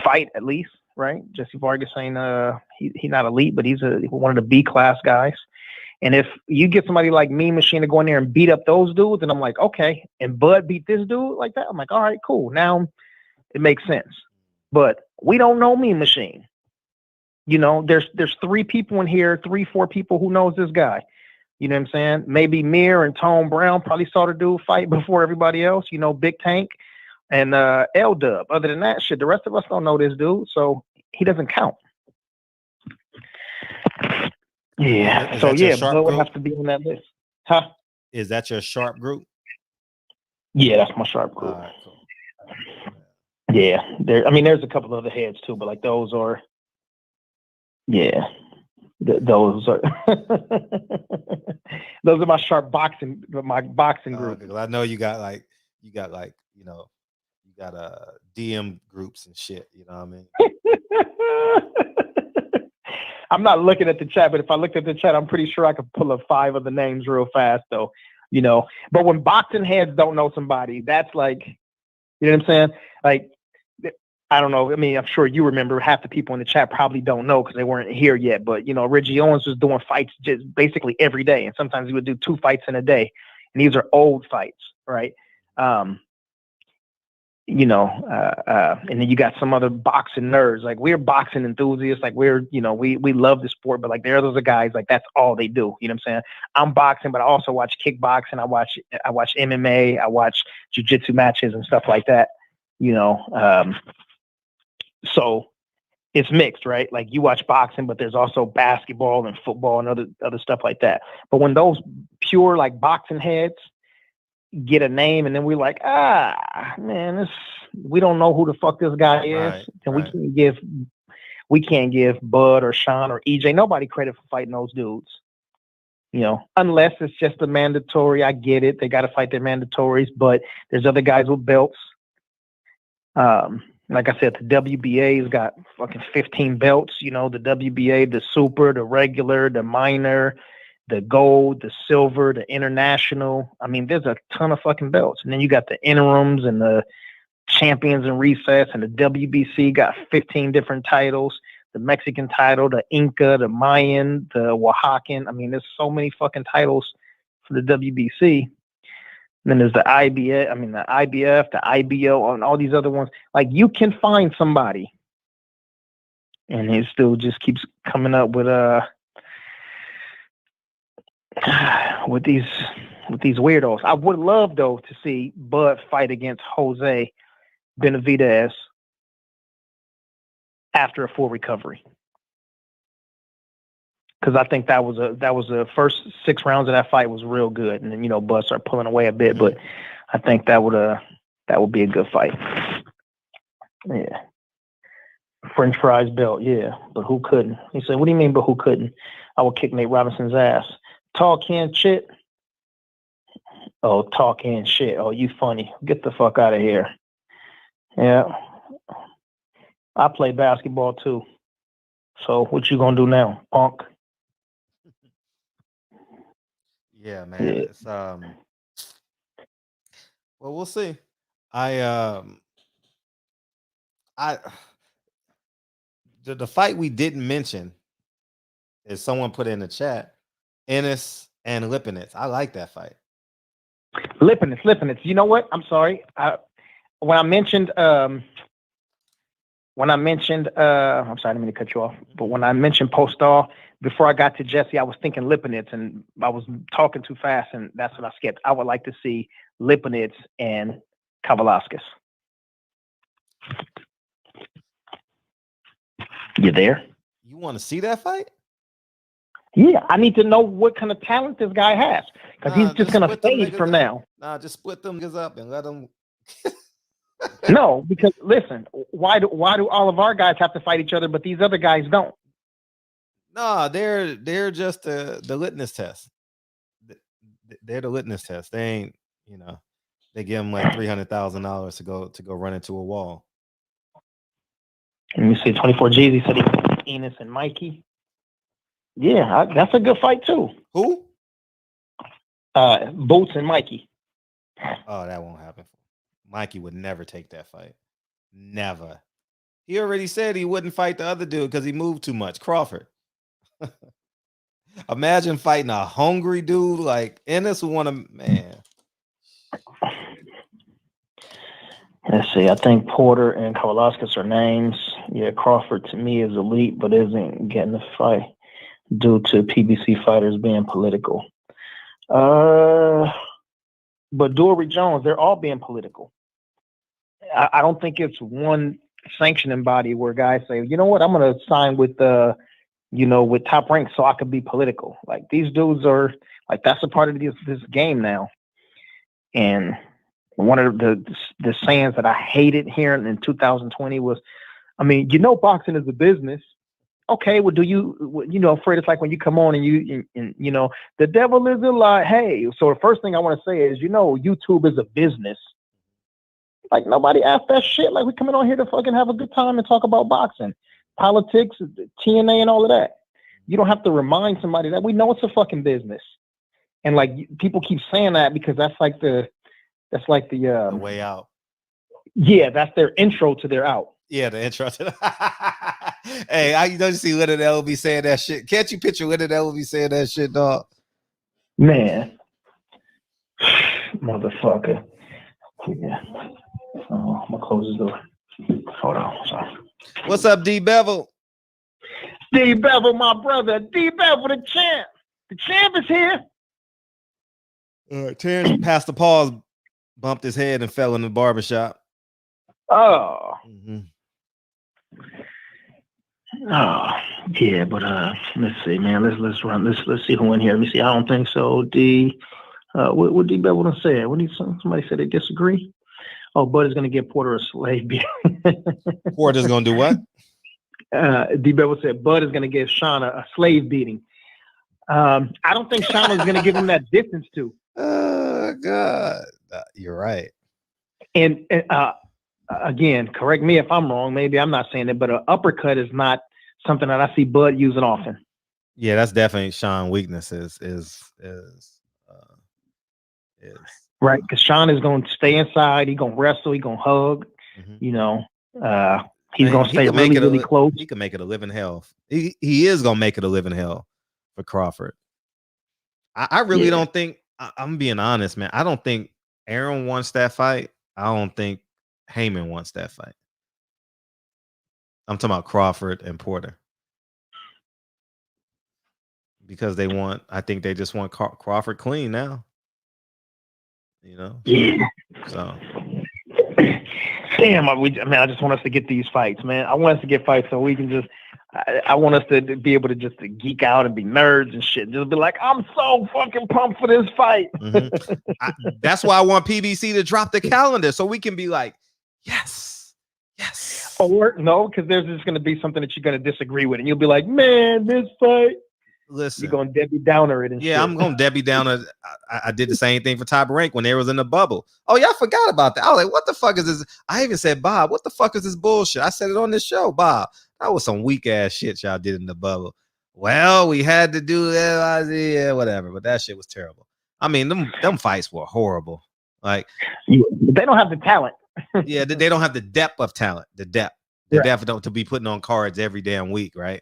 fight at least, right? Jesse Vargas ain't he's not elite, but he's one of the B class guys. And if you get somebody like Mean Machine to go in there and beat up those dudes, and I'm like, okay, and Bud beat this dude like that, I'm like, all right, cool. Now it makes sense. But we don't know Mean Machine. There's 3 people in here, 4 people who knows this guy. You know what I'm saying? Maybe Mir and Tone Brown probably saw the dude fight before everybody else. Big Tank and L-Dub. Other than that, shit, the rest of us don't know this dude, so he doesn't count. Yeah. So yeah, Bud would have to be on that list. Huh? Is that your sharp group? Yeah, that's my sharp group. All right, cool. Yeah. There's a couple of other heads too, but like those are those are those are my sharp boxing group. I know you got DM groups and shit, you know what I mean? I'm not looking at the chat, but if I looked at the chat, I'm pretty sure I could pull up 5 of the names real fast, though. But when boxing heads don't know somebody, that's like, you know what I'm saying? Like, I don't know. I'm sure you remember. Half the people in the chat probably don't know because they weren't here yet. But Reggie Owens was doing fights just basically every day, and sometimes he would do 2 fights in a day. And these are old fights, right? And then you got some other boxing nerds. Like we're boxing enthusiasts. Like we're, we love the sport, but like there are those guys, like that's all they do. You know what I'm saying? I'm boxing, but I also watch kickboxing. I watch MMA. I watch jiu-jitsu matches and stuff like that. So it's mixed, right? Like you watch boxing, but there's also basketball and football and other stuff like that. But when those pure like boxing heads get a name and then we're like, man, we don't know who the fuck this guy is, and we can't give Bud or Sean or EJ nobody credit for fighting those dudes. unless it's just a mandatory. I get it. They got to fight their mandatories, but there's other guys with belts. Like I said, the WBA's got fucking 15 belts. The WBA, the super, the regular, the minor, the gold, the silver, the international. I mean, there's a ton of fucking belts. And then you got the interims and the champions in recess, and the WBC got 15 different titles. The Mexican title, the Inca, the Mayan, the Oaxacan. I mean, there's so many fucking titles for the WBC. And then there's the IBF, the IBO, and all these other ones. Like, you can find somebody, and he still just keeps coming up with these weirdos. I would love, though, to see Bud fight against Jose Benavidez after a full recovery, because I think that was the first 6 rounds of that fight was real good, and then Bud started pulling away a bit, but I think that would be a good fight. Yeah, French fries belt, yeah, but who couldn't? He said, "What do you mean, but who couldn't? I would kick Nate Robinson's ass." Talking shit. Oh, talking shit. Oh, you funny. Get the fuck out of here. Yeah. I play basketball too. So what you gonna do now, punk? Yeah, man. Yeah. It's well, we'll see. The fight we didn't mention is someone put in the chat, Ennis and Lipinets. I like that fight. Lipinets. You know what? I'm sorry. When I mentioned I'm sorry, I didn't mean to cut you off, but when I mentioned Postal, before I got to Jesse, I was thinking Lipinets, and I was talking too fast, and that's what I skipped. I would like to see Lipinets and Kavaliauskas. You there? You want to see that fight? Yeah, I need to know what kind of talent this guy has, because he's just going to fade from now. Nah, just split them niggas up and let them... No, because listen, why do all of our guys have to fight each other, but these other guys don't? No, they're just the litmus test. They're the litmus test. They ain't, they give them like $300,000 to go run into a wall. Let me see. 24 G's. He said he beat Enos and Mikey. Yeah, that's a good fight too. Who? Boots and Mikey. Oh, that won't happen. Mikey would never take that fight. Never. He already said he wouldn't fight the other dude because he moved too much. Crawford. Imagine fighting a hungry dude like Ennis who want to, man. Let's see. I think Porter and Kavaliauskas are names. Yeah, Crawford to me is elite, but isn't getting the fight due to PBC fighters being political. But Dory Jones, they're all being political. I don't think it's one sanctioning body where guys say, you know what, I'm going to sign with with Top Rank so I could be political. Like, these dudes are like, that's a part of this game now. And one of the sayings that I hated hearing in 2020 was, boxing is a business. Okay, well, Fred, it's like when you come on and the devil is a lie. Hey, so the first thing I want to say is, YouTube is a business. Like, nobody asked that shit. Like, we coming on here to fucking have a good time and talk about boxing, politics, TNA, and all of that. You don't have to remind somebody that. We know it's a fucking business. And like, people keep saying that because that's like the way out. Yeah, that's their intro to their out. Yeah, the intro to Hey, I don't see Leonard L be saying that shit. Can't you picture Leonard L be saying that shit, dog? Man. Motherfucker. Yeah. Oh, I'm gonna close this door. Hold on. Sorry. What's up, D Bevel? D Bevel, my brother. D Bevel, the champ. The champ is here. Terrence passed the pause, bumped his head, and fell in the barbershop. Oh. Mm-hmm. Oh, yeah, but let's see, man. Let's run. Let's see who in here. Let me see. I don't think so. D. What D Bevel say? What did somebody say they disagree? Oh, Bud is gonna get Porter a slave beating. Porter's gonna do what? D Bevel said Bud is gonna give Shauna a slave beating. I don't think Sean was going to give him that distance to. Oh God, you're right. And again, correct me if I'm wrong. Maybe I'm not saying it, but an uppercut is not something that I see Bud using often. Yeah, that's definitely Sean's weakness. Is right, because Sean is going to stay inside. He's going to wrestle. He's going to hug. You know, he's going to stay really close. He can make it a living hell. He is going to make it a living hell for Crawford. I really don't think. I'm being honest, man. I don't think Aaron wants that fight. I don't think Haymon wants that fight. I'm talking about Crawford and Porter. Because I think they just want Crawford clean now. You know? Yeah. So. Damn, I just want us to get these fights, man. I want us to get fights so we can just, I want us to be able to just to geek out and be nerds and shit. Just be like, I'm so fucking pumped for this fight. That's why I want PBC to drop the calendar so we can be like, yes. Or no, because there's just going to be something that you're going to disagree with. And you'll be like, man, this fight. Listen, you're going to Debbie Downer it and shit. I'm going to Debbie Downer. I did the same thing for Top Rank when they was in the bubble. Oh, y'all forgot about that. I was like, what the fuck is this? I even said, Bob, what the fuck is this bullshit? I said it on this show, Bob. That was some weak ass shit y'all did in the bubble. Well, we had to do that, yeah, whatever. But that shit was terrible. I mean, them fights were horrible. Like they don't have the talent. Yeah, they don't have the depth of talent. The depth to be putting on cards every damn week, right?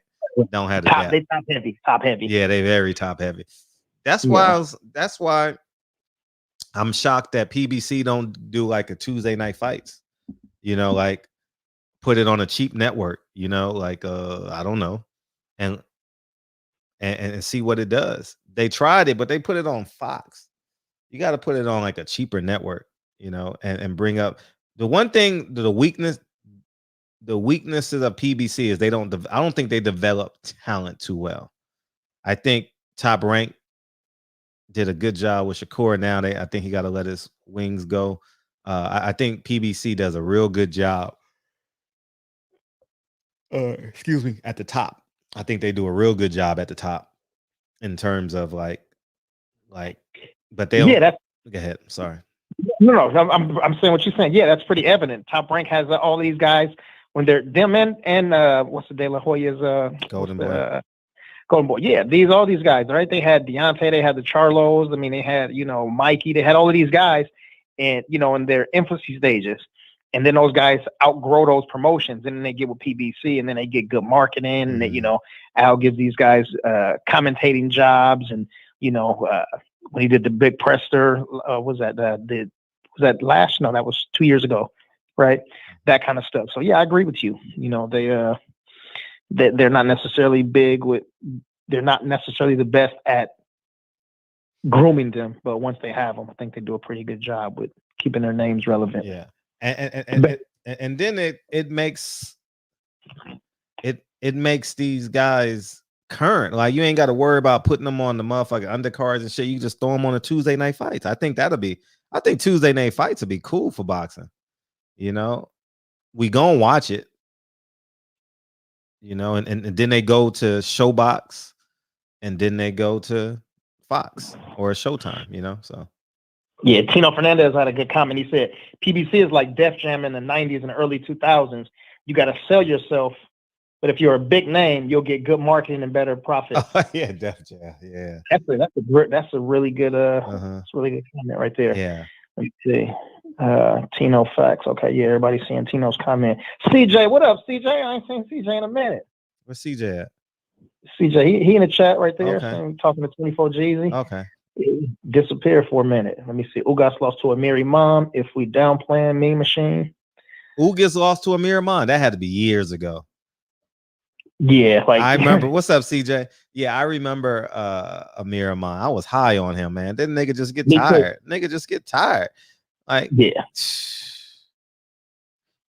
Don't have the depth. They top heavy. Yeah, they very top heavy. That's why I'm shocked that PBC don't do like a Tuesday night fights. You know, like put it on a cheap network, you know, like I don't know. And see what it does. They tried it, but they put it on Fox. You got to put it on like a cheaper network, you know, and bring up the one thing, the weaknesses of PBC is I don't think they develop talent too well. I think Top Rank did a good job with Shakur. Now I think he got to let his wings go. I think PBC does a real good job. At the top. I think they do a real good job at the top in terms of like, but they go ahead. Sorry. No, I'm saying what you're saying. Yeah, that's pretty evident. Top Rank has all these guys when they're them and what's the De La Hoya's Golden Boy. Golden Boy. Yeah, all these guys, right? They had Deontay, they had the Charlos. I mean, they had, you know, Mikey, they had all of these guys and, you know, in their infancy stages. And then those guys outgrow those promotions and then they get with PBC and then they get good marketing and they, you know, Al gives these guys commentating jobs and, you know, when he did the big Prester, was that 2 years ago, right? That kind of stuff. So yeah, I agree with you. You know, they're not necessarily they're not necessarily the best at grooming them, but once they have them, I think they do a pretty good job with keeping their names relevant. Yeah. And then it makes these guys current. Like you ain't got to worry about putting them on the motherfucking undercards and shit. You just throw them on a Tuesday night fights. I think Tuesday night fights would be cool for boxing. You know, we gonna watch it. You know, and then they go to Showbox, and then they go to Fox or Showtime. You know, so. Yeah, Tino Fernandez had a good comment. He said, PBC is like Def Jam in the 90s and early 2000s. You got to sell yourself, but if you're a big name, you'll get good marketing and better profits. Oh, yeah, Def Jam, yeah. That's a really good that's a really good comment right there. Yeah. Let me see. Tino facts. Okay, yeah, everybody's seeing Tino's comment. CJ, what up, CJ? I ain't seen CJ in a minute. Where's CJ at? CJ, he in the chat right there. Okay. Talking to 24 Jeezy. Okay. Disappear for a minute. Let me see. Ugas lost to Amir Imam. If we downplaying Mean Machine. Ugas lost to Amir Imam. That had to be years ago. Yeah, like I remember. What's up, CJ? Yeah, I remember Amir Imam. I was high on him, man. That nigga just get tired. Nigga just get tired. Like, yeah.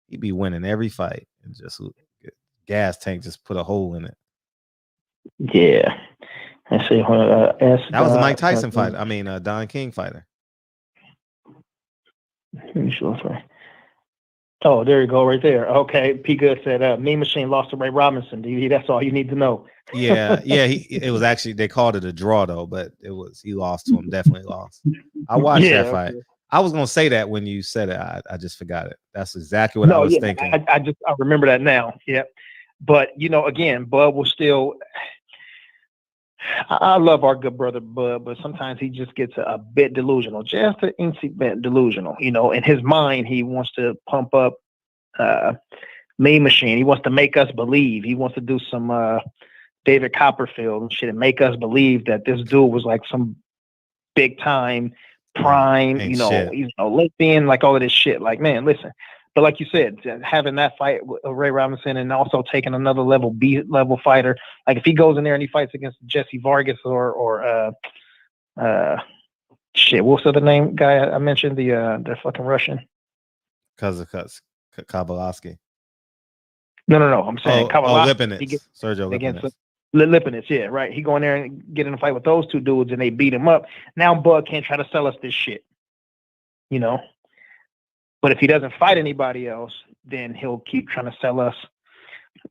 He be winning every fight and just gas tank just put a hole in it. Yeah. Let's see. That was a Mike Tyson fight. I mean, Don King fighter. Oh, there you go, right there. Okay, P. Good said, Mean Machine lost to Ray Robinson. DV, that's all you need to know. Yeah. It was actually, they called it a draw though, but he lost to him. Definitely lost. I watched that fight. Okay. I was gonna say that when you said it. I just forgot it. That's exactly what I was thinking. I remember that now. Yeah. But again, Bud will still. I love our good brother Bud, but sometimes he just gets a bit delusional, just an incy bit delusional. In his mind, he wants to pump up Mean Machine. He wants to make us believe. He wants to do some David Copperfield and shit and make us believe that this dude was like some big time prime, Olympian, like all of this shit. Like, man, listen. But like you said, having that fight with Ray Robinson and also taking another B level fighter, like if he goes in there and he fights against Jesse Vargas or what's the other name guy I mentioned, the fucking Russian, Kabalovsky. No. I'm saying Lipinets. Sergio Lipinets. Lipinets, yeah, right. He go in there and get in a fight with those two dudes and they beat him up. Now Bud can't try to sell us this shit, But if he doesn't fight anybody else, then he'll keep trying to sell us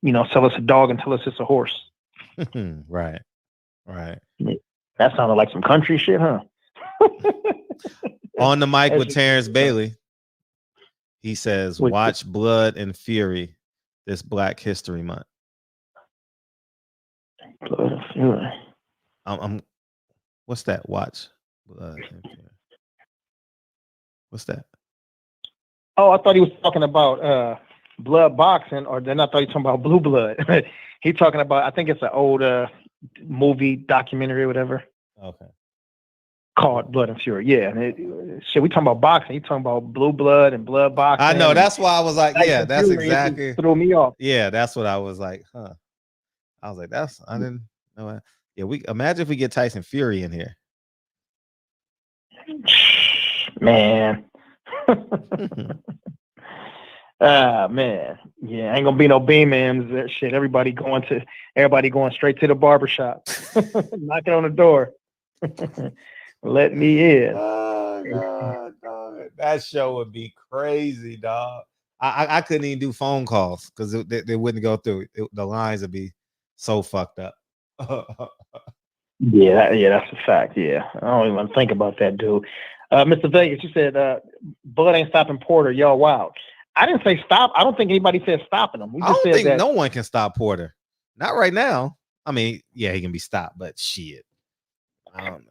a dog until it's just a horse. Right. That sounded like some country shit, huh? On the mic with Terrence Bailey, he says, "Watch Blood and Fury this Black History Month." Blood and Fury. What's that? Watch Blood and Fury. What's that? Oh, I thought he was talking about blood boxing, or then I thought he was talking about Blue Blood. He's talking about, I think it's an old movie documentary or whatever. Okay. Called Blood and Fury. Yeah. And we talking about boxing. He's talking about Blue Blood and blood boxing. I know. That's why I was like, yeah, that's exactly. Threw me off. Yeah, that's what I was like, huh. I was like, I didn't know that. Yeah, imagine if we get Tyson Fury in here. Man. Man, yeah, ain't gonna be no B-mans. That shit. Everybody going straight to the barbershop, knocking on the door. Let me in. Oh, God. That show would be crazy, dog. I couldn't even do phone calls because they wouldn't go through. The lines would be so fucked up. Yeah, that's a fact. Yeah, I don't even think about that, dude. Mr. Vegas, you said Bud ain't stopping Porter. Y'all wild. I didn't say stop. I don't think anybody said stopping him. I don't think no one can stop Porter. Not right now. I mean, yeah, he can be stopped, but shit. I don't know.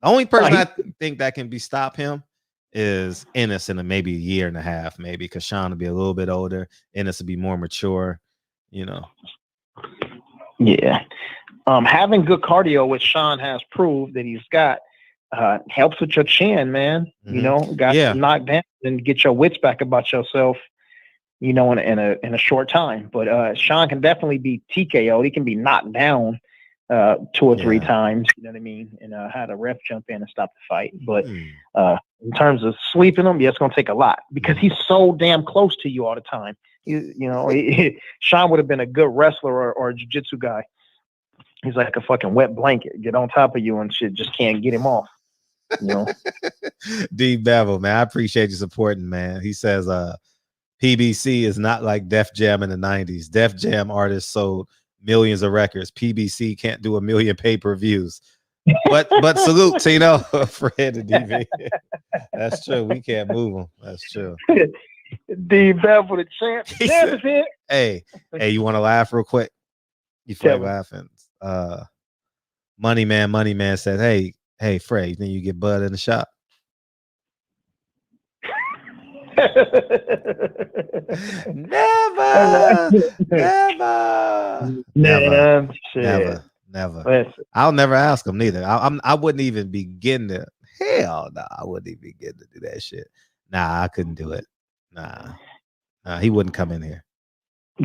The only person I think that can stop him is Ennis in maybe a year and a half, maybe, because Sean will be a little bit older. Ennis will be more mature, Yeah. Having good cardio, which Sean has proved that he's got, helps with your chin, man. Mm-hmm. Got to knock down and get your wits back about yourself, in a short time. But Sean can definitely be TKO'd. He can be knocked down 2 or 3 times, you know what I mean? And had a ref jump in and stop the fight. But in terms of sweeping him, it's going to take a lot because he's so damn close to you all the time. Sean would have been a good wrestler or a jiu-jitsu guy. He's like a fucking wet blanket. Get on top of you and shit. Just can't get him off. D Bevel, man, I appreciate you supporting, man. He says PBC is not like Def Jam in the 90s. Def Jam artists sold millions of records. PBC can't do 1 million pay-per-views. But salute to Fred and DV. That's true. We can't move them. That's true. D Bevel, the champ. Hey, you want to laugh real quick? You feel laughing. Money Man said, Hey, Fred, you think you get Bud in the shop? Never. I'll never ask him neither. I wouldn't even begin to. Hell no, I wouldn't even begin to do that shit. Nah, I couldn't do it. Nah, he wouldn't come in here.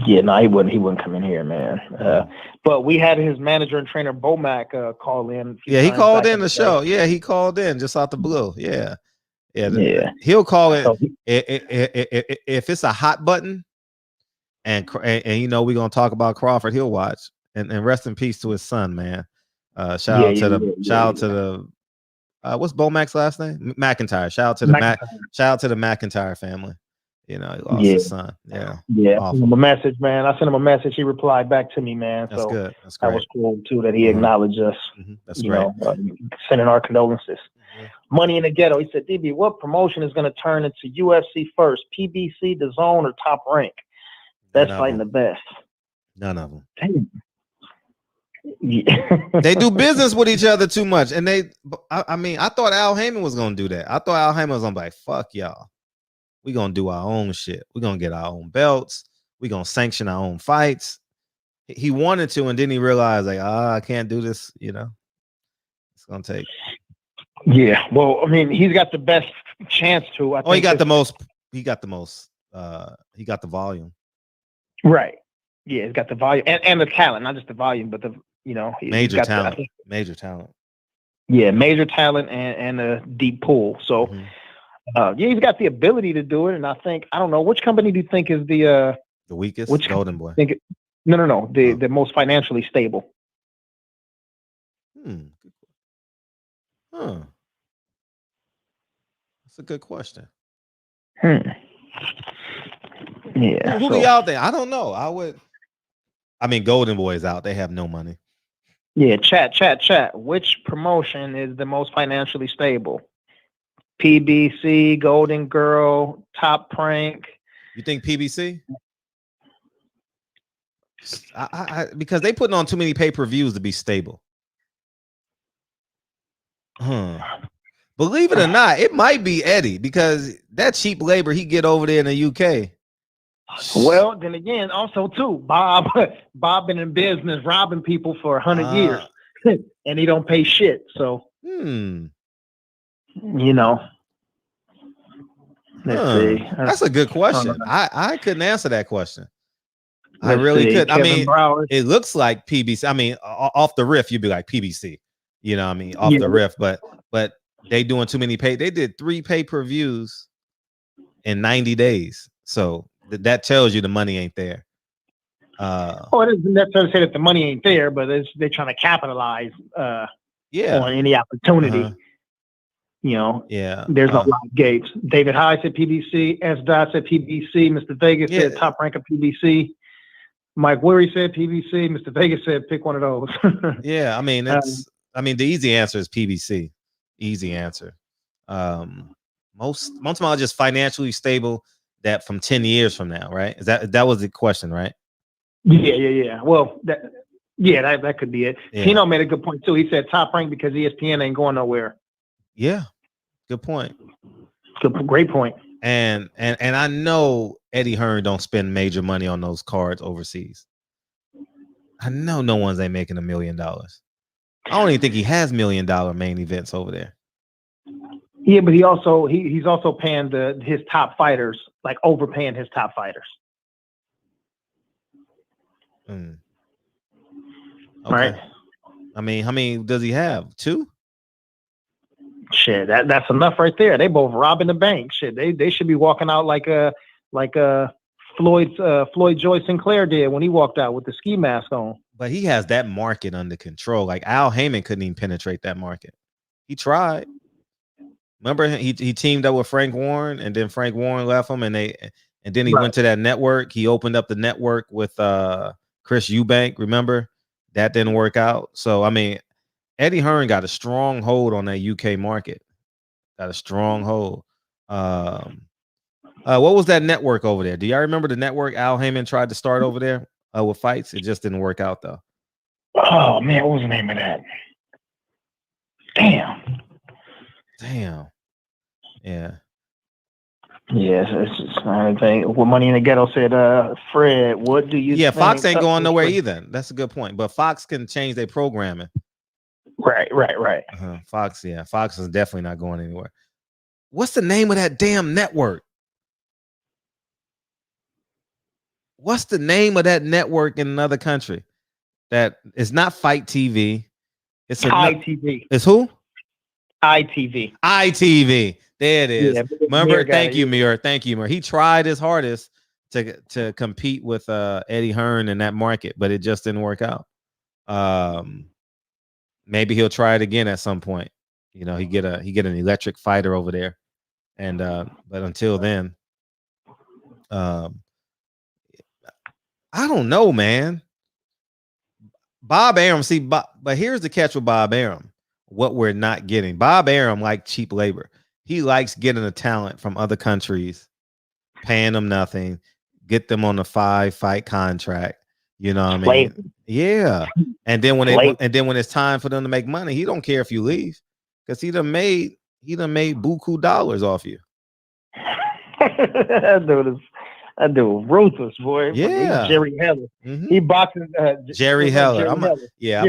Yeah, no, he wouldn't come in here, man. But we had his manager and trainer Bomac call in. Yeah, he called in the show. Yeah, he called in just out the blue. Yeah. He'll call it if it's a hot button, and we're gonna talk about Crawford. He'll watch and rest in peace to his son, man. Shout out to the what's Bomac's last name? McIntyre. Shout out to the McIntyre family. You know, he lost his son. Yeah. Yeah. I sent him a message, man. I sent him a message. He replied back to me, man. That's so good. That's great. That was cool too that he acknowledged us. That's you great. know, sending our condolences. Money in the Ghetto. He said, DB, what promotion is going to turn into UFC first? PBC, The Zone, or Top Rank? That's fighting the best. None of them. Damn. They do business with each other too much. And I mean, I thought Al Haymon was going to do that. I thought Al Haymon was going to be like, fuck y'all. We're going to do our own shit. We're going to get our own belts. We're going to sanction our own fights. He wanted to, and then he realized, like, I can't do this, you know. It's going to take. Yeah. Well, I mean, he's got the best chance to. He got the most. He got the volume. Right. Yeah, he's got the volume and the talent, not just the volume, but the, you know, major talent. Major talent. Yeah, major talent and a deep pool. So, yeah, he's got the ability to do it. And I don't know, which company do you think is the weakest? Which Golden Boy? No. The most financially stable. Huh. That's a good question. Yeah. Who be out there? I don't know. I mean, Golden Boy is out. They have no money. Yeah, chat. Which promotion is the most financially stable? PBC, Golden Girl, Top Rank. You think PBC? Because they putting on too many pay-per-views to be stable. Believe it or not, it might be Eddie because that cheap labor he get over there in the UK. Well, then again, also too, Bob been in business robbing people for 100 years, and he don't pay shit. So, you know, let's see. That's a good question. I couldn't answer that question. I really could. I mean, it looks like PBC. I mean, off the riff, you'd be like PBC. You know what I mean? Off the riff, but they doing too many They did 3 pay-per-views in 90 days. So that tells you the money ain't there. It doesn't necessarily say that the money ain't there, but they're trying to capitalize on any opportunity. You know, there's a lot of gates. David High said PBC, S. Dot said PBC, Mr. Vegas said Top Rank of PBC. Mike Weary said PBC, Mr. Vegas said pick one of those. Yeah, I mean the easy answer is PBC. Easy answer. Most of them are just financially stable that from 10 years from now, right? That was the question, right? Yeah. Well, that could be it. Yeah. Tino made a good point too. He said Top Rank because ESPN ain't going nowhere. Yeah, good point. Great point. And I know Eddie Hearn don't spend major money on those cards overseas. I know no one's ain't making $1 million. I don't even think he has $1 million main events over there. Yeah, but he's also paying his top fighters, like overpaying his top fighters. Okay. Right. I mean, how many does he have? 2? Shit, that's enough right there. They both robbing the bank. Shit, they should be walking out like Floyd Joy Sinclair did when he walked out with the ski mask on. But he has that market under control. Like Al Haymon couldn't even penetrate that market. He tried. Remember, he teamed up with Frank Warren, and then Frank Warren left him, and then he went to that network. He opened up the network with Chris Eubank. Remember, that didn't work out. So I mean, Eddie Hearn got a strong hold on that UK market. Got a strong hold. What was that network over there? Do y'all remember the network Al Haymon tried to start over there with fights? It just didn't work out though. Oh man, what was the name of that? Damn. Yeah. Yes, it's just I think what Money in the Ghetto said, Fred, what do you think? Fox ain't going nowhere either. That's a good point. But Fox can change their programming. Right. Fox is definitely not going anywhere. What's the name of that damn network? What's the name of that network in another country? That is not Fight TV. It's ITV. It's who? ITV. There it is. Yeah, remember? Thank you, Mir. He tried his hardest to compete with Eddie Hearn in that market, but it just didn't work out. Maybe he'll try it again at some point. You know, he get an electric fighter over there, and but until then, I don't know, man. Bob Arum, but here's the catch with Bob Arum. What we're not getting. Bob Arum like cheap labor. He likes getting the talent from other countries, paying them nothing, get them on a 5-fight contract. You know what I mean? Yeah. And then when when it's time for them to make money, he don't care if you leave, because he done made buku dollars off you. That dude ruthless, boy. Yeah. He's Jerry Heller. Mm-hmm. He boxing Jerry Heller. I'm gonna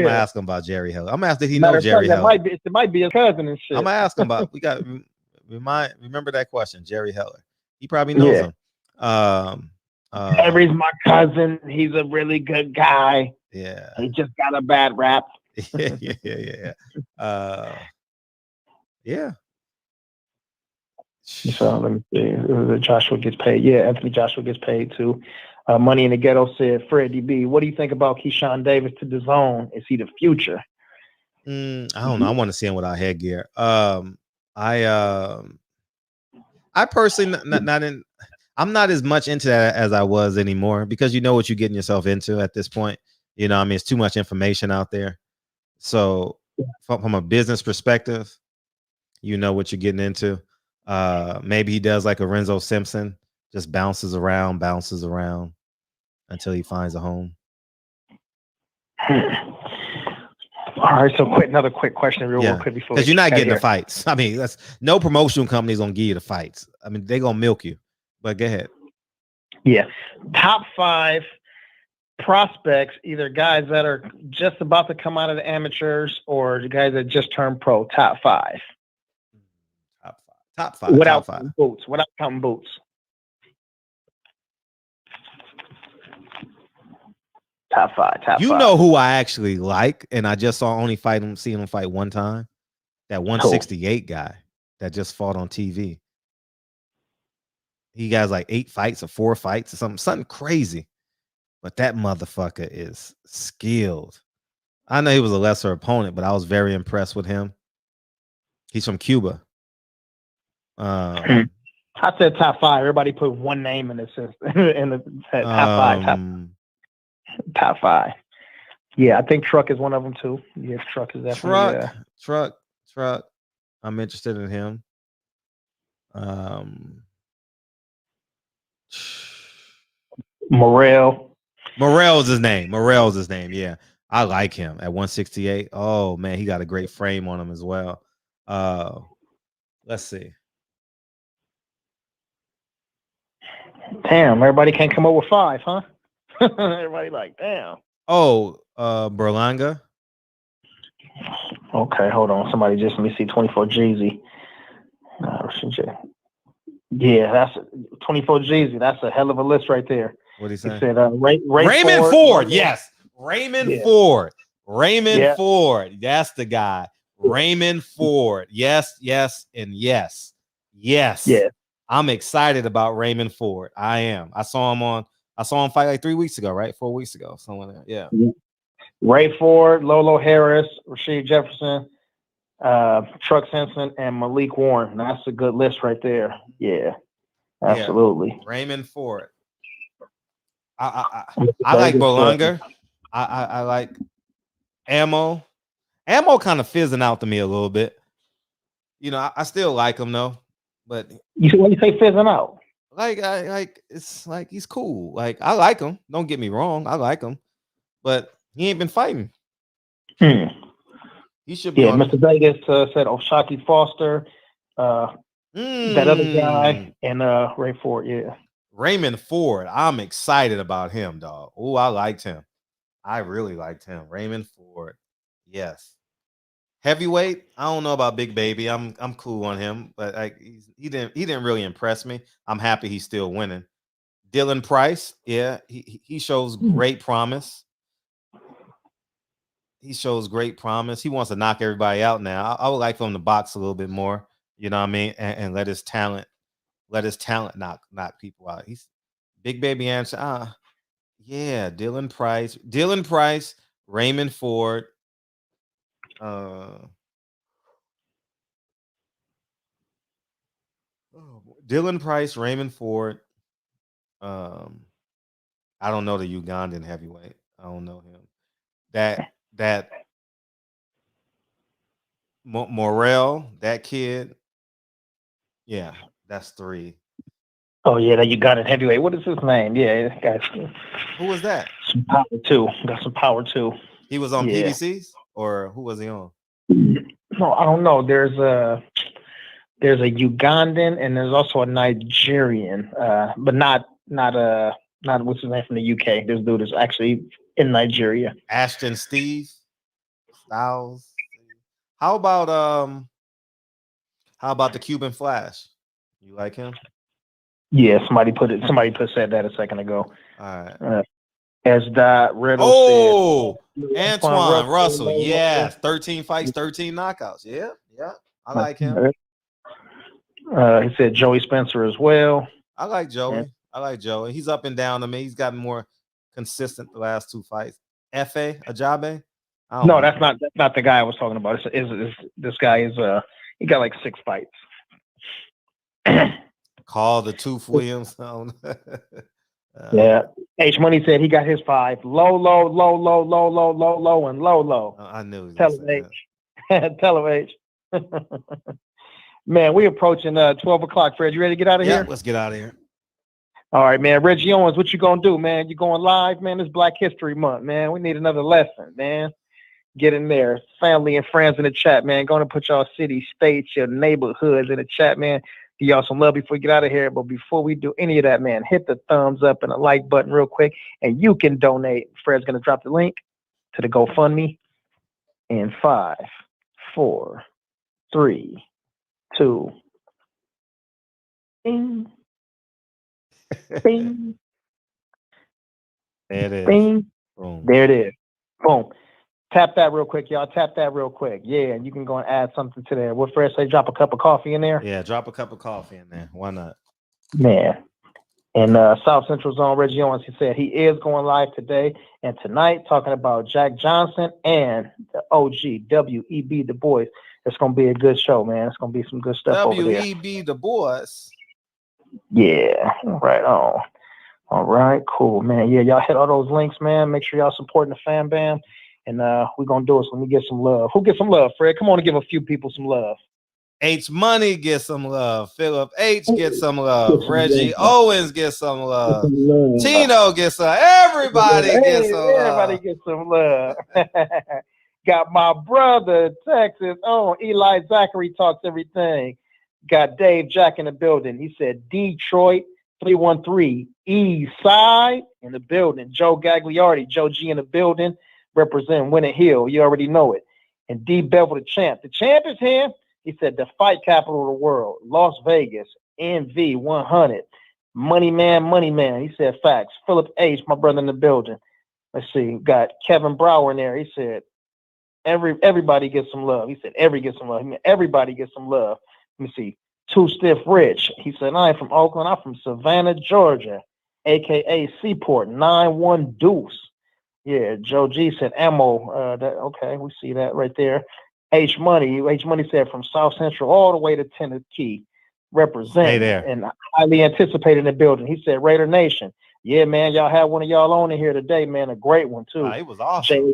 ask him about Jerry Heller. I'm gonna ask, did he know Jerry Heller? It might be a cousin and shit. I'm gonna ask him about. Remember that question, Jerry Heller. He probably knows him. Jerry's my cousin. He's a really good guy. Yeah. He just got a bad rap. Yeah. So let me see. Joshua gets paid. Yeah, Anthony Joshua gets paid too. Money in the Ghetto said, Fred DB, what do you think about Keyshawn Davis to the zone? Is he the future? I don't know. I want to see him without headgear. I personally I'm not as much into that as I was anymore, because you know what you're getting yourself into at this point. You know, I mean, it's too much information out there. So from a business perspective, you know what you're getting into. Maybe he does like a Renzo Simpson, just bounces around until he finds a home. All right, so another quick question real quick before, because you're not getting the fights. I mean, that's no promotional company's gonna give you the fights. I mean, they're gonna milk you. But go ahead. Yeah, top 5 prospects, either guys that are just about to come out of the amateurs or the guys that just turned pro. Top 5. Top 5. Without top 5. boots. Without counting boots. Top 5. You 5. know who I actually like, and I just see him fight one time. That 168 guy that just fought on TV. He has like 8 fights or 4 fights or something crazy. But that motherfucker is skilled. I know he was a lesser opponent, but I was very impressed with him. He's from Cuba. I said top 5. Everybody put one name in the top 5. Top 5. Yeah, I think Truck is one of them too. Yes, Truck is definitely Truck. I'm interested in him. Morrell is his name. Yeah, I like him at 168. Oh man, he got a great frame on him as well. Let's see. Damn, everybody can't come up with 5, huh? Everybody like, damn. Oh, Berlanga. Okay, hold on. Somebody just let me see 24 Jeezy. Yeah, that's 24 Jeezy. That's a hell of a list right there. What did he say? He said Raymond Ford. Yes, Raymond Ford. Raymond Ford. That's the guy. Raymond Ford. Yes, and yes. Yeah. I'm excited about Raymond Ford. I am. I saw him fight like 3 weeks ago, right? 4 weeks ago. Something like that. Yeah. Ray Ford, Lolo Harris, Rasheed Jefferson, Truck Simpson, and Malik Warren. That's a good list right there. Yeah. Absolutely. Yeah. Raymond Ford. I like Berlanga. I like Ammo. Ammo kind of fizzing out to me a little bit. You know, I still like him though. But when you say fizzing out, like it's like he's cool. Like I like him. Don't get me wrong, I like him, but he ain't been fighting. He should be. Yeah, Mr. Vegas said Oshaki Foster, that other guy, and Ray Ford. Yeah, Raymond Ford. I'm excited about him, dog. Oh, I liked him. I really liked him. Raymond Ford. Yes. Heavyweight, I don't know about Big Baby. I'm cool on him, but he didn't really impress me. I'm happy he's still winning. Dylan Price, yeah, he shows great promise. He shows great promise. He wants to knock everybody out now. I would like for him to box a little bit more, you know what I mean, and let his talent knock people out. He's Big Baby answer. Yeah, Dylan Price, Raymond Ford. Dylan Price, Raymond Ford, I don't know the Ugandan heavyweight. I don't know him. That Morrell, that kid. Yeah, that's 3. Oh yeah, that Ugandan heavyweight. What is his name? Yeah, this guy's Who was that? some power too. Got some power too. He was on Yeah. PBCs, or who was he on? No, I don't know. There's a Ugandan and there's also a Nigerian, but not what's his name from the UK. This dude is actually in Nigeria. Ashton Styles. How about the Cuban Flash? You like him? Yeah, somebody said that a second ago. All right. As that Riddle said, Antoine Russell. Yes, 13 fights, 13 knockouts. Yeah, I like him. He said Joey Spencer as well. I like Joey. He's up and down to me. He's gotten more consistent the last 2 fights. F.A. Ajabe? No, that's not the guy I was talking about. This guy is he got like 6 fights. Call the Tooth Williams. Yeah. H Money said he got his 5. Low, and low. I knew. Tell him H. Tell him H. Man, we approaching 12 o'clock, Fred. You ready to get out of here? Let's get out of here. All right, man. Reggie Owens, what you gonna do, man? You going live, man? It's Black History Month, man. We need another lesson, man. Get in there. Family and friends in the chat, man. Going to put y'all city, states, your neighborhoods in the chat, man. Give y'all some love before we get out of here. But before we do any of that, man, hit the thumbs up and a like button real quick. And you can donate. Fred's going to drop the link to the GoFundMe in 5, 4, 3, 2. Bing. Bing. There it is. Bing. Boom. There it is. Boom. Tap that real quick, y'all. Tap that real quick. Yeah, and you can go and add something to there. What Fred say? Drop a cup of coffee in there? Yeah, drop a cup of coffee in there. Why not? Man. And South Central Zone, Reggie Owens, he said he is going live today and tonight talking about Jack Johnson and the OG, W.E.B. Du Bois. It's going to be a good show, man. It's going to be some good stuff over there. W.E.B. Du Bois. Yeah, right on. All right, cool, man. Yeah, y'all hit all those links, man. Make sure y'all supporting the Fam Bam. And we're going to do it, so let me get some love. Who gets some love, Fred? Come on and give a few people some love. H Money gets some love. Philip H gets some love. Reggie Owens gets some love. Tino gets some. Everybody gets some love. Everybody gets some love. Got my brother, Texas. Oh, Eli Zachary talks everything. Got Dave Jack in the building. He said Detroit 313 East Side in the building. Joe Gagliardi, Joe G in the building. Represent Winter Hill. You already know it. And D Bevel, the champ. The champ is here. He said the fight capital of the world. Las Vegas. NV 100. Money man. He said facts. Philip H, my brother in the building. Let's see. Got Kevin Brower in there. He said everybody gets some love. He said gets some love. He meant everybody gets some love. Let me see. Too Stiff Rich. He said I ain't from Oakland. I'm from Savannah, Georgia, a.k.a. Seaport. 91 Deuce. Yeah, Joe G said ammo. Okay, we see that right there. H Money said from South Central all the way to Tennessee. Represent. Hey there. And highly anticipated in the building. He said Raider Nation. Yeah, man, y'all had one of y'all on in here today, man. A great one too. It was awesome.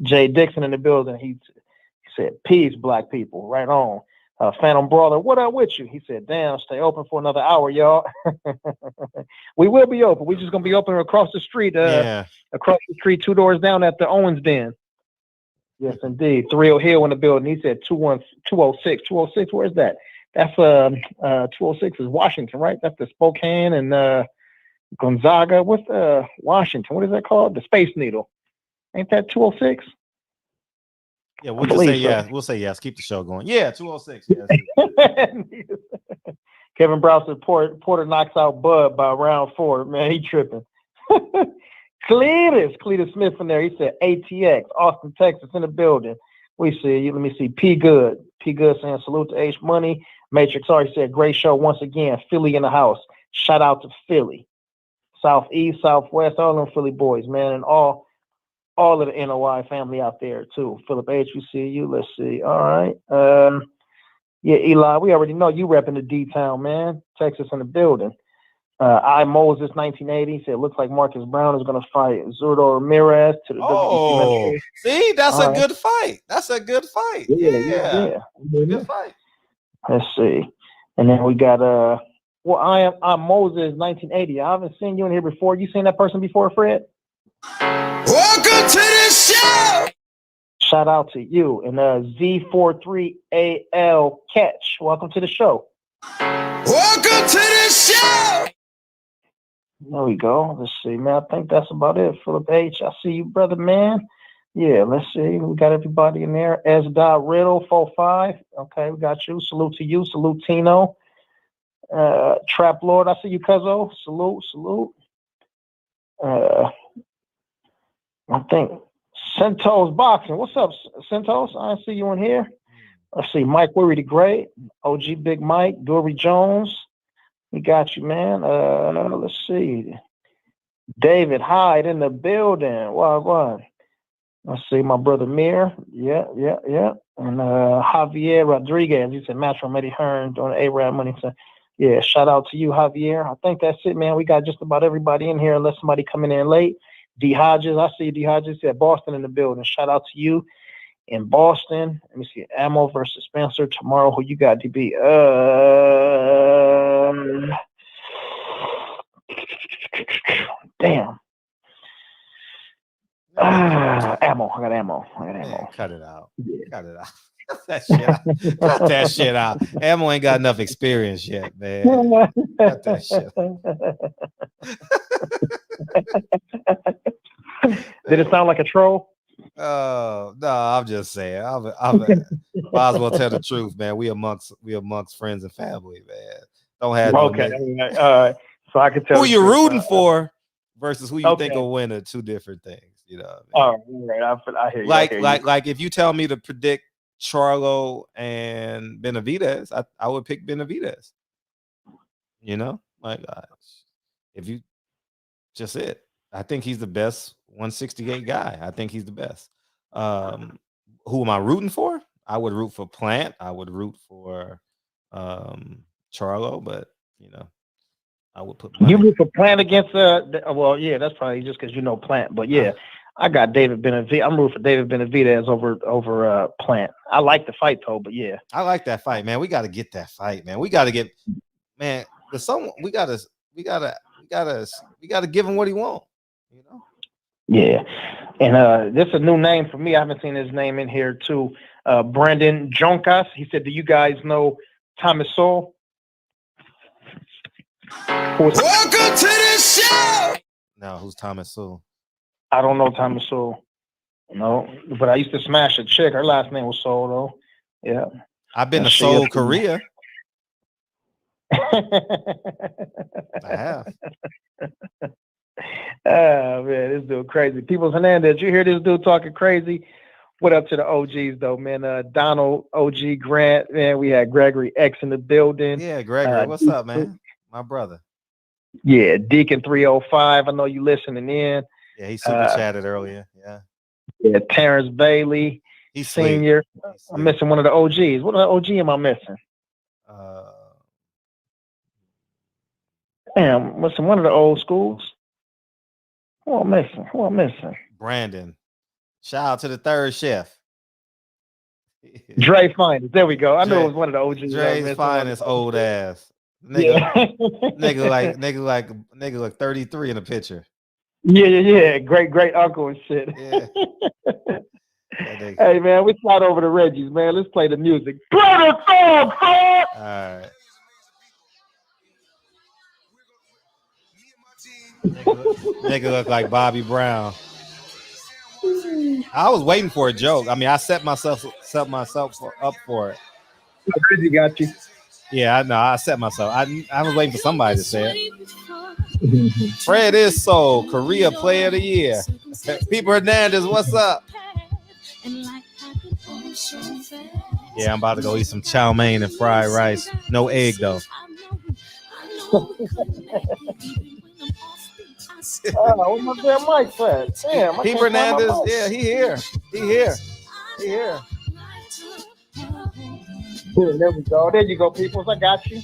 Jay Dixon in the building. He said peace, black people. Right on. Phantom Brawler, what up with you? He said, damn, stay open for another hour, y'all. We will be open. We're just going to be open across the street. Across the street, 2 doors down at the Owens Den. Yes, indeed. Thrill Hill in the building. He said 206. 206, where's that? That's 206 is Washington, right? That's the Spokane and Gonzaga. What's Washington? What is that called? The Space Needle. Ain't that 206? Yeah, we'll just say yes. We'll say yes. Keep the show going. Yeah, 206. Yes. Kevin Brown said Porter knocks out Bud by round 4. Man, he tripping. Cletus Smith in there. He said ATX, Austin, Texas in the building. We see. Let me see. P Good saying salute to H Money. Matrix already said great show once again. Philly in the house. Shout out to Philly. Southeast, Southwest, all them Philly boys, man, and all of the NOI family out there too. Philip H, we see you. Let's see. All right. Yeah, Eli, we already know you repping the D-Town, man. Texas in the building. I Moses 1980 said, looks like Marcus Brown is going to fight Zurdo Ramirez to the WBC. See, that's a good fight. That's a good fight. Yeah. Good fight. Let's see. And then we got I'm Moses 1980. I haven't seen you in here before. You seen that person before, Fred? Welcome to the show. Shout out to you. And Z43AL Catch. Welcome to the show. Welcome to the show. There we go. Let's see, man. I think that's about it. Philip H. I see you, brother, man. Yeah, let's see. We got everybody in there. S. Riddle 45. Okay, we got you. Salute to you. Salute Tino. Trap Lord, I see you, Cuzzo. Salute. I think Centos Boxing. What's up, Centos? I see you in here. Let's see, Mike Worry the Great, OG Big Mike, Dory Jones. We got you, man. Let's see. David Hyde in the building. What? Let's see, my brother Mir. Yeah. And Javier Rodriguez. He said, match from Eddie Hearn doing A-Rap money. So, yeah, shout out to you, Javier. I think that's it, man. We got just about everybody in here unless somebody coming in late. D. Hodges. I see D. Hodges. He said, Boston in the building. Shout out to you in Boston. Let me see. Ammo versus Spencer tomorrow. Who you got, DB? Damn. Ammo. I got ammo. Man, cut it out. Yeah. Cut it out. Cut that shit out. Ammo ain't got enough experience yet, man. Cut that shit. Did it sound like a troll? Oh no, I'm just saying. I might as well tell the truth, man. We amongst friends and family, man. Don't have okay. So I can tell who you're rooting for versus who you think will win are two different things. You know what I mean? Right. I hear you. Like if you tell me to predict Charlo and Benavidez, I would pick Benavidez. You know, if you just it. I think he's the best 168 guy. I think he's the best. Who am I rooting for? I would root for Plant. I would root for Charlo, but I would put you root for Plant against well, yeah, that's probably just because you know Plant, but yeah, I got David Benavidez. I'm rooting for David Benavidez over Plant. I like the fight though, but yeah, I like that fight, man. We got to get that fight, man. We got to get, man. There's someone we gotta give him what he wants. You know? Yeah. And this is a new name for me. I haven't seen his name in here too. Brandon Joncas. He said, do you guys know Thomas Sowell? Welcome to the show. No, who's Thomas Sowell? I don't know Thomas Sowell. No, but I used to smash a chick. Her last name was Sowell though. Yeah. I've been to Seoul, Korea. I have. Oh man, this dude crazy. Peoples Hernandez, you hear this dude talking crazy? What up to the OGs though, man? Donald, OG Grant, man. We had Gregory X in the building. Yeah, Gregory, what's up, man? My brother. Yeah, Deacon 305. I know you listening in. Yeah, he super chatted earlier. Yeah, Terrence Bailey. He's senior. I'm missing one of the OGs. What OG am I missing? Damn, missing one of the old schools. Who I'm missing? Brandon. Shout out to the third chef. Dre Finest. There we go. I knew it was one of the OGs. Dre's Finest old ass. Nigga like 33 in the picture. Yeah. Great uncle and shit. Yeah. Hey man, we slide over to Reggie's, man. Let's play the music. All right. Nigga look like Bobby Brown. I was waiting for a joke. I mean, I set myself up for it. Reggie got you. Yeah, I know. I set myself. I was waiting for somebody to say it. Fred is so Korea Player of the Year. People Hernandez, what's up? Yeah, I'm about to go eat some chow mein and fried rice. No egg though. Where's my damn mic at? Damn, Pete Hernandez, yeah, he here. There we go. There you go, people. I got you.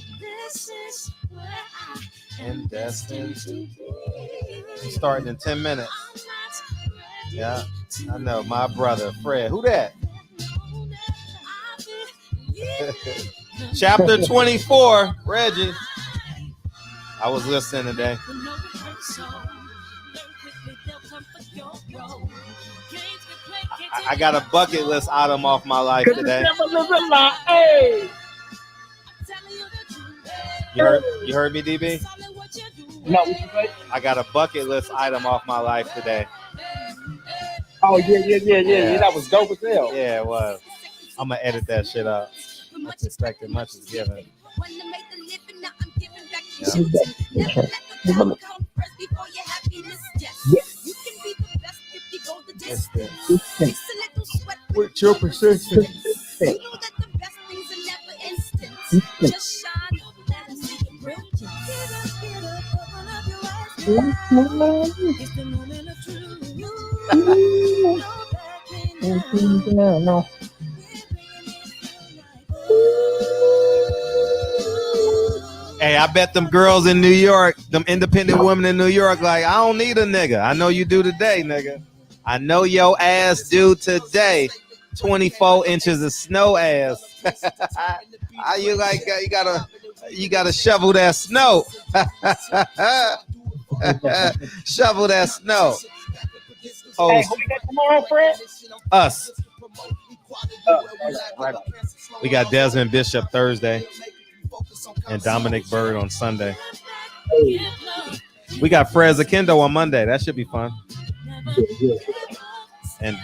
and destined. Starting in 10 minutes. Yeah, I know. My brother, Fred. Who that? Chapter 24, Reggie. I was listening today. I got a bucket list item off my life today. You heard me, DB? No, I got a bucket list item off my life today. Oh, yeah. That was dope as hell. Yeah, it was. I'm going to edit that shit up. Much expected, much is given. Yeah. With your persistence. No. Hey, I bet them girls in New York, them independent women in New York, like, I don't need a nigga. I know you do today, nigga. I know your ass do today. 24 inches of snow ass. You like you gotta shovel that snow. Shovel that snow. Oh, Hey, who we got tomorrow, Fred? us. We got Desmond Bishop Thursday and Dominic Bird on Sunday. We got Fred Zakendo on Monday. That should be fun. And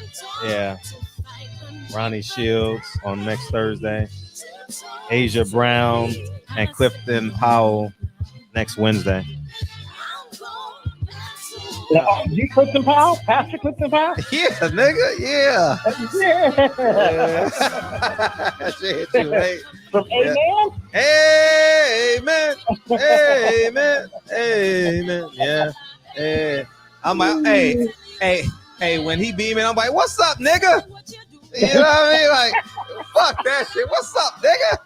yeah, Ronnie Shields on next Thursday. Asia Brown and Clifton Powell next Wednesday. G. Clifton Powell? Pastor Clifton Powell? Yeah, nigga, yeah. Shit, you hate. From Amen? Amen. Amen. Amen. Yeah. Hey. I'm like, hey, when he beaming, I'm like, what's up, nigga? You know what I mean? Like, fuck that shit. What's up, nigga?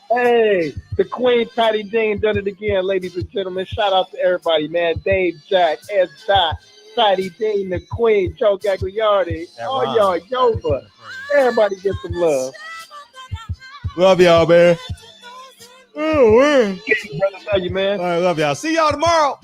Hey, the Queen Patty Dean done it again, ladies and gentlemen. Shout out to everybody, man. Dave, Jack, S. Dot, Patty Dean, the Queen, Joe Gagliardi, all y'all, Yoba. Everybody get some love. Love y'all, man. Oh, man. Love you, man. All right, love y'all. See y'all tomorrow.